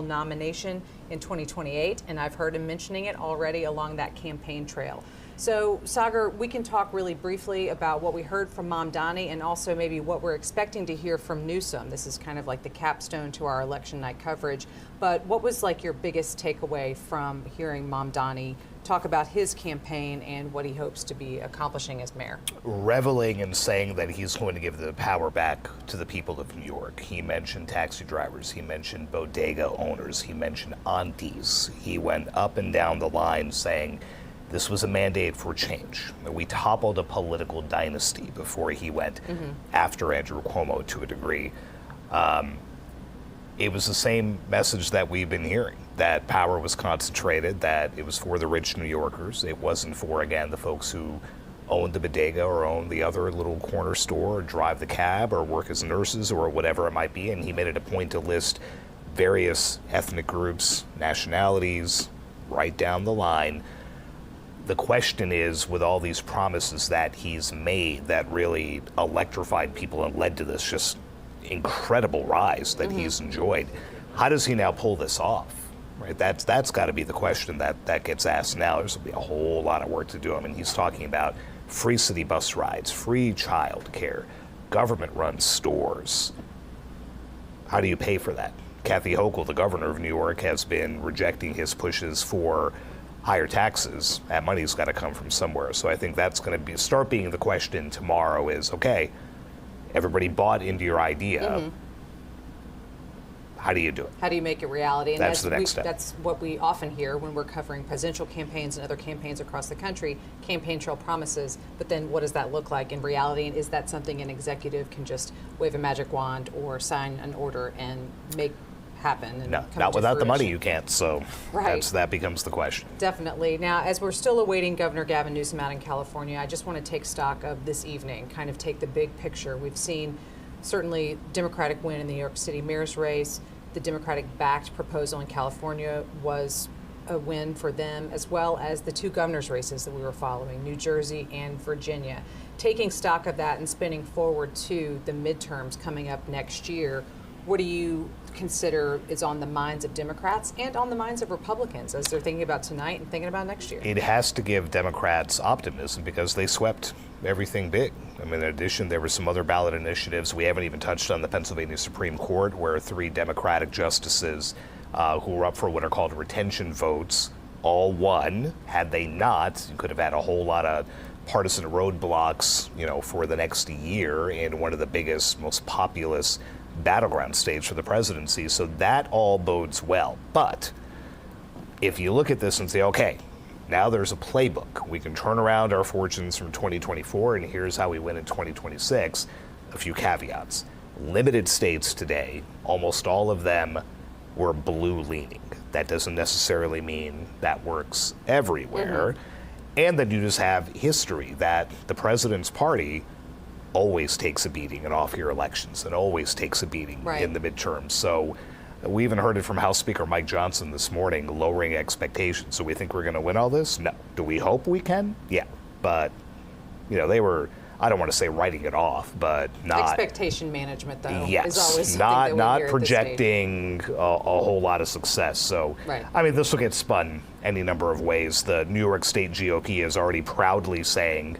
nomination in 2028, and I've heard him mentioning it already along that campaign trail. So, Sagar, we can talk really briefly about what we heard from Mamdani and also maybe what we're expecting to hear from Newsom. This is kind of like the capstone to our election night coverage. But what was like your biggest takeaway from hearing Mamdani talk about his campaign and what he hopes to be accomplishing as mayor? Reveling in saying that he's going to give the power back to the people of New York. He mentioned taxi drivers. He mentioned bodega owners. He mentioned aunties. He went up and down the line saying this was a mandate for change. We toppled a political dynasty before he went after Andrew Cuomo to a degree. It was the same message that we've been hearing, that power was concentrated, that it was for the rich New Yorkers. It wasn't for, again, the folks who own the bodega or own the other little corner store or drive the cab or work as nurses or whatever it might be. And he made it a point to list various ethnic groups, nationalities, right down the line. The question is, with all these promises that he's made that really electrified people and led to this just incredible rise that he's enjoyed, how does he now pull this off? Right? That's got to be the question that gets asked now. There's going to be a whole lot of work to do. I mean, he's talking about free city bus rides, free child care, government-run stores. How do you pay for that? Kathy Hochul, the governor of New York, has been rejecting his pushes for higher taxes. That money's got to come from somewhere. So I think that's going to start being the question tomorrow is, okay, everybody bought into your idea. How do you do it? How do you make it reality? And that's the next step. That's what we often hear when we're covering presidential campaigns and other campaigns across the country, campaign trail promises, but then what does that look like in reality? And is that something an executive can just wave a magic wand or sign an order and make happen? And no, not without the money you can't, so that becomes the question. Definitely. Now, as we're still awaiting Governor Gavin Newsom out in California, I just want to take stock of this evening, kind of take the big picture. We've seen certainly Democratic win in the New York City mayor's race. The Democratic-backed proposal in California was a win for them, as well as the two governor's races that we were following, New Jersey and Virginia. Taking stock of that and spinning forward to the midterms coming up next year, what do you consider is on the minds of Democrats and on the minds of Republicans as they're thinking about tonight and thinking about next year? It has to give Democrats optimism because they swept everything big. I mean, in addition, there were some other ballot initiatives. We haven't even touched on the Pennsylvania Supreme Court, where 3 Democratic justices who were up for what are called retention votes all won. Had they not, you could have had a whole lot of partisan roadblocks, for the next year in one of the biggest, most populous battleground states for the presidency. So that all bodes well. But if you look at this and say, okay, now there's a playbook. We can turn around our fortunes from 2024, and here's how we win in 2026. A few caveats. Limited states today, almost all of them were blue leaning. That doesn't necessarily mean that works everywhere. And then you just have history that the president's party always takes a beating in off-year elections and always takes a beating in the midterms. So we even heard it from House Speaker Mike Johnson this morning, lowering expectations. So we think we're going to win all this? No. Do we hope we can? Yeah. But, they were, I don't want to say writing it off, but not. Expectation management, though, yes, is always not projecting a whole lot of success. So, I mean, this will get spun any number of ways. The New York State GOP is already proudly saying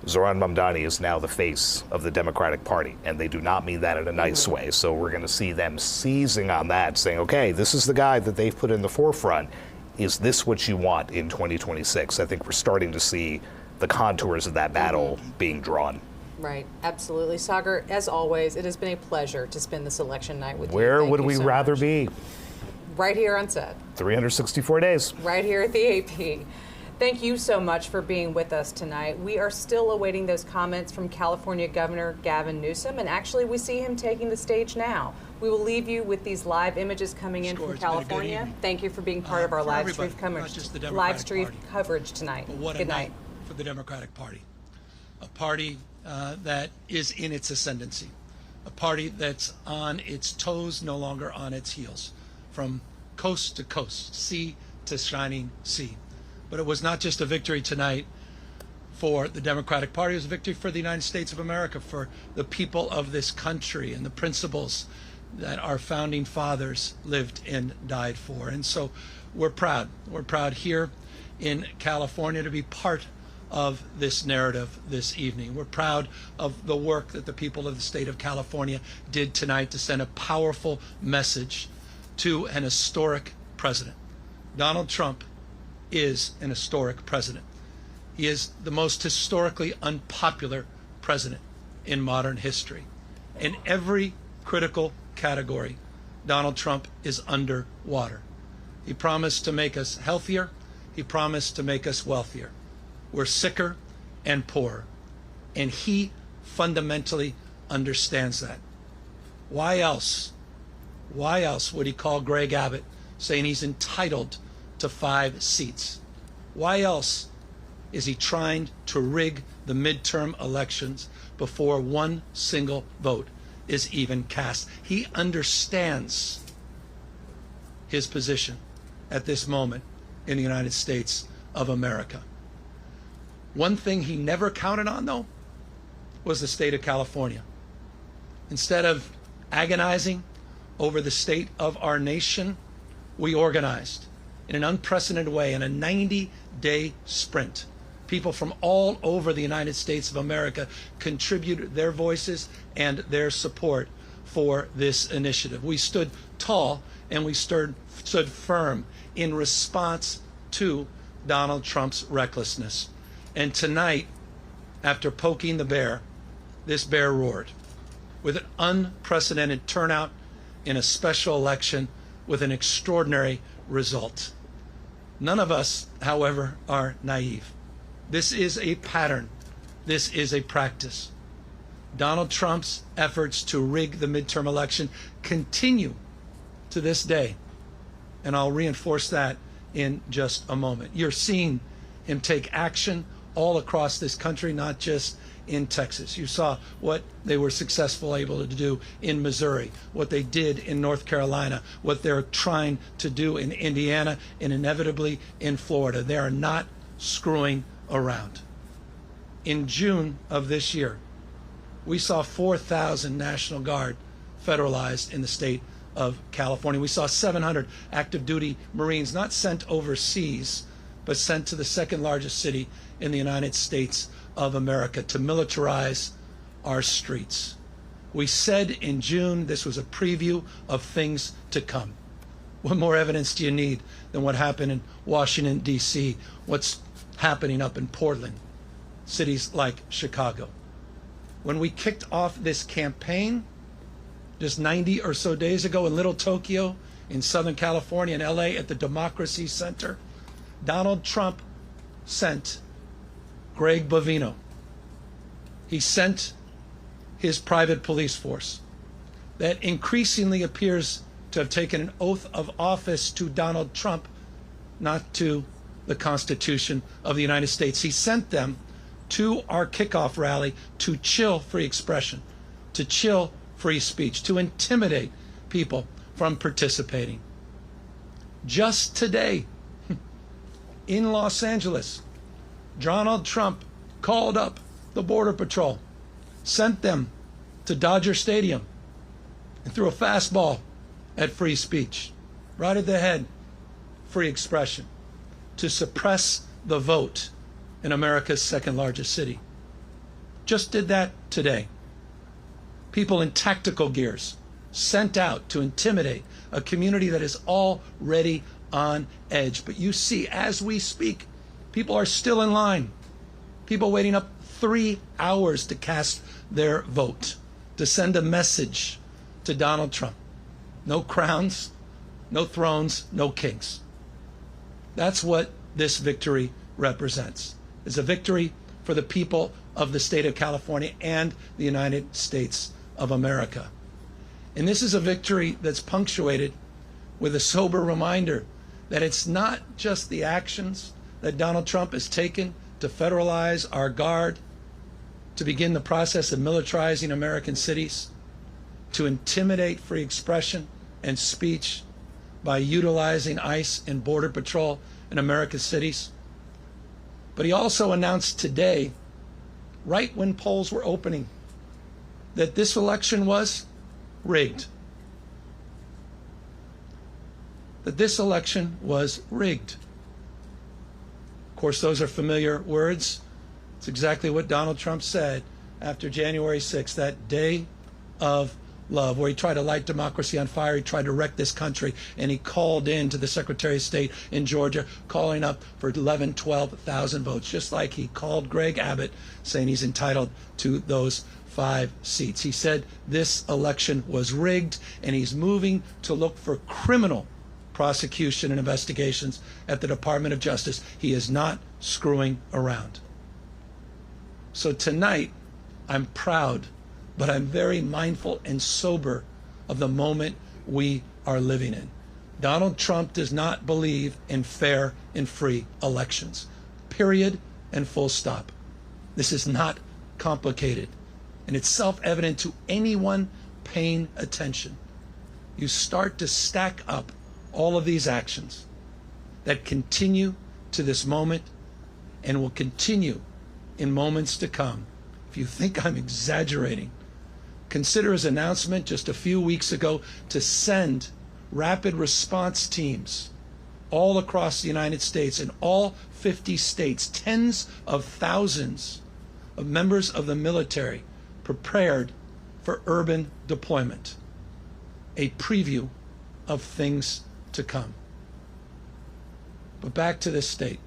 Zohran Mamdani is now the face of the Democratic Party, and they do not mean that in a nice way. So we're going to see them seizing on that, saying, okay, this is the guy that they've put in the forefront. Is this what you want in 2026? I think we're starting to see the contours of that battle being drawn. Right, absolutely. Sagar, as always, it has been a pleasure to spend this election night with you. Where Thank would you we so rather much. be? Right here on set. 364 days. Right here at the AP. Thank you so much for being with us tonight. We are still awaiting those comments from California Governor Gavin Newsom, and actually we see him taking the stage now. We will leave you with these live images coming in from California. Thank you for being part of our live stream coverage tonight. But what Good a night. night for the Democratic Party. A party that is in its ascendancy. A party that's on its toes, no longer on its heels. From coast to coast, sea to shining sea. But it was not just a victory tonight for the Democratic Party, it was a victory for the United States of America, for the people of this country and the principles that our founding fathers lived and died for. And so we're proud. We're proud here in California to be part of this narrative this evening. We're proud of the work that the people of the state of California did tonight to send a powerful message to an historic president. Donald Trump is an historic president. He is the most historically unpopular president in modern history. In every critical category, Donald Trump is underwater. He promised to make us healthier. He promised to make us wealthier. We're sicker and poorer. And he fundamentally understands that. Why else would he call Greg Abbott saying he's entitled to 5 seats? Why else is he trying to rig the midterm elections before one single vote is even cast? He understands his position at this moment in the United States of America. One thing he never counted on, though, was the state of California. Instead of agonizing over the state of our nation, we organized in an unprecedented way in a 90-day sprint. People from all over the United States of America contributed their voices and their support for this initiative. We stood tall and we stood firm in response to Donald Trump's recklessness. And tonight, after poking the bear, this bear roared with an unprecedented turnout in a special election with an extraordinary result. None of us, however, are naive. This is a pattern. This is a practice. Donald Trump's efforts to rig the midterm election continue to this day. And I'll reinforce that in just a moment. You're seeing him take action all across this country, not just in Texas. You saw what they were successful able to do in Missouri, what they did in North Carolina, what they're trying to do in Indiana, and inevitably in Florida. They are not screwing around. In June of this year, we saw 4,000 National Guard federalized in the state of California. We saw 700 active duty Marines not sent overseas, but sent to the second largest city in the United States of America to militarize our streets. We said in June this was a preview of things to come. What more evidence do you need than what happened in Washington, D.C., what's happening up in Portland, cities like Chicago? When we kicked off this campaign just 90 or so days ago in Little Tokyo, in Southern California, in LA at the Democracy Center, Donald Trump sent Greg Bovino. He sent his private police force that increasingly appears to have taken an oath of office to Donald Trump, not to the Constitution of the United States. He sent them to our kickoff rally to chill free expression, to chill free speech, to intimidate people from participating. Just today, in Los Angeles, Donald Trump called up the Border Patrol, sent them to Dodger Stadium, and threw a fastball at free speech, right at the head, free expression, to suppress the vote in America's second largest city. Just did that today. People in tactical gears sent out to intimidate a community that is already on edge. But you see, as we speak, people are still in line. People waiting up 3 hours to cast their vote, to send a message to Donald Trump. No crowns, no thrones, no kings. That's what this victory represents. It's a victory for the people of the state of California and the United States of America. And this is a victory that's punctuated with a sober reminder that it's not just the actions that Donald Trump has taken to federalize our guard, to begin the process of militarizing American cities, to intimidate free expression and speech by utilizing ICE and Border Patrol in America's cities. But he also announced today, right when polls were opening, that this election was rigged. That this election was rigged. Of course, those are familiar words. It's exactly what Donald Trump said after January 6th, that day of love, where he tried to light democracy on fire. He tried to wreck this country, and he called in to the Secretary of State in Georgia, calling up for 11, 12,000 votes, just like he called Greg Abbott, saying he's entitled to those 5 seats. He said this election was rigged, and he's moving to look for criminal prosecution and investigations at the Department of Justice. He is not screwing around. So tonight, I'm proud, but I'm very mindful and sober of the moment we are living in. Donald Trump does not believe in fair and free elections. Period and full stop. This is not complicated, and it's self-evident to anyone paying attention. You start to stack up all of these actions that continue to this moment and will continue in moments to come. If you think I'm exaggerating, consider his announcement just a few weeks ago to send rapid response teams all across the United States, in all 50 states, tens of thousands of members of the military prepared for urban deployment. A preview of things to come. But back to this state.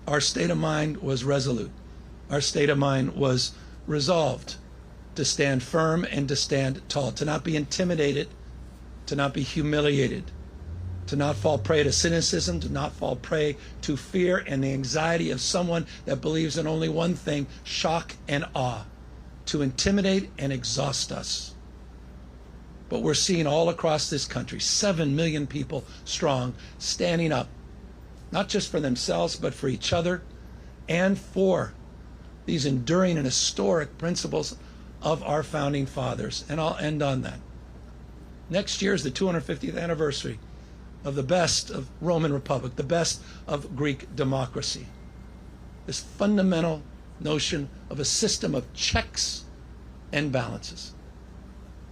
Our state of mind was resolute. Our state of mind was resolved to stand firm and to stand tall, to not be intimidated, to not be humiliated, to not fall prey to cynicism, to not fall prey to fear and the anxiety of someone that believes in only one thing, shock and awe, to intimidate and exhaust us. But we're seeing all across this country, 7 million people strong, standing up, not just for themselves, but for each other and for these enduring and historic principles of our founding fathers. And I'll end on that. Next year is the 250th anniversary of the best of Roman Republic, the best of Greek democracy. This fundamental notion of a system of checks and balances,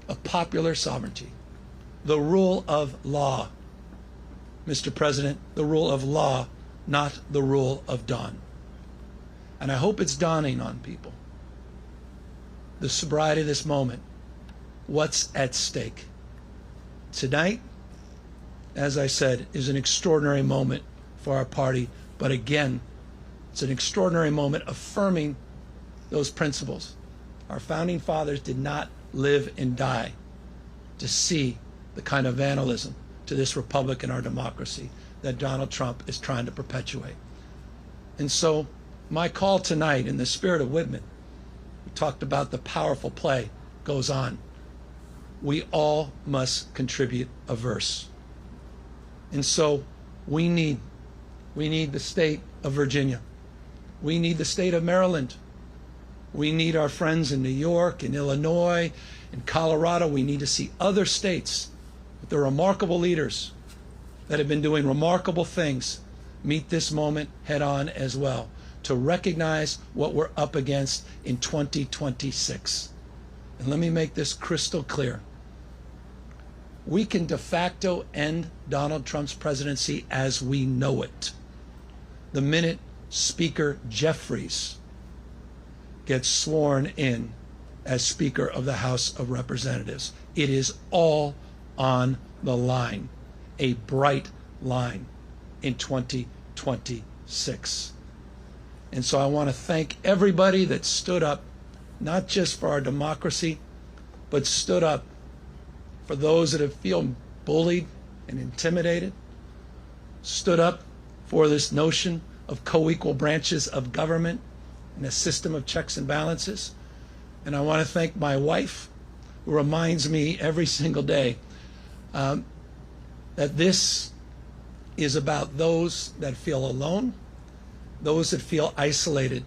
of popular sovereignty, the rule of law. Mr. President, the rule of law, not the rule of dawn. And I hope it's dawning on people, the sobriety of this moment, what's at stake. Tonight, as I said, is an extraordinary moment for our party, but again, it's an extraordinary moment affirming those principles. Our founding fathers did not live and die to see the kind of vandalism to this republic and our democracy that Donald Trump is trying to perpetuate. And so my call tonight, in the spirit of Whitman, we talked about the powerful play goes on. We all must contribute a verse. And so we need the state of Virginia. We need the state of Maryland. We need our friends in New York, in Illinois, in Colorado. We need to see other states with the remarkable leaders that have been doing remarkable things meet this moment head on as well, to recognize what we're up against in 2026. And let me make this crystal clear. We can de facto end Donald Trump's presidency as we know it the minute Speaker Jeffries gets sworn in as Speaker of the House of Representatives. It is all on the line, a bright line. in 2026. And so I want to thank everybody that stood up, not just for our democracy, but stood up for those that have feel bullied and intimidated, stood up for this notion of co-equal branches of government and a system of checks and balances. And I want to thank my wife, who reminds me every single day that this is about those that feel alone, those that feel isolated,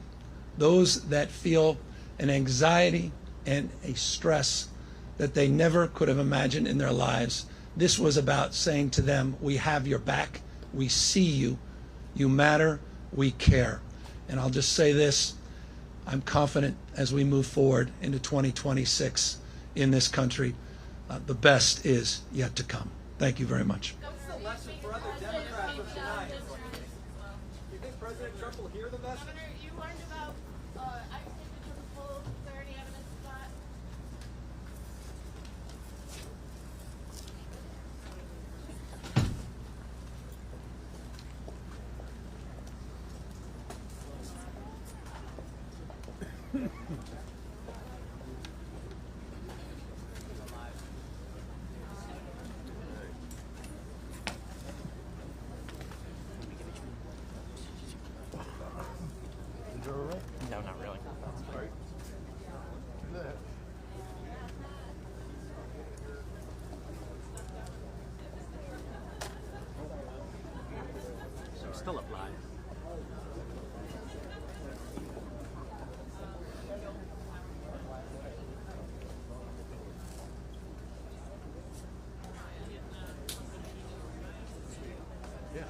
those that feel an anxiety and a stress that they never could have imagined in their lives. This was about saying to them, we have your back, we see you, you matter, we care. And I'll just say this, I'm confident as we move forward into 2026 in this country, the best is yet to come. Thank you very much. What's the lesson for other Democrats from tonight? Do you think President Trump will hear the message? Governor, you learned about ICE taking to the polls. Is there any evidence of that? No, not really. So still up live. Yeah.